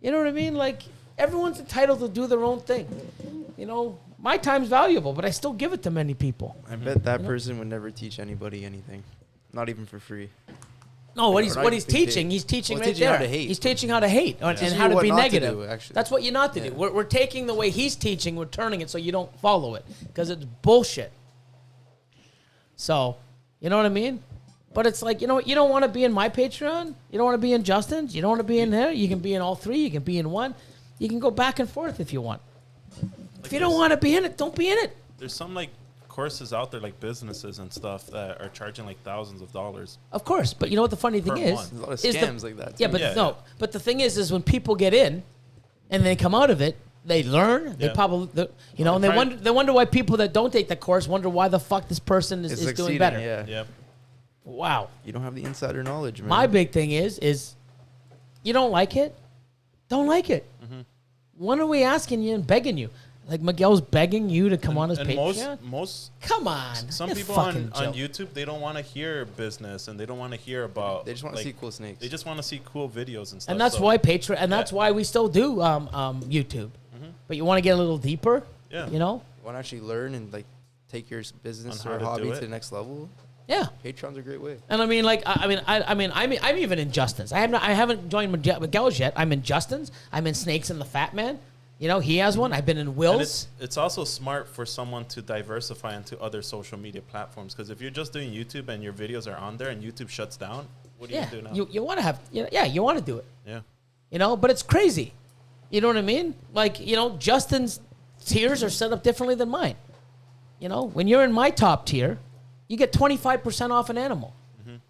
You know what I mean? Like, everyone's entitled to do their own thing. My time's valuable, but I still give it to many people. I bet that person would never teach anybody anything, not even for free. No, what he's teaching right there. How to hate. He's teaching how to hate and how to be negative. That's what you're not to do. We're taking the way he's teaching, we're turning it so you don't follow it because it's bullshit. So, you know what I mean? But it's like, you know what? You don't want to be in my Patreon. You don't want to be in Justin's. You don't want to be in there. You can be in all three. You can be in one. You can go back and forth if you want. If you don't want to be in it, don't be in it. There's some like courses out there, like businesses and stuff that are charging like thousands of dollars. Of course, but you know what the funny thing is? There's a lot of scams like that. Yeah, but But the thing is when people get in and they come out of it, they learn. They probably, and they wonder why people that don't take the course wonder why the fuck this person is doing better. Yeah. Wow. You don't have the insider knowledge, man. My big thing is you don't like it, don't like it. Mm-hmm. When are we asking you and begging you? Like Miguel's begging you to come on his and Patreon? most Come on. some you people on fucking joke. YouTube, they don't want to hear business and they don't want to hear about. They just want to see cool snakes. They just want to see cool videos and stuff. And that's why Patreon, and that's why we still do YouTube. But you want to get a little deeper, Yeah. you know? You want to actually learn and like take your business On how or to hobby do to it. the next level. Yeah. Patreon's a great way. And I mean, like, I'm even in Justin's. I haven't joined Miguel's yet. I'm in Justin's. I'm in Snakes and the Fat Man. You know, he has one. I've been in And Will's. it's also smart for someone to diversify into other social media platforms, because if you're just doing YouTube and your videos are on there and YouTube shuts down, what do you do now? You want to have, you want to do it. Yeah. You know, but it's crazy. You know what I mean? Like, you know, Justin's tiers are set up differently than mine. You know, when you're in my top tier, you get 25% off an animal.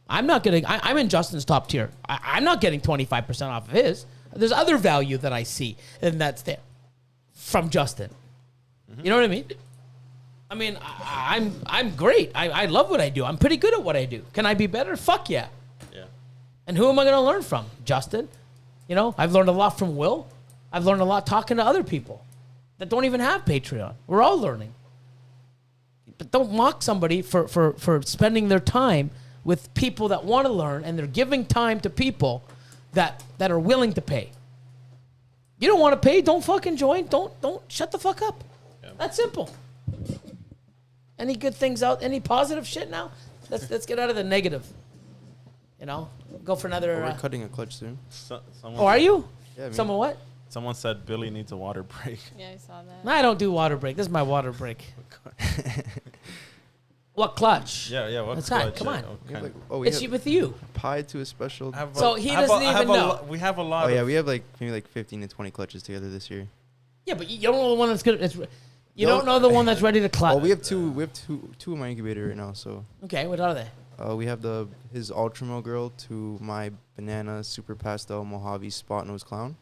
I'm not getting, I'm in Justin's top tier. I'm not getting 25% off of his. There's other value that I see, and that's there from Justin. You know what I mean? I mean, I'm great. I love what I do. I'm pretty good at what I do. Can I be better? Fuck yeah. Yeah. And who am I going to learn from? Justin. You know, I've learned a lot from Will. I've learned a lot talking to other people that don't even have Patreon. We're all learning. But don't mock somebody for spending their time with people that want to learn, and they're giving time to people that are willing to pay. You don't want to pay, don't fucking join. Don't shut the fuck up. Yeah. That's simple. Any good things out? Any positive shit now? Let's get out of the negative. You know, go for another. We're cutting a clutch soon. Are you? Yeah. Someone what? Someone said Billy needs a water break. Yeah, I saw that. No, I don't do water break. This is my water break. What clutch? Yeah. What That's clutch? right. Come on. We It's have with you. pied to a special. So he doesn't even know. We have a lot. Oh yeah, we have like maybe like 15 to 20 clutches together this year. Yeah, but you don't know the one that's good. You don't know the one that's ready to clutch. Oh, we have two in my incubator right now. So Okay, what are they? we have his Ultramel girl to my banana super pastel Mojave spot nose clown,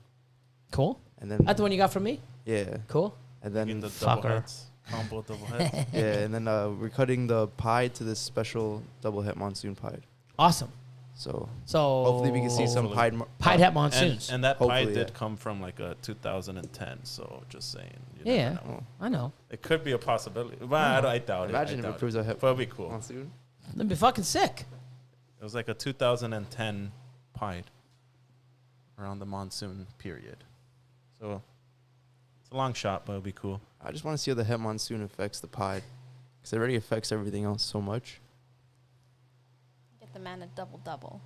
Cool. and then That's the one you got from me? yeah, Cool. and Then then the fucker. double heads, combo double heads. yeah, and then we're cutting the pie to this special double het monsoon pie. Awesome. So So hopefully we can see some Hopefully. Pied Hat Monsoons. And that pie Hopefully, did yeah. come from like a 2010. So just saying. You Yeah. never know. I know. It could be a possibility, but I doubt Imagine it. if it proves a het But it'd be cool. monsoon. That'd be fucking sick. It was like a 2010 pied around the monsoon period. So it's a long shot, but it'll be cool. I just want to see how the het monsoon affects the pie, because it already affects everything else so much. Get the man a double.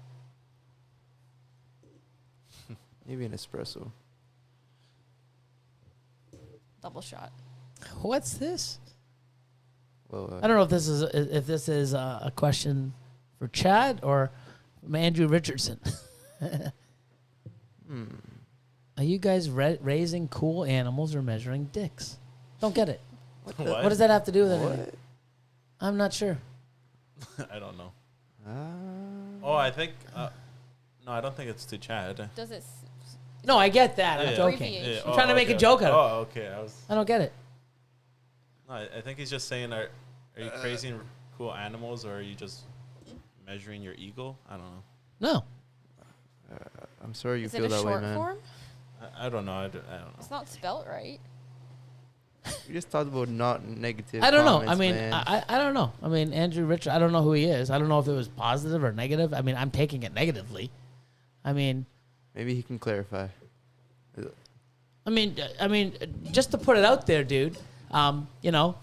Maybe an espresso. Double shot. What's this? Well, I don't know if this is a question for Chad or from Andrew Richardson. Are you guys raising cool animals or measuring dicks? Don't get it. What? What does that have to do with What? anything? I'm not sure. I don't know. Oh, I think. No, I don't think it's to Chad. Does it? No, I get that. I'm Yeah. joking. Abbreviation. I'm trying to make a joke out of it. Oh, okay. I don't get it. No, I think he's just saying, are you crazy cool animals, or are you just measuring your ego? I don't know. No. I'm sorry you Is it feel a that way, short man. form? I don't know. I don't know. It's not spelt right. We just talked about not negative. I don't know. I comments, mean, man. I don't know. I mean, Andrew Richard, I don't know who he is. I don't know if it was positive or negative. I mean, I'm taking it negatively. I mean, maybe he can clarify. I mean, just to put it out there, dude. You know,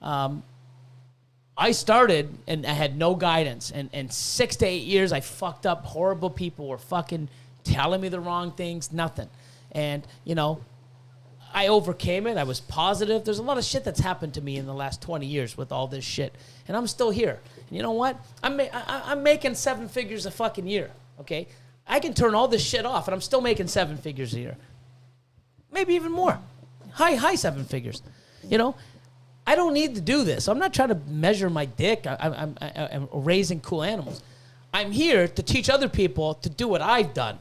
I started and I had no guidance, and 6 to 8 years I fucked up. Horrible people were fucking telling me the wrong things. Nothing, and you know, I overcame it. I was positive. There's a lot of shit that's happened to me in the last 20 years with all this shit, and I'm still here. And you know what? I'm making 7 figures a fucking year. Okay, I can turn all this shit off, and I'm still making 7 figures a year. Maybe even more. High 7 figures. You know, I don't need to do this. I'm not trying to measure my dick. I'm raising cool animals. I'm here to teach other people to do what I've done.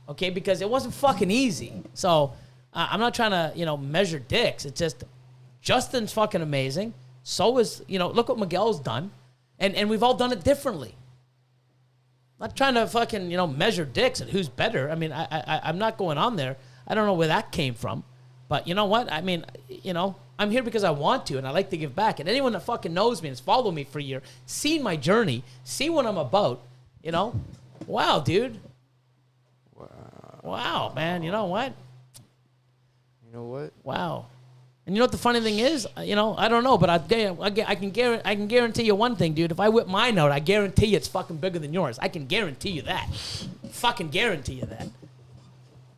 Okay, because it wasn't fucking easy. So I'm not trying to, you know, measure dicks. It's just Justin's fucking amazing. So is, you know, look what Miguel's done. And we've all done it differently. Not trying to fucking, you know, measure dicks and who's better. I mean, I'm not going on there. I don't know where that came from. But you know what? I mean, I'm here because I want to, and I like to give back. And anyone that fucking knows me and has followed me for a year, seen my journey, see what I'm about, wow, dude. Wow, man. You know what? Wow. And you know what the funny thing is? I don't know, but I can guarantee you one thing, dude. If I whip mine out, I guarantee you it's fucking bigger than yours. I can guarantee you that. Fucking guarantee you that.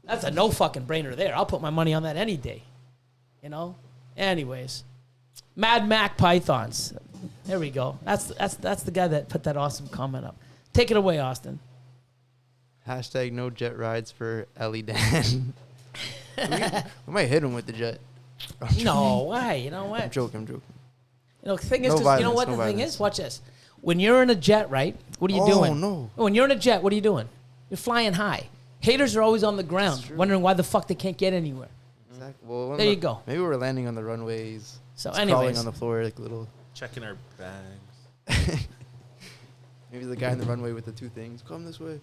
That's a no fucking brainer there. I'll put my money on that any day. Anyways, Mad Mac Pythons. There we go. That's the guy that put that awesome comment up. Take it away, Austin. Hashtag no jet rides for Elion. we might hit him with the jet. No, why? You know what? I'm joking. The thing is, you know what the thing is? Watch this. When you're in a jet, right? What are you doing? Oh, no. When you're in a jet, what are you doing? You're flying high. Haters are always on the ground, wondering why the fuck they can't get anywhere. Exactly. Well, there you go. Maybe we're landing on the runways. So it's anyways. crawling on the floor like little. Checking our bags. Maybe the guy in the runway with the two things. Come this way.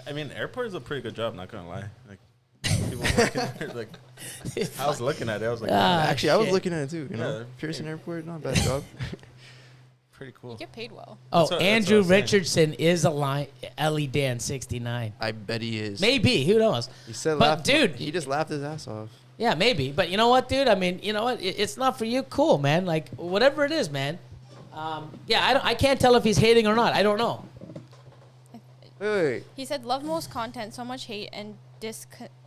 I mean, airport is a pretty good job. Not gonna lie. Like people working there, like I was looking at it. I was like, actually, I was shit. looking at it too. Pearson Airport, not a bad job. pretty cool. You get paid well. Oh, Andrew Richardson is Ellie Dan 69. I bet he is. Maybe. Who knows? He said, but dude, he just laughed his ass off. Yeah, maybe. But you know what, dude? I mean, you know what? It's not for you. Cool, man. Like, whatever it is, man. I can't tell if he's hating or not. I don't know. Wait. He said, love most content, so much hate and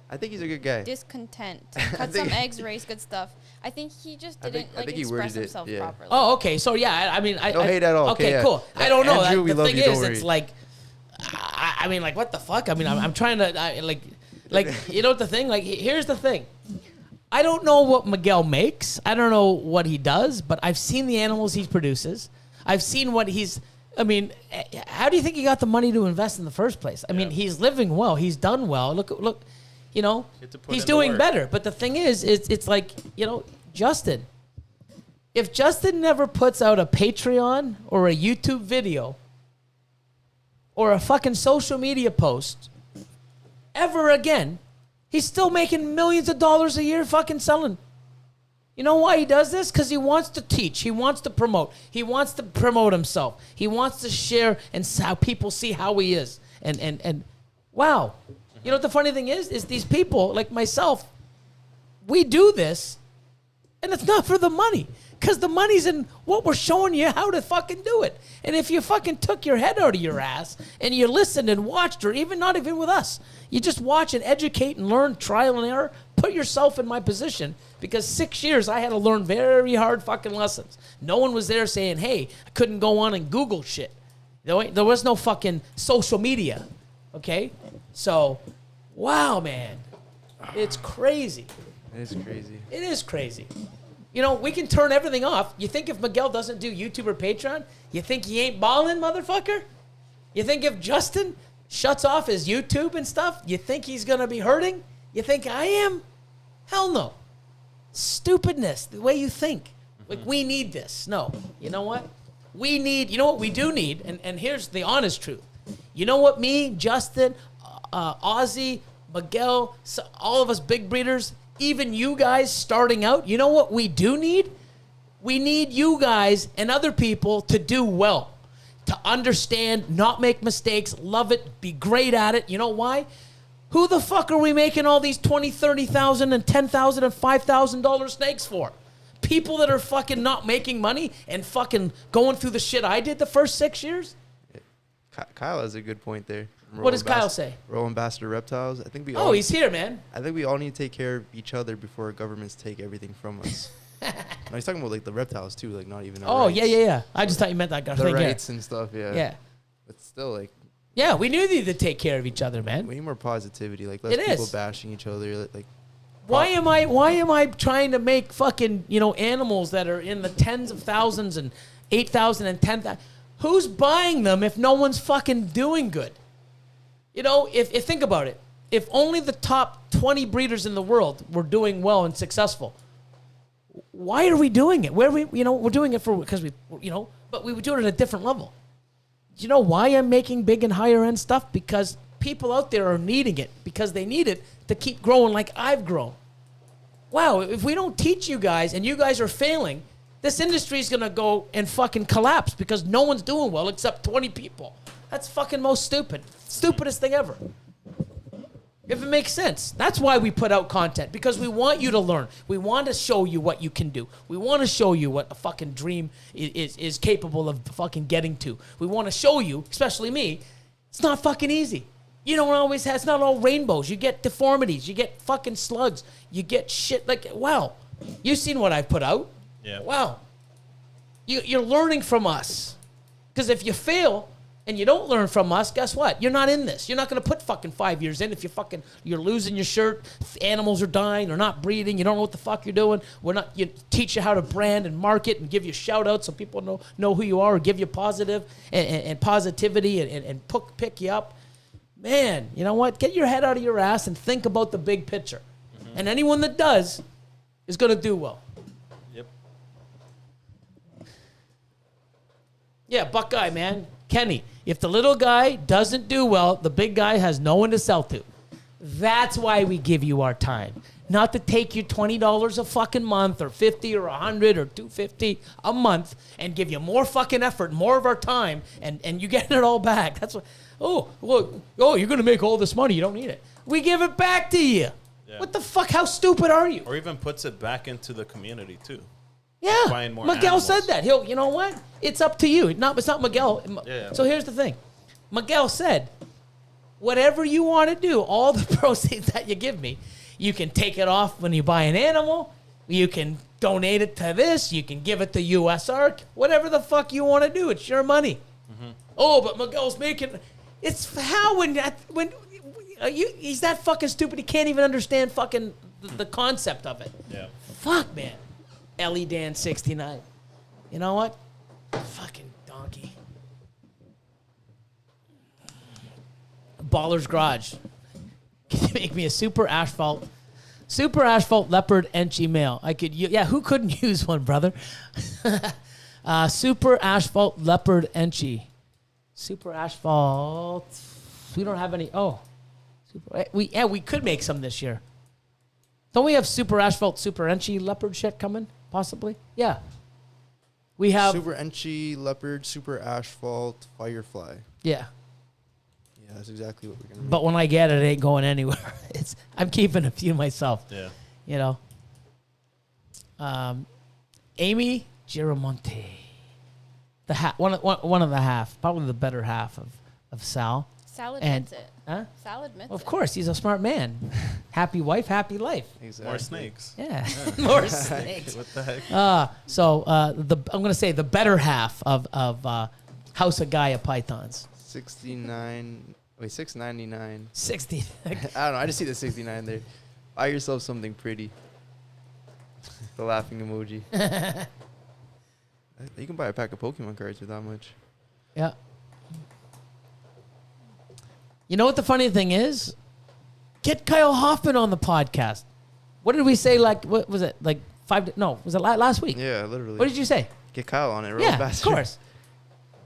I think he's a good guy. Discontent. Cut some eggs, raise good stuff. I think he just didn't express himself properly. Oh, okay. So, yeah, I mean... No hate at all. Okay, cool. I don't know. Andrew, we the love thing you, is, don't it's worry. like... I mean, like, what the fuck? I mean, I'm trying to... you know what the thing? Like, here's the thing. I don't know what Miguel makes. I don't know what he does, but I've seen the animals he produces. I've seen what he's... I mean, how do you think he got the money to invest in the first place? I mean, he's living well. He's done well. Look, he's doing better. But the thing is, it's like, Justin. If Justin never puts out a Patreon or a YouTube video or a fucking social media post ever again, he's still making millions of dollars a year fucking selling. You know why he does this? Because he wants to teach. He wants to promote. He wants to promote himself. He wants to share and how people see how he is. And wow. You know what the funny thing is these people, like myself, we do this, and it's not for the money. Because the money's in what we're showing you how to fucking do it. And if you fucking took your head out of your ass and you listened and watched, or even not even with us, you just watch and educate and learn, trial and error, put yourself in my position. Because 6 years I had to learn very hard fucking lessons. No one was there saying, hey, I couldn't go on and Google shit. There was no fucking social media. Okay? So, wow, man. It's crazy. It is crazy. It is crazy. We can turn everything off. You think if Miguel doesn't do YouTube or Patreon, you think he ain't balling, motherfucker? You think if Justin shuts off his YouTube and stuff, you think he's going to be hurting? You think I am? Hell no. Stupidness, the way you think. Like, we need this. No. You know what? You know what we do need? And here's the honest truth. You know what me, Justin, Ozzy, Miguel, all of us big breeders, even you guys starting out, you know what we do need? We need you guys and other people to do well, to understand, not make mistakes, love it, be great at it. You know why? Who the fuck are we making all these $20,000, $30,000, and $10,000 and $5,000 snakes for? People that are fucking not making money and fucking going through the shit I did the first 6 years? Kyle has a good point there. What does Kyle say? Role Ambassador Reptiles. I think he's here, man. I think we all need to take care of each other before governments take everything from us. No, he's talking about like the reptiles too, like not even. Oh rights. Yeah. I just thought you meant that. The rights and stuff. Yeah. But still, like. Yeah, we need to take care of each other, man. We need more positivity, like less people bashing each other. Like, why am I trying to make fucking animals that are in the tens of thousands and 8,000 and 10,000? Who's buying them if no one's fucking doing good? If think about it, if only the top 20 breeders in the world were doing well and successful, why are we doing it? We're doing it because but we would do it at a different level. You know why I'm making big and higher end stuff? Because people out there are needing it, because they need it to keep growing like I've grown. wow, if we don't teach you guys and you guys are failing, this industry is going to go and fucking collapse because no one's doing well except 20 people. That's fucking stupidest thing ever. If it makes sense. That's why we put out content, because we want you to learn. We want to show you what you can do. We want to show you what a fucking dream is capable of fucking getting to. We want to show you, especially me, it's not fucking easy. You don't always have, it's not all rainbows. You get deformities. You get fucking slugs. You get shit like, wow. You've seen what I've put out. Yeah. Wow. You're learning from us. Because if you fail and you don't learn from us, guess what? You're not in this. You're not going to put fucking 5 years in if you're losing your shirt, animals are dying, they're not breeding, you don't know what the fuck you're doing. You teach you how to brand and market and give you shout outs so people know who you are, or give you positive and positivity and pick you up. Man, you know what? Get your head out of your ass and think about the big picture. Mm-hmm. And anyone that does is going to do well. Yep. Yeah, Buckeye, man. Kenny, if the little guy doesn't do well, the big guy has no one to sell to. That's why we give you our time. Not to take you $20 a fucking month or $50 or $100 or $250 a month and give you more fucking effort, more of our time, and you get it all back. That's what. Oh, you're going to make all this money. You don't need it. We give it back to you. Yeah. What the fuck? How stupid are you? Or even puts it back into the community, too. Yeah, Miguel animals. Said that. You know what? It's up to you. It's not Miguel. Yeah. So here's the thing. Miguel said, whatever you want to do, all the proceeds that you give me, you can take it off when you buy an animal. You can donate it to this. You can give it to USARK. Whatever the fuck you want to do. It's your money. Mm-hmm. Oh, but Miguel's making... It's how he's that fucking stupid. He can't even understand fucking the concept of it. Yeah. Fuck, man. Ellie Dan 69. You know what? Fucking donkey. Baller's Garage. Can you make me a super asphalt leopard Enchi male? Who couldn't use one, brother? Super asphalt leopard Enchi. Super asphalt. We don't have any. Oh, we could make some this year. Don't we have super asphalt, super Enchi leopard shit coming? Possibly. Yeah. We have super Enchi leopard, super asphalt, firefly. Yeah. Yeah, that's exactly what we're gonna. But when I get it, it ain't going anywhere. I'm keeping a few myself. Yeah. You know. Amy Giramonte. One of the half, probably the better half of Sal. Sal admits it. Huh? Sal admits it. Of course, he's a smart man. Happy wife, happy life. Exactly. More snakes. Yeah, more snakes. What the heck? I'm gonna say the better half of House of Gaia Pythons. 699. 60. I don't know. I just see the 69 there. Buy yourself something pretty. The laughing emoji. You can buy a pack of Pokemon cards with that much. Yeah. You know what the funny thing is? Get Kyle Hoffman on the podcast. What did we say? What was it? Was it last week? Yeah, literally. What did you say? Get Kyle on it real Yeah, fast. of course.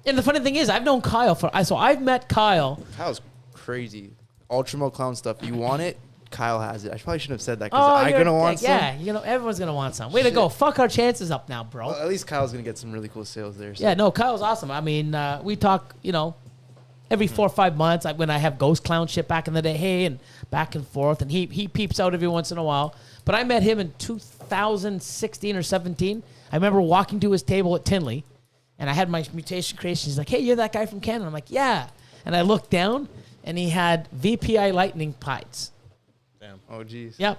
And the funny thing is, I've known Kyle so I've met Kyle. Kyle's crazy. Ultramel clown stuff. You want it? Kyle has it. I probably shouldn't have said that because I'm going to want some. Yeah, everyone's going to want some. Way to go. Fuck our chances up now, bro. Well, at least Kyle's going to get some really cool sales there. So. Yeah, no, Kyle's awesome. I mean, we talk, every 4 or 5 months when I have ghost clown shit back in the day, hey, and back and forth. And he peeps out every once in a while. But I met him in 2016 or 17. I remember walking to his table at Tinley, and I had my mutation creation. He's like, hey, you're that guy from Canada. I'm like, yeah. And I looked down, and he had VPI lightning pies. Damn. Oh, geez. Yep.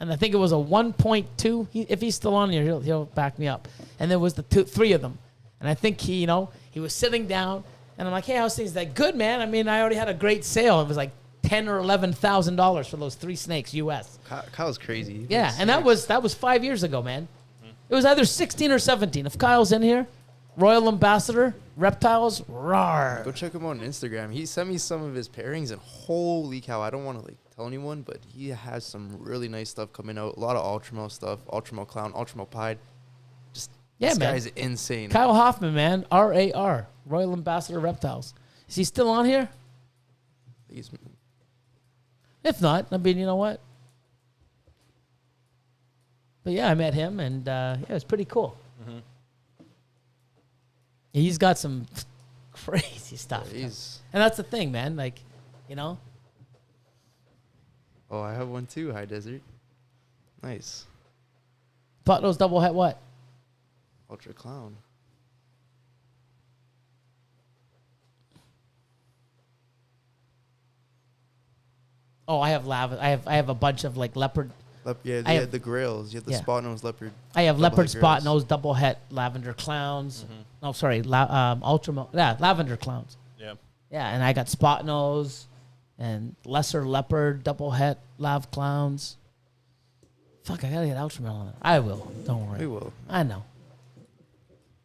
And I think it was a 1.2. If he's still on here, he'll back me up. And there was three of them. And I think he was sitting down, and I'm like, hey, how's things? He's like, good, man. I mean, I already had a great sale. It was like $10,000 or $11,000 for those 3 snakes, US. Kyle's crazy. Yeah, and that was 5 years ago, man. It was either 16 or 17. If Kyle's in here, Royal Ambassador, Reptiles, rawr. Go check him out on Instagram. He sent me some of his pairings, and holy cow, I don't want to tell anyone, but he has some really nice stuff coming out. A lot of Ultramel stuff, Ultramel Clown, Ultramel Pied. This guy's insane. Kyle Hoffman, man, RAR, Royal Ambassador Reptiles. Is he still on here? If not, I mean, you know what? But yeah, I met him, and yeah, it was pretty cool. Mm-hmm. He's got some crazy stuff. Yeah, and that's the thing, man. Like, you know. Oh, I have one too, High Desert. Nice. Butler's double het what? Ultra Clown. Oh, I have I have a bunch of like leopard. Yeah, they had the grails. You had the spot nose leopard. I have leopard spot grails. nose double het lavender clowns. Mm-hmm. No, sorry, Ultramel. Yeah, lavender clowns. Yeah. Yeah, and I got spot nose and lesser leopard double het lav clowns. Fuck, I gotta get Ultramel on it. I will. Don't worry. We will. I know.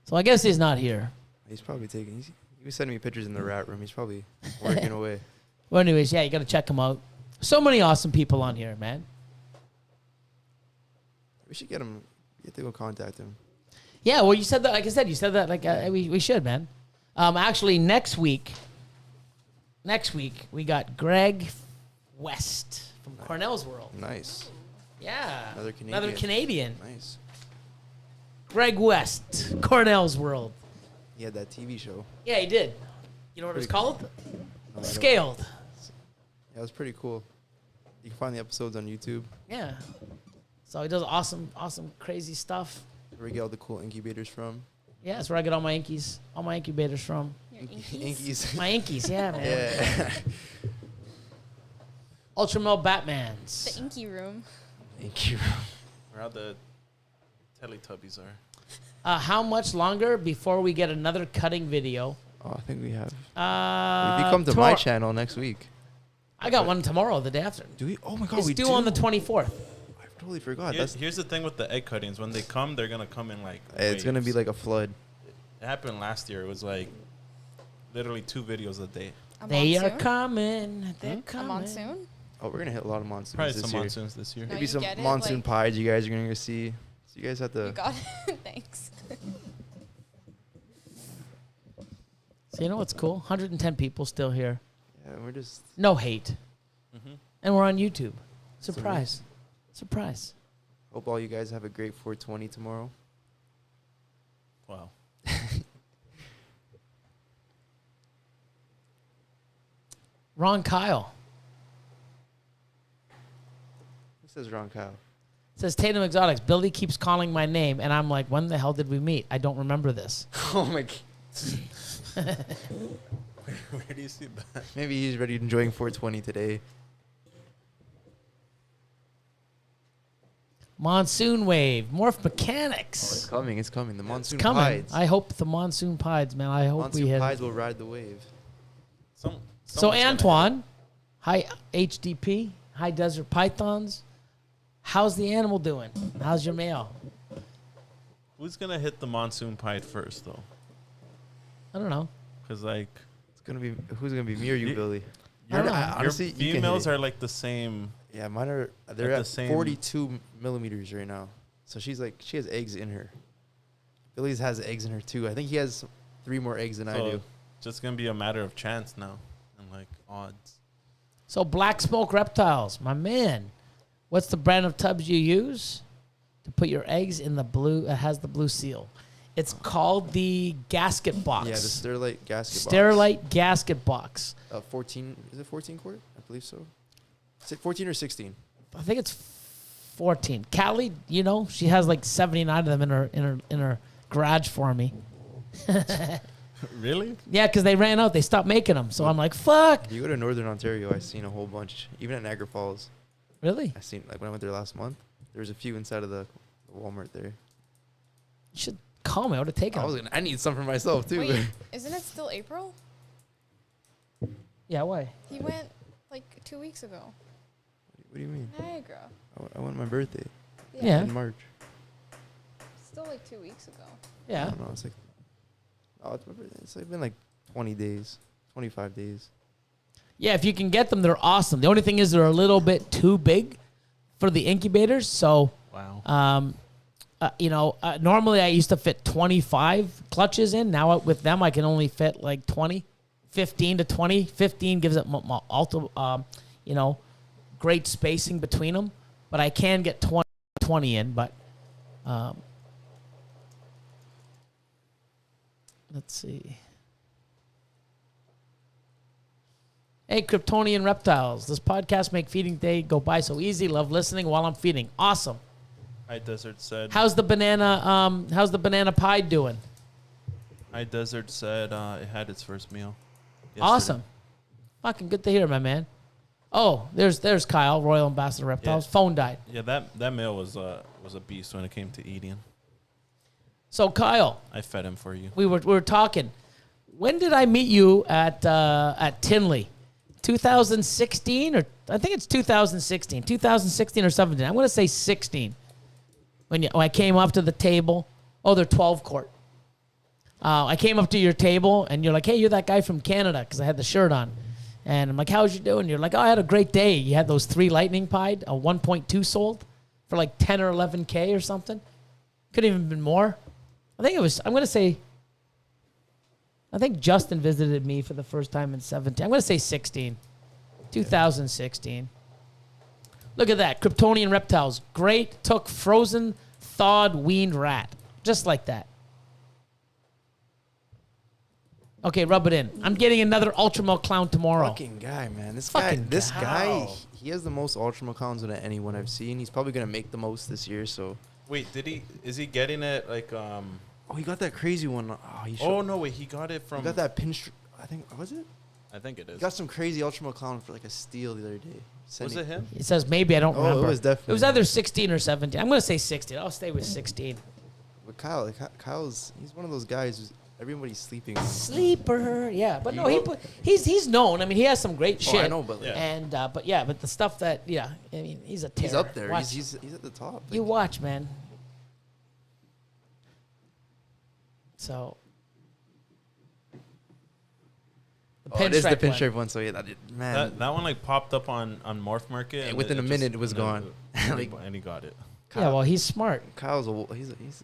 So I guess he's not here. He's probably taking. He was sending me pictures in the rat room. He's probably working away. Well, anyways, yeah, you gotta check him out. So many awesome people on here, man. We should get him. You have to go contact him. Yeah, well, you said that. Like I said, you said that. Like we should, man. Actually, next week we got Greg West from Cornell's World. Nice. Yeah, Another Canadian. Nice. Greg West, Cornell's World. He had that TV show. Yeah, he did. You know what it was called? No, Scaled. Yeah, it was pretty cool. You can find the episodes on YouTube. Yeah. So he does awesome, crazy stuff. Where we get all the cool incubators from. Yeah, that's where I get all my incubators from. Your Inkies. My inkies, yeah, man. Yeah. Ultramel Batmans. The Inky Room. Thank you. Where all the Teletubbies are. How much longer before we get another cutting video? Oh, I think we have. If if you come to my channel next week. I got one tomorrow, the day after. Do we? Oh my God, it's we due do. on the 24th. I totally forgot. Here's the thing with the egg cuttings. When they come, they're going to come in like It's going to be like a flood. It happened last year. It was like literally 2 videos a day. They are coming. They're coming. A monsoon? Oh, we're going to hit a lot of monsoons Probably this some year. monsoons this year. No, Maybe you some get it, monsoon like- pies you guys are going to see. So you guys have to. You got it. Thanks. So you know what's cool? 110 people still here. Yeah, we're just. No hate. Mm-hmm. And we're on YouTube. Surprise. Surprise. Hope all you guys have a great 420 tomorrow. Wow. Ron Kyle Who says Ron Kyle? says Tatum Exotics. Billy keeps calling my name, and I'm like, when the hell did we meet? I don't remember this. Oh my God. Where do you see that? Maybe he's ready enjoying 420 today. Monsoon Wave. Morph Mechanics. It's coming. It's coming. The monsoon It's coming. pides. I hope the monsoon pides, man. I hope Monsoon we hit. pides will ride the wave. So Someone's gonna Antoine, hi HDP, hi Desert Pythons. How's the animal doing? How's your male? Who's going to hit the monsoon pied first, though? I don't know. Because, like, It's gonna be who's gonna be me or you, Billy? I don't know. Honestly, your you can females hit it. are like the same. Yeah, mine are. They're At the at same- 42 millimeters right now. So she has eggs in her. Billy's has eggs in her too. I think he has 3 more eggs than I So do. just going to be a matter of chance now and, like, odds. So Black Smoke Reptiles, my man. What's the brand of tubs you use to put your eggs in the blue? It has the blue seal. It's called the gasket box. Yeah, the Sterilite gasket box. Sterilite gasket box. 14. Is it 14 quart? I believe so. 14 or 16. I think it's 14. Callie, you know, she has like 79 of them in her garage for me. Really? Yeah, because they ran out. They stopped making them. So I'm like, fuck. If you go to Northern Ontario, I've seen a whole bunch. Even at Niagara Falls, Really? I seen like when I went there last month. There was a few inside of the Walmart there. You should call me. I would have taken them. I need some for myself too. Wait, isn't it still April? Yeah, why? He went like 2 weeks ago. What do you mean? Niagara. I went my birthday Yeah. in March. Still like 2 weeks ago. I Yeah. don't know. It's like, it's my birthday. It's like been like 20 days, 25 days. Yeah, if you can get them, they're awesome. The only thing is they're a little bit too big for the incubators. So, Wow. normally I used to fit 25 clutches in. Now with them, I can only fit like 20, 15 to 20. 15 gives it great spacing between them. But I can get 20 in. But Let's see. Hey, Kryptonian reptiles. This podcast make feeding day go by so easy. Love listening while I'm feeding. Awesome. High Desert said. How's the banana pie doing? High Desert said it had its first meal. Yesterday. Awesome. Fucking good to hear, my man. Oh, there's Kyle, Royal Ambassador Reptiles. Yeah. Phone died. Yeah, that meal was a beast when it came to eating. So Kyle, I fed him for you. We were talking. When did I meet you at Tinley? 2016 or I think it's 2016. 2016 or 17. I'm going to say 16. When I came up to the table. Oh, they're 12 quart. I came up to your table and you're like, "Hey, you're that guy from Canada," because I had the shirt on. And I'm like, "How's you doing?" You're like, "Oh, I had a great day." You had those 3 lightning pied, a 1.2 sold for like 10 or 11K or something. Could have even been more. I think it was, I think Justin visited me for the first time in 17. I'm going to say 16. 2016. Look at that. Kryptonian reptiles. Great. Took frozen, thawed, weaned rat. Just like that. Okay, rub it in. I'm getting another Ultramel clown tomorrow. Fucking guy, man. This Fucking guy, he has the most Ultramel clowns than anyone I've seen. He's probably going to make the most this year, so. Wait, is he getting it like, Oh, he got that crazy one. Oh, no, wait, he got it from. He got that pinch. I think, was it? I think it is. He got some crazy Ultramel clown for like a steal the other day. Was it him? It says maybe, I don't remember. It was definitely. It was either 16 or 17. I'm going to say 16. I'll stay with 16. But he's one of those guys who's everybody's sleeping. Sleeper, yeah, but no, he's known. I mean, he has some great shit. I know, but but the stuff that I mean, he's a terror. He's up there. Watch. He's at the top. You watch, man. So. It is the pinstripe one. So yeah, man. That one like popped up on Morph Market. And within a minute, it was gone. And he got it. Kyle, yeah, well, he's smart. Kyle's he's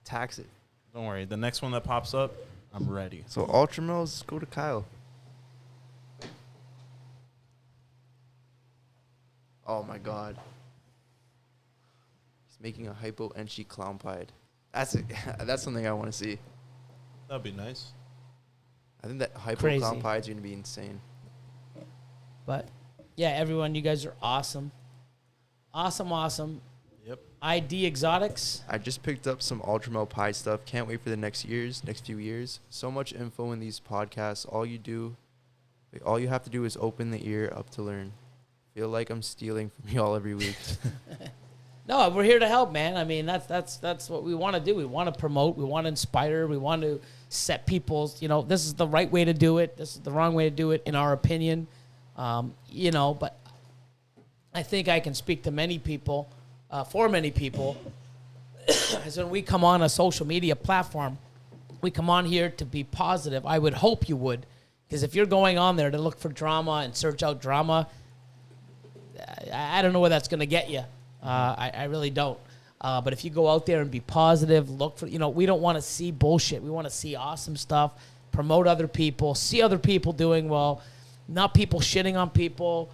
attacks it. Don't worry. The next one that pops up, I'm ready. So Ultramels, go to Kyle. Oh my God. He's making a hypo enchi clown pied. That's something I want to see. That'd be nice. I think that hypo clown pies are gonna be insane. But yeah, everyone, you guys are awesome. Awesome. Yep. ID Exotics. I just picked up some Ultramel pie stuff. Can't wait for the next few years. So much info in these podcasts. All you have to do is open the ear up to learn. Feel like I'm stealing from y'all every week. No, we're here to help, man. I mean, that's what we want to do. We want to promote. We want to inspire. We want to set people's, this is the right way to do it. This is the wrong way to do it, in our opinion. But I think I can speak to many people, for many people, as when we come on a social media platform, we come on here to be positive. I would hope you would, because if you're going on there to look for drama and search out drama, I don't know where that's going to get you. I really don't. But if you go out there and be positive, look for, we don't want to see bullshit. We want to see awesome stuff, promote other people, see other people doing well, not people shitting on people,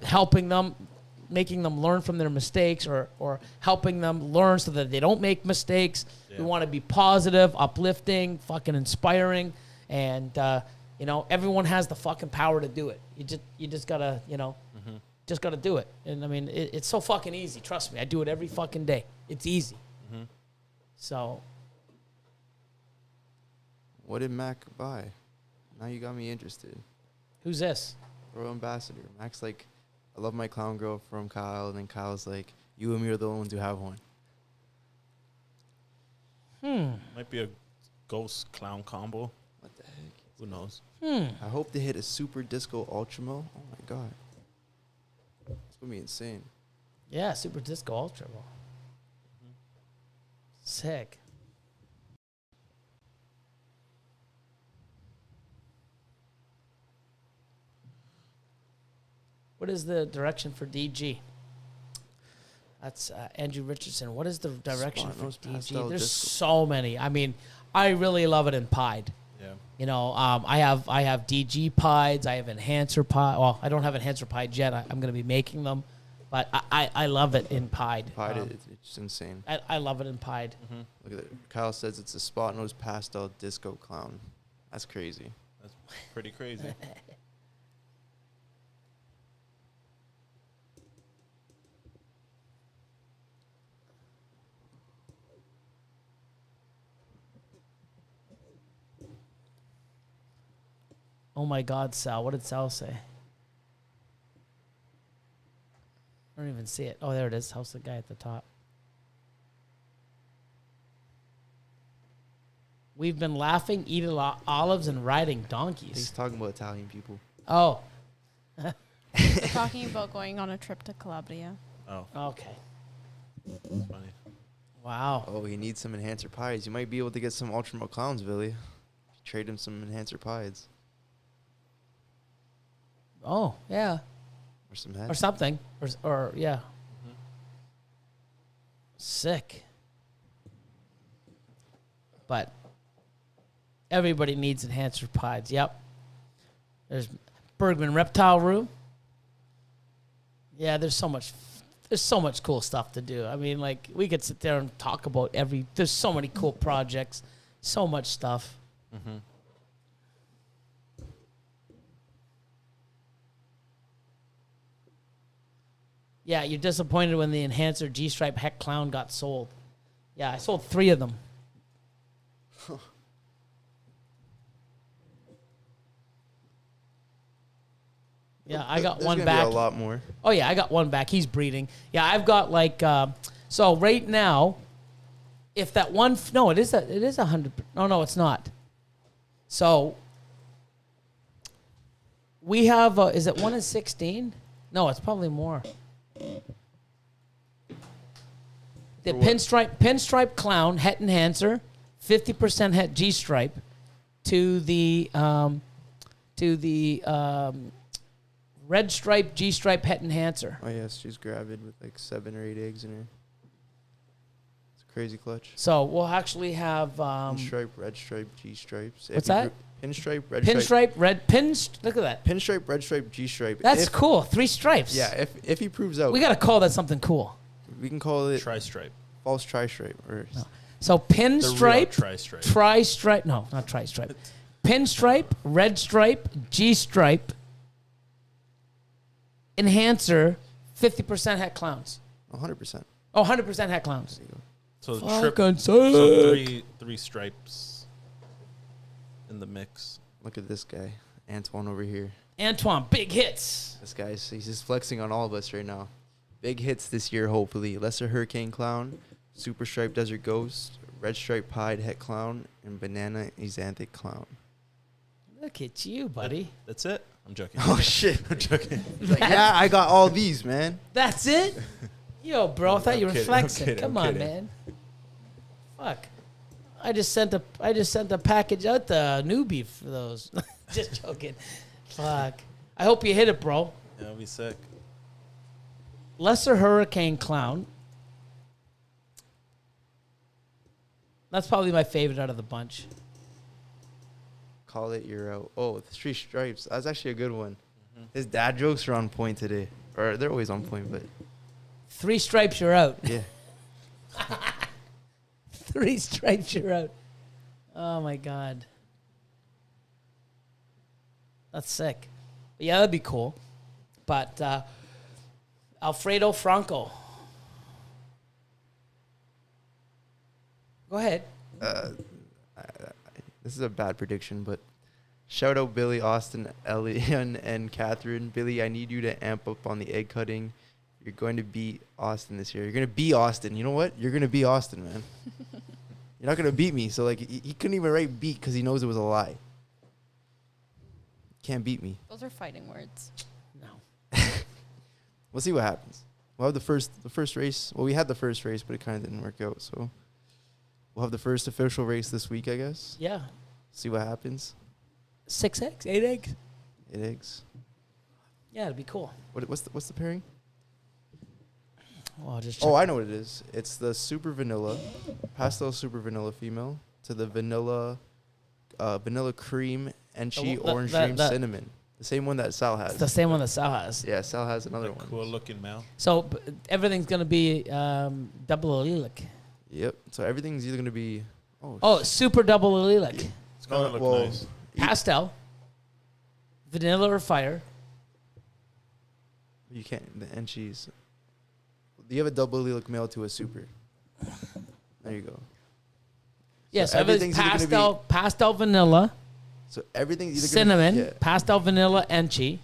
helping them, making them learn from their mistakes or helping them learn so that they don't make mistakes. Yeah. We want to be positive, uplifting, fucking inspiring. And, everyone has the fucking power to do it. You just gotta, just got to do it. And I mean, it's so fucking easy. Trust me. I do it every fucking day. It's easy. Mm-hmm. So. What did Mac buy? Now you got me interested. Who's this? Royal Ambassador. Mac's like, I love my clown girl from Kyle. And then Kyle's like, you and me are the only ones who have one. Might be a ghost clown combo. What the heck? Who knows? I hope they hit a super disco Ultramel. Oh my God. It's going to be insane. Yeah, Super Disco Ultra. Sick. What is the direction for DG? That's Andrew Richardson. What is the direction for DG? There's so many. I mean, I really love it in pied. Yeah. I have DG pieds. I have enhancer pied. Well, I don't have enhancer pied yet. I'm going to be making them. But I love it in pied. Pied, it's insane. I love it in pied. Look at that. Kyle says it's a spot nose pastel disco clown. That's crazy. That's pretty crazy. Oh my God, Sal. What did Sal say? I don't even see it. Oh, there it is. How's the guy at the top? We've been laughing, eating olives, and riding donkeys. He's talking about Italian people. Oh. We're talking about going on a trip to Calabria. Oh, Okay. that's funny. Wow. Oh, he needs some enhancer pies. You might be able to get some Ultramel clowns, Billy. Trade him some enhancer pies. Oh, yeah. Or some heads. Or something. Or yeah. Sick. But everybody needs enhancer pies. Yep. There's Bergman Reptile Room. Yeah, there's so much cool stuff to do. I mean, like, we could sit there and talk about there's so many cool projects, so much stuff. Mm-hmm. Yeah, you're disappointed when the enhancer G-Stripe Heck Clown got sold. Yeah, I sold 3 of them. Yeah, I got one back. Be a lot more. Oh yeah, I got one back. He's breeding. Yeah, I've got like so right now, if that one no, it is 100. No, it's not. So we have is it 1 in 16? No, it's probably more. The pinstripe clown het enhancer, 50% het G-stripe to the red stripe G-stripe het enhancer. Oh yes, she's gravid with like 7 or 8 eggs in her. It's a crazy clutch. So we'll actually have Pinstripe, red stripe, G stripes. What's that? Pinstripe, red stripe. Look at that. Pinstripe, red stripe, G stripe. That's cool. 3 stripes. Yeah, if he proves out, We got to call that something cool. we can call it Tri-stripe. false tri-stripe or So The real pinstripe, tri-stripe. tri-stripe. No, not tri-stripe. Pinstripe, red stripe, G-stripe, enhancer, 50% het clowns. 100%. Oh, 100% het clowns. So Fucking so sick. three stripes in the mix. Look at this guy, Antoine over here. Antoine, big hits. This guy's he's just flexing on all of us right now. Big hits this year, hopefully. Lesser Hurricane Clown, Super Stripe Desert Ghost, Red Stripe Pied Het Clown, and Banana Exanthic Clown. Look at you, buddy. That's it. I'm joking. Oh shit! I'm joking. He's like, yeah, I got all these, man. That's it? Yo, bro, I thought you were kidding, I'm flexing. kidding, Come I'm on, kidding. man. Fuck. I just sent a package out to newbie for those. Just joking. Fuck. I hope you hit it, bro. Yeah, I'll be sick. Lesser Hurricane Clown. That's probably my favorite out of the bunch. Call it, you're out. Oh, the 3 stripes. That's actually a good one. His dad jokes are on point today, or they're always on point, but 3 stripes, you're out. yeah. 3 stripes, you're out. Oh my god. That's sick. Yeah, that'd be cool. But Alfredo Franco. Go ahead. This is a bad prediction, but shout out Billy, Austin, Elion, and Catherine. Billy, I need you to amp up on the egg cutting. You're going to beat Austin this year. You're going to be Austin. You know what? You're going to be Austin, man. You're not going to beat me. So, like, he couldn't even write beat because he knows it was a lie. Can't beat me. Those are fighting words. No. We'll see what happens. We'll have the first race. Well, we had the first race, but it kind of didn't work out. So we'll have the first official race this week, I guess. Yeah. See what happens. 6 eggs? 8 eggs? 8 eggs. Yeah, it'd be cool. What's the pairing? Oh, I'll just Oh, I know what it is. It's the super vanilla, pastel super vanilla female to the vanilla cream, enchi, orange dream, cinnamon. The same one that Sal has. It's the same one that Sal has. Yeah, Sal has another one. Cool looking male. So everything's gonna be double allelic. Yep. So everything's either gonna be. Super double allelic. It's gonna look nice. Pastel, vanilla or fire. You can't. And cheese. You have a double allelic male to a super. There you go. Yes, So everything's everything's either gonna pastel vanilla, So everything's either cinnamon, Gonna be, pastel vanilla, enchi.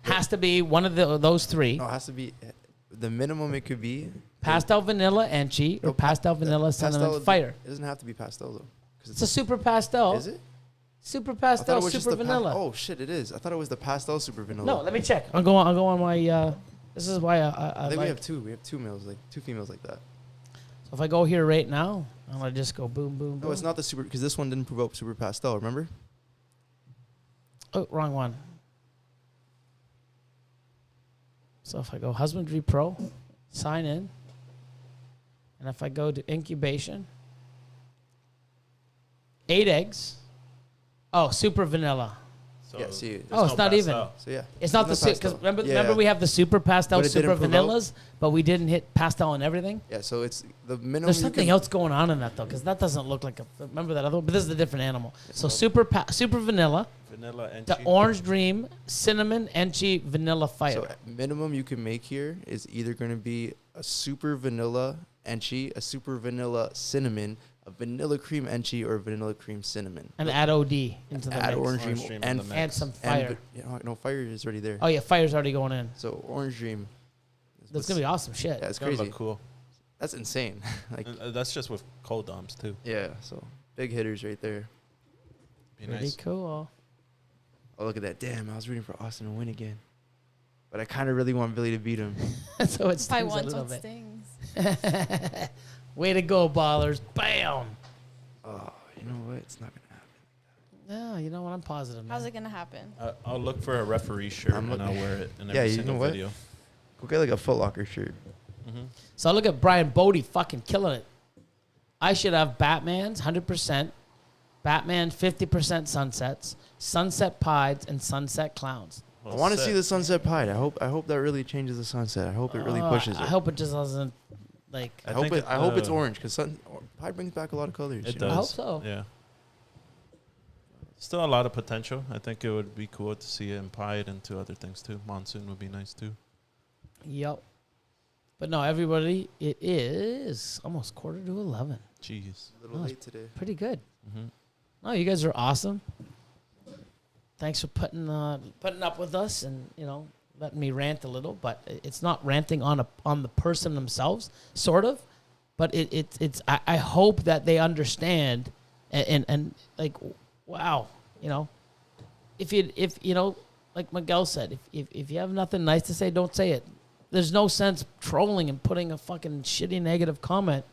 Has to be one of those three. No, it has to be the minimum. It could be Pastel vanilla enchi or pastel vanilla cinnamon fire. It doesn't have to be pastel though. It's a super pastel. Is it? Super I thought pastel, it was just super the vanilla. oh shit, it is. I thought it was the pastel super vanilla. No, let me check. I'll go on my. This is why I think like. we have two. We have two males, like two females like that. So if I go here right now, I'm gonna just go boom, boom, boom. No, it's not the super because this one didn't prove out super pastel. Remember? Oh, wrong one. So if I go Husbandry Pro, sign in, and if I go to incubation, 8 eggs. Oh, super vanilla. So Yeah, see, there's Oh, it's not even. pastel. So yeah, It's not the super because remember we have the super pastel, But it super didn't prove out. vanillas, but we didn't hit pastel and everything. Yeah, so it's the minimum. There's you something can- else going on in that though, because that doesn't look like a. Remember that other one, but this is a different animal. So super vanilla, Vanilla and the orange dream, cinnamon, enchi, vanilla fire. So minimum you can make here is either going to be a super vanilla enchi, a super vanilla cinnamon, a vanilla cream enchi, or a vanilla cream cinnamon. And add OD into the Add mix. orange Orange dream Dream and in the Add some fire. no, fire is already there. Oh yeah, fire's already going in. So orange dream. That's gonna be awesome shit. Yeah, it's It's gonna crazy. look cool. That's insane. Like That's just with cold doms too. yeah, so big hitters right there. Be Pretty nice. cool. Oh look at that! Damn, I was rooting for Austin to win again, but I kind of really want Billy to beat him. So it By stings a once little one bit. stings. Way to go, ballers! Bam. Oh, you know what? It's not gonna happen. Yeah, you know what? I'm positive. Man. How's it gonna happen? I'll look for a referee shirt I'm and I'll looking- wear it in Yeah, every you single know what? video. Go get like a Foot Locker shirt. So look at Brian Bodie fucking killing it. I should have Batman's 100%, Batman 50% sunsets, sunset pies, and sunset clowns. I want to see the sunset pie. I hope that really changes the sunset. I hope it really pushes it. I hope it just doesn't like. I think hope it's orange because pie brings back a lot of colors. It you does. know? I hope so. Yeah. Still a lot of potential. I think it would be cool to see it implied into other things too. Monsoon would be nice too. Yep. But no, everybody, it is almost 10:45. Jeez. A little Oh, late today. Pretty good. Mm-hmm. No, you guys are awesome. Thanks for putting up with us and letting me rant a little. But it's not ranting on the person themselves, sort of. But it's I hope that they understand and like wow, if like Miguel said, if you have nothing nice to say, don't say it. There's no sense trolling and putting a fucking shitty negative comment,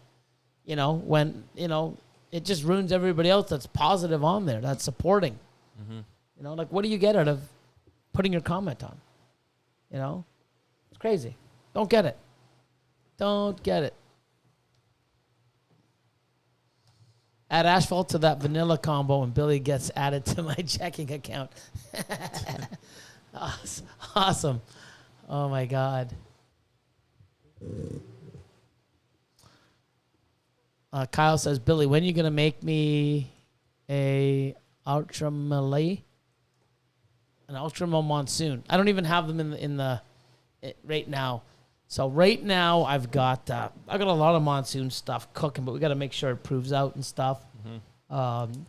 when, it just ruins everybody else that's positive on there, that's supporting. Mm-hmm. Like, what do you get out of putting your comment on? It's crazy. Don't get it. Don't get it. Add asphalt to that vanilla combo and Billy gets added to my checking account. Awesome. Oh my God. Kyle says, Billy, when are you going to make me an Ultramel Monsoon? I don't even have them in the right now. So right now I've got a lot of Monsoon stuff cooking, but we got to make sure it proves out and stuff. Mm-hmm.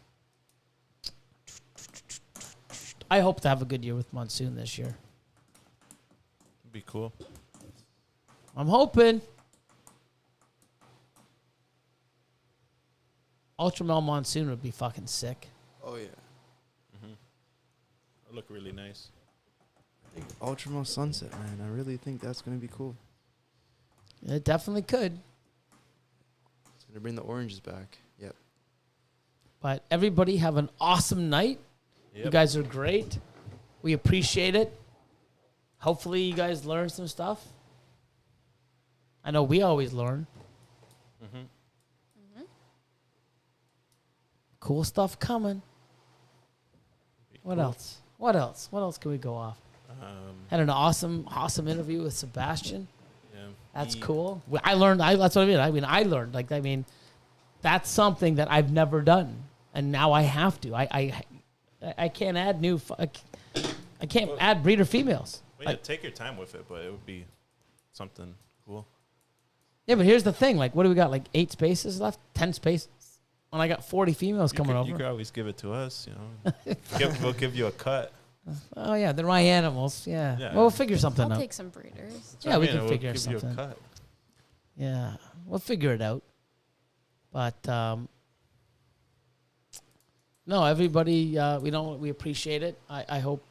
I hope to have a good year with Monsoon this year. Be cool. I'm hoping. Ultramel Monsoon would be fucking sick. Oh yeah. It'll look really nice. Ultramel sunset, man. I really think that's gonna be cool. It definitely could. It's gonna bring the oranges back. Yep. But everybody have an awesome night. Yep. You guys are great. We appreciate it. Hopefully you guys learn some stuff. I know we always learn. Mm-hmm. Cool stuff coming. What else? What else? What else can we go off? Had an awesome interview with Sebastian. Yeah, That's cool. I learned. That's what I mean. I learned. That's something that I've never done, and now I have to. I can't add I can't add breeder females. Well, yeah, take your time with it, but it would be something cool. Yeah, but here's the thing. What do we got? 8 spaces left? 10 spaces? When I got 40 females coming over. You could always give it to us, We'll give you a cut. Oh, yeah, they're my animals. Yeah. Well, we'll figure something I'll out. take some breeders. Yeah, we can we'll figure give something. You a cut. Yeah, we'll figure it out. But no, everybody, we appreciate it. I hope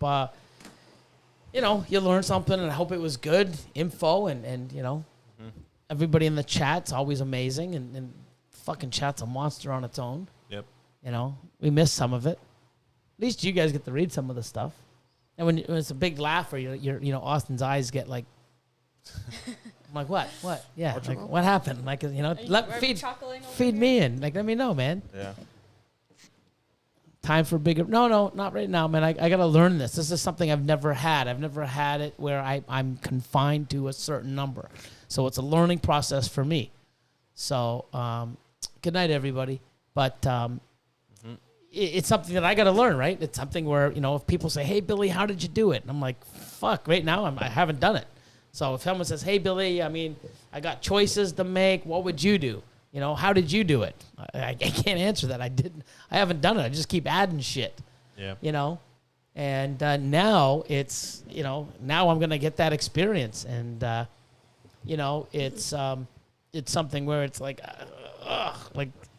you learned something, and I hope it was good info, and everybody in the chat's always amazing, and fucking chat's a monster on its own. Yep. We missed some of it. At least you guys get to read some of the stuff. And when it's a big laugher, Austin's eyes get like. I'm like, what? Yeah. What happened? Feed me in. Let me know, man. Yeah. Time for bigger. No, not right now, man. I got to learn this. This is something I've never had. I've never had it where I'm confined to a certain number. So it's a learning process for me. So good night, everybody. But it's something that I got to learn, right? It's something where, if people say, hey, Billy, how did you do it? And I'm like, fuck, right now I haven't done it. So if someone says, hey, Billy, I got choices to make. What would you do? How did you do it? I can't answer that. I haven't done it. I just keep adding shit. Yeah. And now it's, now I'm going to get that experience. And, it's something where it's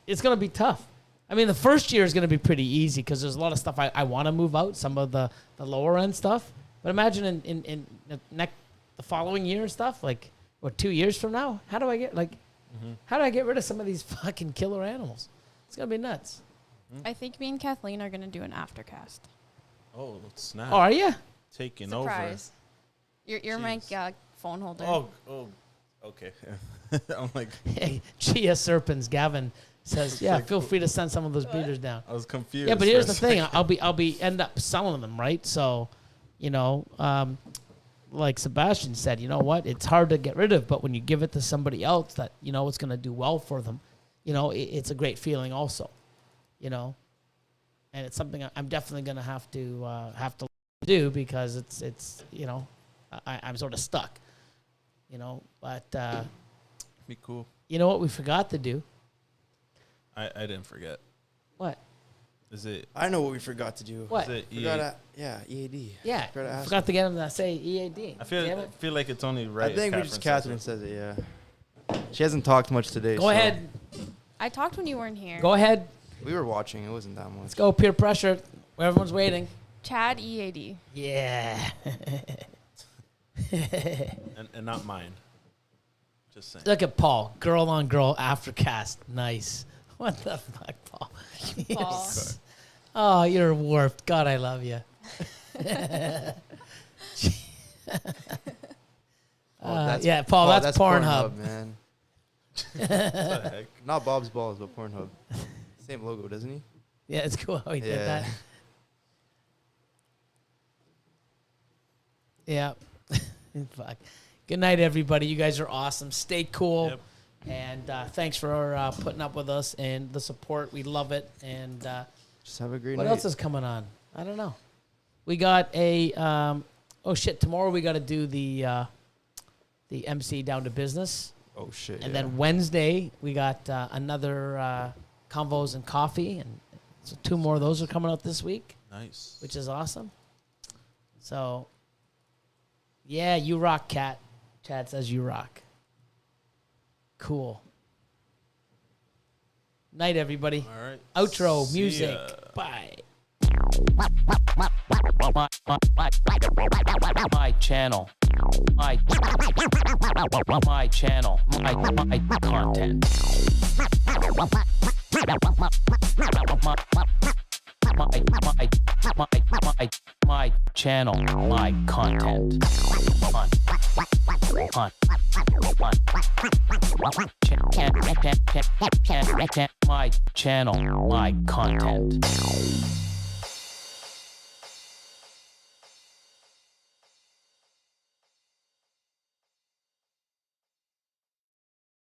it's going to be tough. The first year is going to be pretty easy because there's a lot of stuff I want to move out, some of the lower end stuff. But imagine in the following year and stuff, 2 years from now, how do I get rid of some of these fucking killer animals? It's going to be nuts. I think me and Kathleen are going to do an aftercast. Oh, snap. Oh, are you? Taking Surprise. Over. You're my phone holder. Oh, okay. I'm like... Hey, Gia Serpents, Gavin says, yeah, feel free to send some of those breeders down. I was confused. Yeah, but here's the thing. I'll be end up selling them, right? So, like Sebastian said, you know what? It's hard to get rid of, but when you give it to somebody else that it's going to do well for them, it's a great feeling also, and it's something I'm definitely going to have to do because it's I'm sort of stuck, but be cool. You know what we forgot to do? I didn't forget. What? Is it? I know what we forgot to do. What? Is it EAD. Yeah, forgot to get him to say EAD. I feel like it's only right. I think Catherine says it. Yeah. She hasn't talked much today. Go ahead. I talked when you weren't here. Go ahead. We were watching. It wasn't that much. Let's go. Peer pressure. Everyone's waiting. Chad EAD. Yeah. and not mine. Just saying. Look at Paul. Girl on girl aftercast. Nice. What the fuck, Paul? Paul. Oh, you're warped. God, I love you. Yeah, Paul, that's Pornhub. Man. What the heck? Not Bob's Balls, but Pornhub. Same logo, doesn't he? Yeah, it's cool how he did that. Yeah. Fuck. Good night, everybody. You guys are awesome. Stay cool. Yep. And thanks for putting up with us and the support. We love it. And just have a great what night. else is coming on? I don't know. We got a tomorrow we got to do the MC Down to Business. Oh shit. And then Wednesday we got another Convos and Coffee, and so 2 more of those are coming out this week. Nice. Which is awesome. So yeah, you rock, Cat. Chad says you rock. Cool. Night, everybody. All right. Outro See music. ya. Bye. My channel. My channel. My content. My channel. My content. My channel. My content.